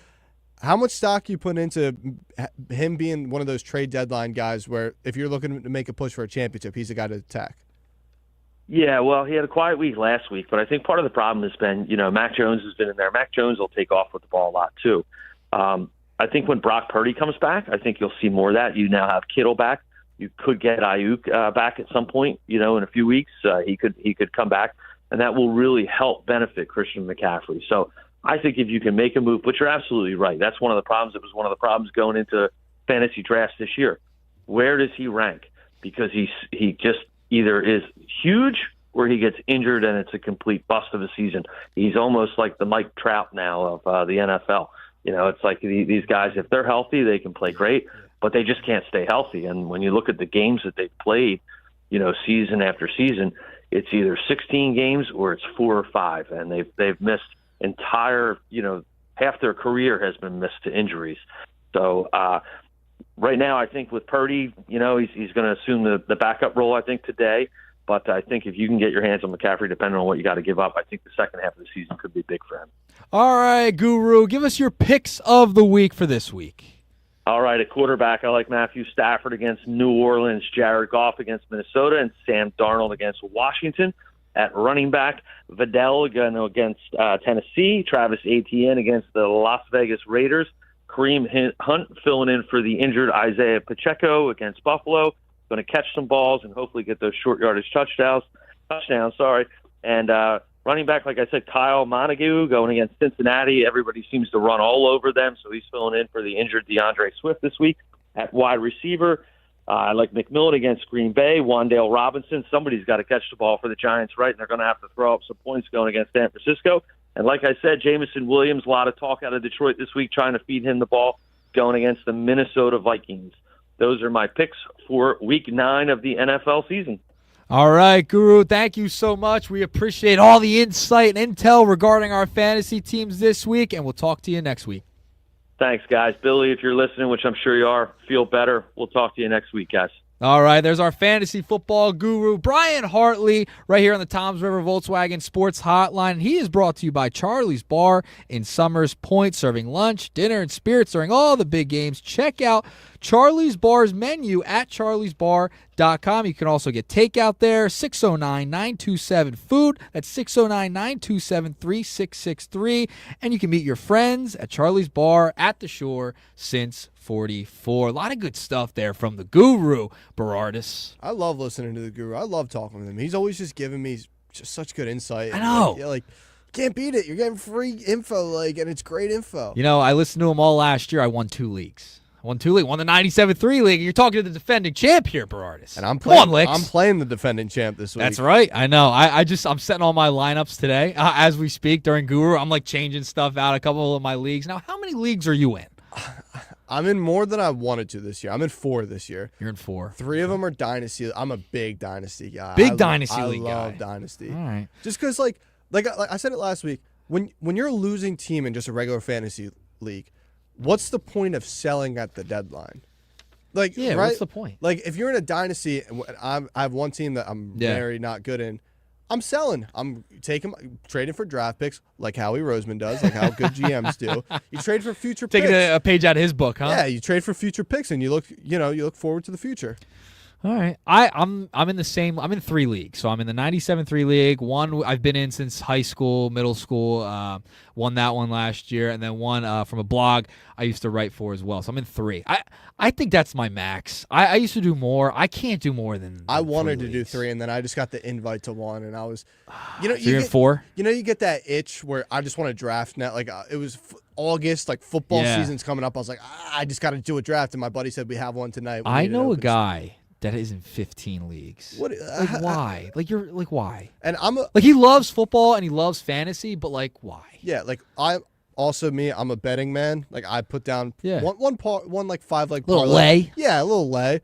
How much stock you put into him being one of those trade deadline guys where if you're looking to make a push for a championship, he's the guy to attack? Yeah, well, he had a quiet week last week, but I think part of the problem has been, Mac Jones has been in there. Mac Jones will take off with the ball a lot too. I think when Brock Purdy comes back, I think you'll see more of that. You now have Kittle back. You could get Ayuk back at some point, in a few weeks. He could come back. And that will really help benefit Christian McCaffrey. So I think if you can make a move, but you're absolutely right. That's one of the problems. It was one of the problems going into fantasy drafts this year. Where does he rank? Because he just either is huge or he gets injured and it's a complete bust of a season. He's almost like the Mike Trout now of the NFL. It's like these guys, if they're healthy, they can play great, but they just can't stay healthy. And when you look at the games that they've played, season after season, it's either 16 games or it's 4 or 5, and they've missed entire, half their career has been missed to injuries. So right now, I think with Purdy, he's going to assume the backup role, I think, today. But I think if you can get your hands on McCaffrey, depending on what you got to give up, I think the second half of the season could be big for him. All right, Guru, give us your picks of the week for this week. All right, at quarterback, I like Matthew Stafford against New Orleans, Jared Goff against Minnesota, and Sam Darnold against Washington. At running back, Vidal against Tennessee, Travis Etienne against the Las Vegas Raiders, Kareem Hunt filling in for the injured Isaiah Pacheco against Buffalo. Going to catch some balls and hopefully get those short yardage touchdowns. And running back, like I said, Kyle Montague going against Cincinnati. Everybody seems to run all over them, so he's filling in for the injured DeAndre Swift this week. At wide receiver, I like McMillan against Green Bay, Wan'Dale Robinson. Somebody's got to catch the ball for the Giants, right? And they're going to have to throw up some points going against San Francisco. And like I said, Jameson Williams, a lot of talk out of Detroit this week trying to feed him the ball going against the Minnesota Vikings. Those are my picks for Week 9 of the NFL season. All right, Guru, thank you so much. We appreciate all the insight and intel regarding our fantasy teams this week, and we'll talk to you next week. Thanks, guys. Billy, if you're listening, which I'm sure you are, feel better. We'll talk to you next week, guys. All right, there's our fantasy football guru, Brian Hartley, right here on the Toms River Volkswagen Sports Hotline. He is brought to you by Charlie's Bar in Summers Point, serving lunch, dinner, and spirits during all the big games. Check out Charlie's Bar's menu at charliesbar.com. You can also get takeout there, 609-927-FOOD. That's 609-927-3663. And you can meet your friends at Charlie's Bar at the shore since 44. A lot of good stuff there from the guru, Berardis. I love listening to the guru. I love talking with him. He's always just giving me just such good insight. I know. Like can't beat it. You're getting free info, and it's great info. I listened to him all last year. I won 2 leagues. Won the 97-3 league. You're talking to the defending champ here, Berardis. And I'm playing the defending champ this week. That's right. I know. I'm setting all my lineups today as we speak during Guru. I'm changing stuff out, a couple of my leagues. Now, how many leagues are you in? I'm in more than I wanted to this year. I'm in 4 this year. You're in 4. 3 of them are Dynasty. I'm a big Dynasty guy. Dynasty league guy. I love Dynasty. All right. Just because, like I said it last week, when you're a losing team in just a regular fantasy league, what's the point of selling at the deadline? Right? What's the point? If you're in a Dynasty, and I have one team that I'm very not good in, I'm selling. I'm trading for draft picks like Howie Roseman does, like how good GMs do. You trade for future picks. Taking a page out of his book, huh? Yeah, you trade for future picks, and you look forward to the future. All right. I'm in the same. I'm in 3 leagues. So I'm in the 97-3 league. One I've been in since high school, middle school. Won that one last year, and then one from a blog I used to write for as well. So I'm in 3. I think that's my max. I used to do more. I can't do more than. I wanted to do 3, and then I just got the invite to 1, and I was, you're in 4. You get that itch where I just want to draft now. It was August, football season's coming up. I was like, I just got to do a draft, and my buddy said we have one tonight. I know a guy that is in 15 leagues. What? Why? Why? And I'm he loves football and he loves fantasy, but why? Yeah, I'm a betting man. I put down one 5-leg little lay. Yeah, a little lay.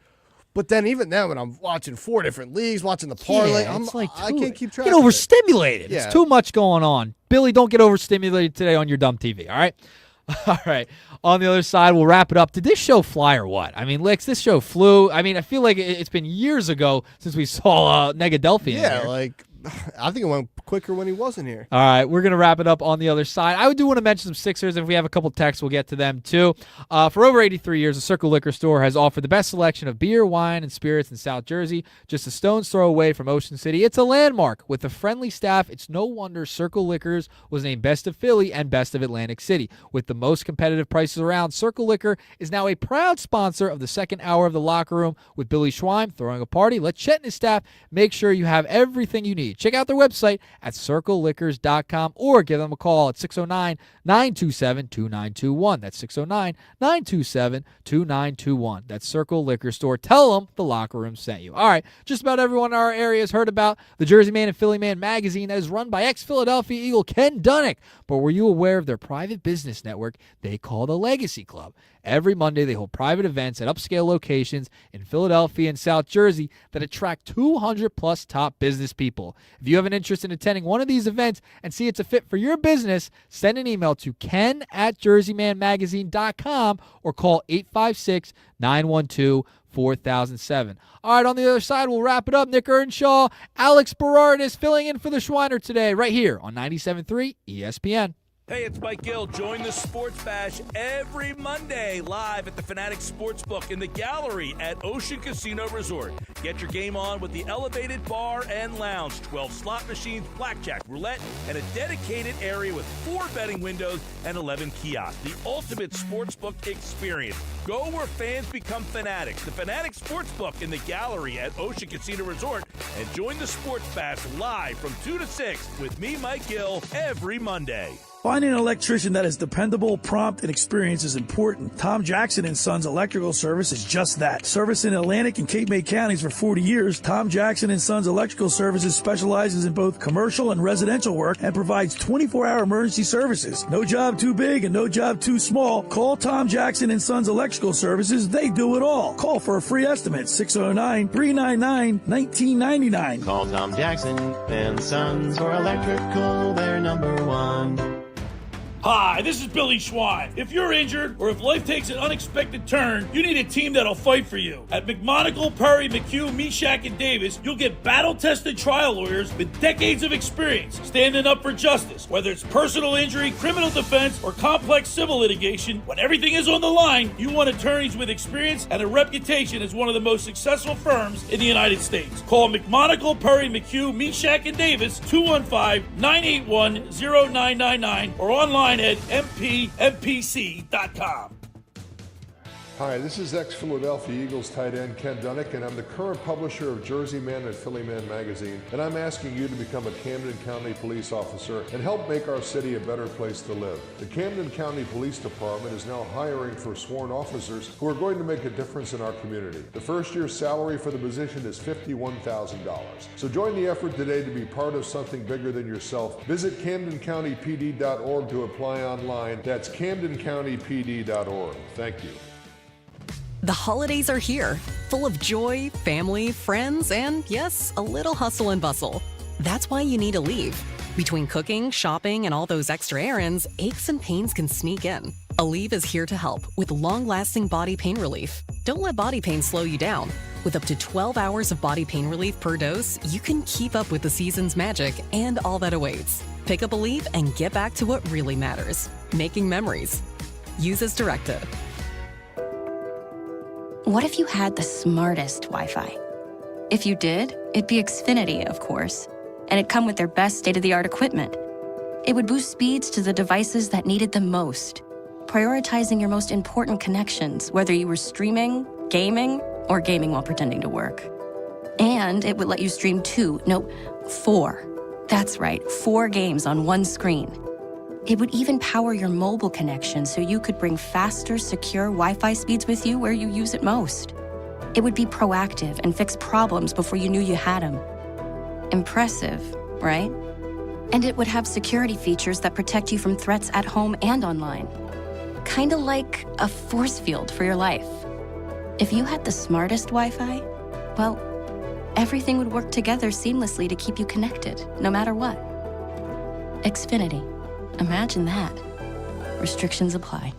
But then even then, when I'm watching 4 different leagues, watching the parlay, I can't keep track. Get overstimulated. Yeah. It's too much going on. Billy, don't get overstimulated today on your dumb TV. All right. All right. On the other side, we'll wrap it up. Did this show fly or what? Licks, this show flew. I feel like it's been years ago since we saw Negadelphia. Yeah, I think it went quicker when he wasn't here. All right, we're going to wrap it up on the other side. I do want to mention some Sixers, and if we have a couple texts, we'll get to them too. For over 83 years, the Circle Liquor Store has offered the best selection of beer, wine, and spirits in South Jersey, just a stone's throw away from Ocean City. It's a landmark. With a friendly staff, it's no wonder Circle Liquors was named Best of Philly and Best of Atlantic City. With the most competitive prices around, Circle Liquor is now a proud sponsor of the second hour of The Locker Room with Billy Schweim throwing a party. Let Chet and his staff make sure you have everything you need. Check out their website at circleliquors.com or give them a call at 609-927-2921. That's 609-927-2921. That's Circle Liquor Store. Tell them The Locker Room sent you. All right, just about everyone in our area has heard about the Jersey Man and Philly Man magazine that is run by ex-Philadelphia Eagle Ken Dunnick. But were you aware of their private business network they call the Legacy Club? Every Monday, they hold private events at upscale locations in Philadelphia and South Jersey that attract 200-plus top business people. If you have an interest in attending one of these events and see it's a fit for your business, send an email to ken@jerseymanmagazine.com or call 856-912-4007. All right, on the other side, we'll wrap it up. Nick Earnshaw, Alex Berardis filling in for the Schweiner today right here on 97.3 ESPN. Hey, it's Mike Gill. Join the Sports Bash every Monday live at the Fanatics Sportsbook in the gallery at Ocean Casino Resort. Get your game on with the elevated bar and lounge, 12 slot machines, blackjack, roulette, and a dedicated area with 4 betting windows and 11 kiosks. The ultimate sportsbook experience. Go where fans become fanatics. The Fanatics Sportsbook in the gallery at Ocean Casino Resort. And join the Sports Bash live from 2 to 6 with me, Mike Gill, every Monday. Finding an electrician that is dependable, prompt, and experienced is important. Tom Jackson & Sons Electrical Service is just that. Service in Atlantic and Cape May counties for 40 years, Tom Jackson & Sons Electrical Services specializes in both commercial and residential work and provides 24-hour emergency services. No job too big and no job too small. Call Tom Jackson & Sons Electrical Services. They do it all. Call for a free estimate, 609-399-1999. Call Tom Jackson & Sons for electrical. They're number one. Hi, this is Billy Schwein. If you're injured or if life takes an unexpected turn, you need a team that'll fight for you. At McMonagle, Perry, McHugh, Meshack, and Davis, you'll get battle-tested trial lawyers with decades of experience standing up for justice. Whether it's personal injury, criminal defense, or complex civil litigation, when everything is on the line, you want attorneys with experience and a reputation as one of the most successful firms in the United States. Call McMonagle, Perry, McHugh, Meshack, and Davis, 215-981-0999, or online at mpmpc.com. Hi, this is ex-Philadelphia Eagles tight end Ken Dunnick, and I'm the current publisher of Jersey Man and Philly Man magazine, and I'm asking you to become a Camden County police officer and help make our city a better place to live. The Camden County Police Department is now hiring for sworn officers who are going to make a difference in our community. The first year's salary for the position is $51,000. So join the effort today to be part of something bigger than yourself. Visit CamdenCountyPD.org to apply online. That's CamdenCountyPD.org. Thank you. The holidays are here, full of joy, family, friends, and yes, a little hustle and bustle. That's why you need Aleve. Between cooking, shopping, and all those extra errands, aches and pains can sneak in. Aleve is here to help with long-lasting body pain relief. Don't let body pain slow you down. With up to 12 hours of body pain relief per dose, you can keep up with the season's magic and all that awaits. Pick up Aleve and get back to what really matters, making memories. Use as directed. What if you had the smartest Wi-Fi? If you did, it'd be Xfinity, of course, and it'd come with their best state-of-the-art equipment. It would boost speeds to the devices that needed them most, prioritizing your most important connections, whether you were streaming, gaming, or gaming while pretending to work. And it would let you stream 4. That's right, 4 games on one screen. It would even power your mobile connection so you could bring faster, secure Wi-Fi speeds with you where you use it most. It would be proactive and fix problems before you knew you had them. Impressive, right? And it would have security features that protect you from threats at home and online. Kinda like a force field for your life. If you had the smartest Wi-Fi, well, everything would work together seamlessly to keep you connected, no matter what. Xfinity. Imagine that. Restrictions apply.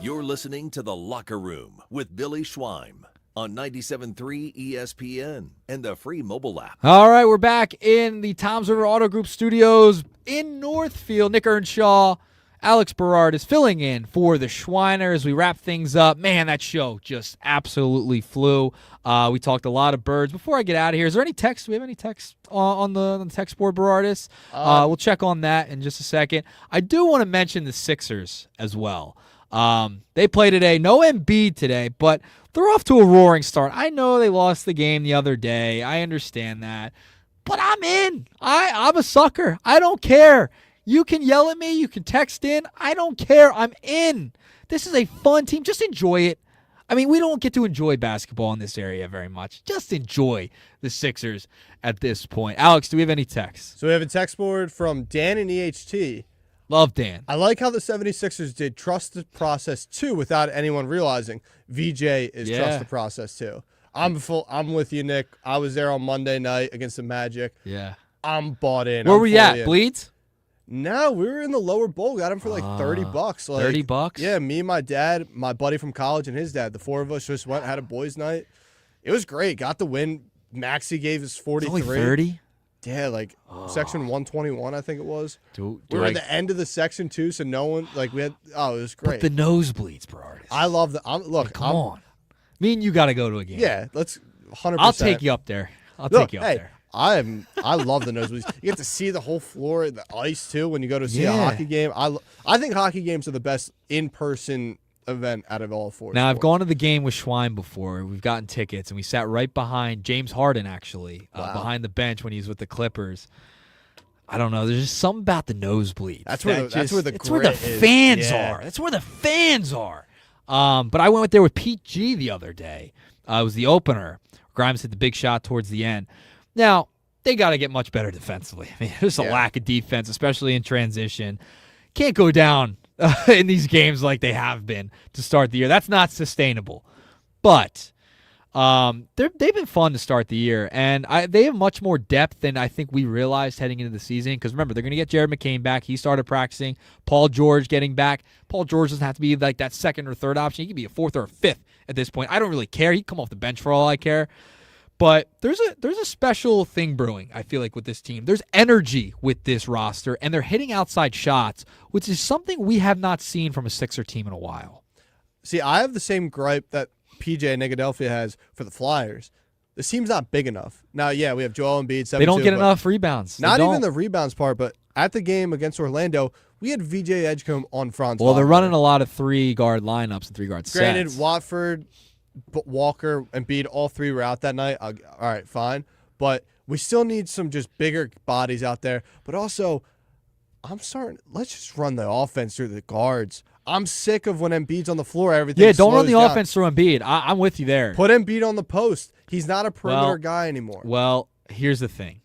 You're listening to The Locker Room with Billy Schwein on 97.3 ESPN and the free mobile app. All right, we're back in the Toms River Auto Group studios in Northfield. Nick Earnshaw, Alex Berardis filling in for the Schweiner as we wrap things up. Man, that show just absolutely flew. We talked a lot of birds. Before I get out of here, is there any text? Do we have any text on the text board, Berardis? We'll check on that in just a second. I do want to mention the Sixers as well. They play today. No Embiid today, but they're off to a roaring start. I know they lost the game the other day. I understand that. But I'm in. I'm a sucker. I don't care. You can yell at me. You can text in. I don't care. I'm in. This is a fun team. Just enjoy it. I mean, we don't get to enjoy basketball in this area very much. Just enjoy the Sixers at this point. Alex, do we have any texts? So we have a text board from Dan and EHT. Love Dan. I like how the 76ers did trust the process too without anyone realizing VJ is trust the process too. I'm with you, Nick. I was there on Monday night against the Magic. Yeah. I'm bought in. Where were you at? Bleeds? No, we were in the lower bowl. Got him for like $30. Like, $30? Yeah, me, my dad, my buddy from college, and his dad. The four of us just went, had a boys' night. It was great. Got the win. Maxie gave us 43. Only 30? Yeah, like section 121, I think it was. We were at the end of the section too, so no one it was great. But the nosebleeds, Berardis. I love that. Come on. Me and you got to go to a game. Yeah, let's 100%. I'll take you up there. Take you up there. I love the nosebleeds. You get to see the whole floor, the ice too, when you go to see a hockey game. I think hockey games are the best in-person event out of all four. Now, I've gone to the game with Schwein before. We've gotten tickets, and we sat right behind James Harden, actually, behind the bench when he was with the Clippers. I don't know. There's just something about the nosebleeds. That's where the fans are. That's where the fans are. But I went there with P.J. the other day. It was the opener. Grimes hit the big shot towards the end. Now, they got to get much better defensively. I mean, there's a lack of defense, especially in transition. Can't go down in these games like they have been to start the year. That's not sustainable. But they've been fun to start the year, and they have much more depth than I think we realized heading into the season. Because remember, they're going to get Jared McCain back. He started practicing. Paul George getting back. Paul George doesn't have to be like that second or third option. He can be a fourth or a fifth at this point. I don't really care. He can come off the bench for all I care. But there's a special thing brewing, I feel like, with this team. There's energy with this roster, and they're hitting outside shots, which is something we have not seen from a Sixer team in a while. See, I have the same gripe that P.J. Negadelphia has for the Flyers. This team's not big enough. Now, yeah, we have Joel Embiid. They don't get enough rebounds. Not even the rebounds part, but at the game against Orlando, we had VJ Edgecombe on Franz Well, they're Wagner. running a lot of three-guard lineups and three-guard sets. Granted, Watford, Walker, and Embiid, all three were out that night. All right, fine. But we still need some just bigger bodies out there. But also, let's just run the offense through the guards. I'm sick of when Embiid's on the floor, everything don't run the slows down. offense through Embiid. I'm with you there. Put Embiid on the post. He's not a perimeter guy anymore. Well, here's the thing.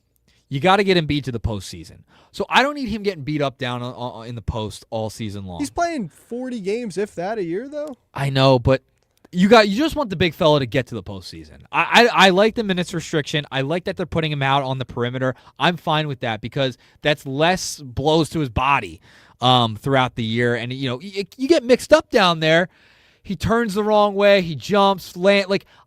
You got to get Embiid to the postseason. So I don't need him getting beat up down in the post all season long. He's playing 40 games, if that, a year, though. I know, but you just want the big fella to get to the postseason. I like the minutes restriction. I like that they're putting him out on the perimeter. I'm fine with that because that's less blows to his body throughout the year. And, you get mixed up down there. He turns the wrong way. He jumps.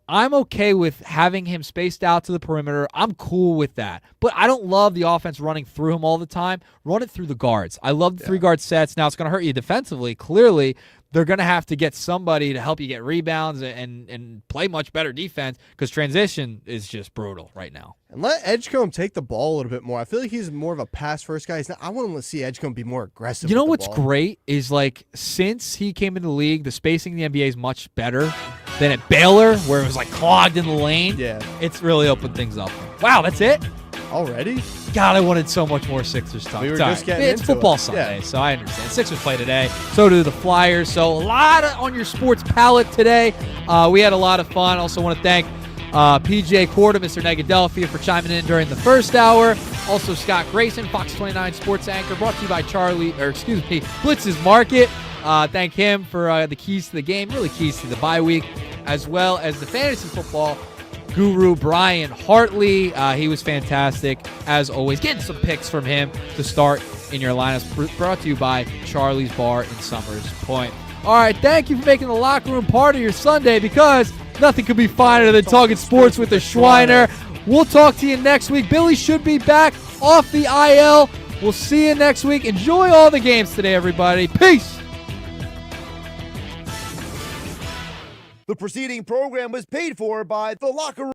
I'm okay with having him spaced out to the perimeter. I'm cool with that. But I don't love the offense running through him all the time. Run it through the guards. I love the three-guard sets. Now, it's going to hurt you defensively, clearly. They're going to have to get somebody to help you get rebounds and play much better defense because transition is just brutal right now. And let Edgecombe take the ball a little bit more. I feel like he's more of a pass-first guy. I want to see Edgecombe be more aggressive. You know with what's the ball. great is, since he came into the league, the spacing in the NBA is much better than at Baylor where it was, clogged in the lane. Yeah. It's really opened things up. Wow, that's it? Already? God, I wanted so much more Sixers talk. We were just getting It's into football it. Sunday, Yeah. so I understand. Sixers play today. So do the Flyers. So a lot on your sports palette today. We had a lot of fun. Also want to thank P.J. Corda, Mr. Negadelphia, for chiming in during the first hour. Also Scott Grayson, Fox 29 Sports Anchor, brought to you by Blitz's Market. Thank him for the keys to the game, really keys to the bye week, as well as the fantasy football guru Brian Hartley. He was fantastic as always. Getting some picks from him to start in your lineups. Brought to you by Charlie's Bar in Summers Point. All right, thank you for making the locker room part of your Sunday because nothing could be finer than talking sports with a Schweiner. We'll talk to you next week. Billy should be back off the IL. We'll see you next week. Enjoy all the games today, everybody. Peace. The preceding program was paid for by The Locker Room.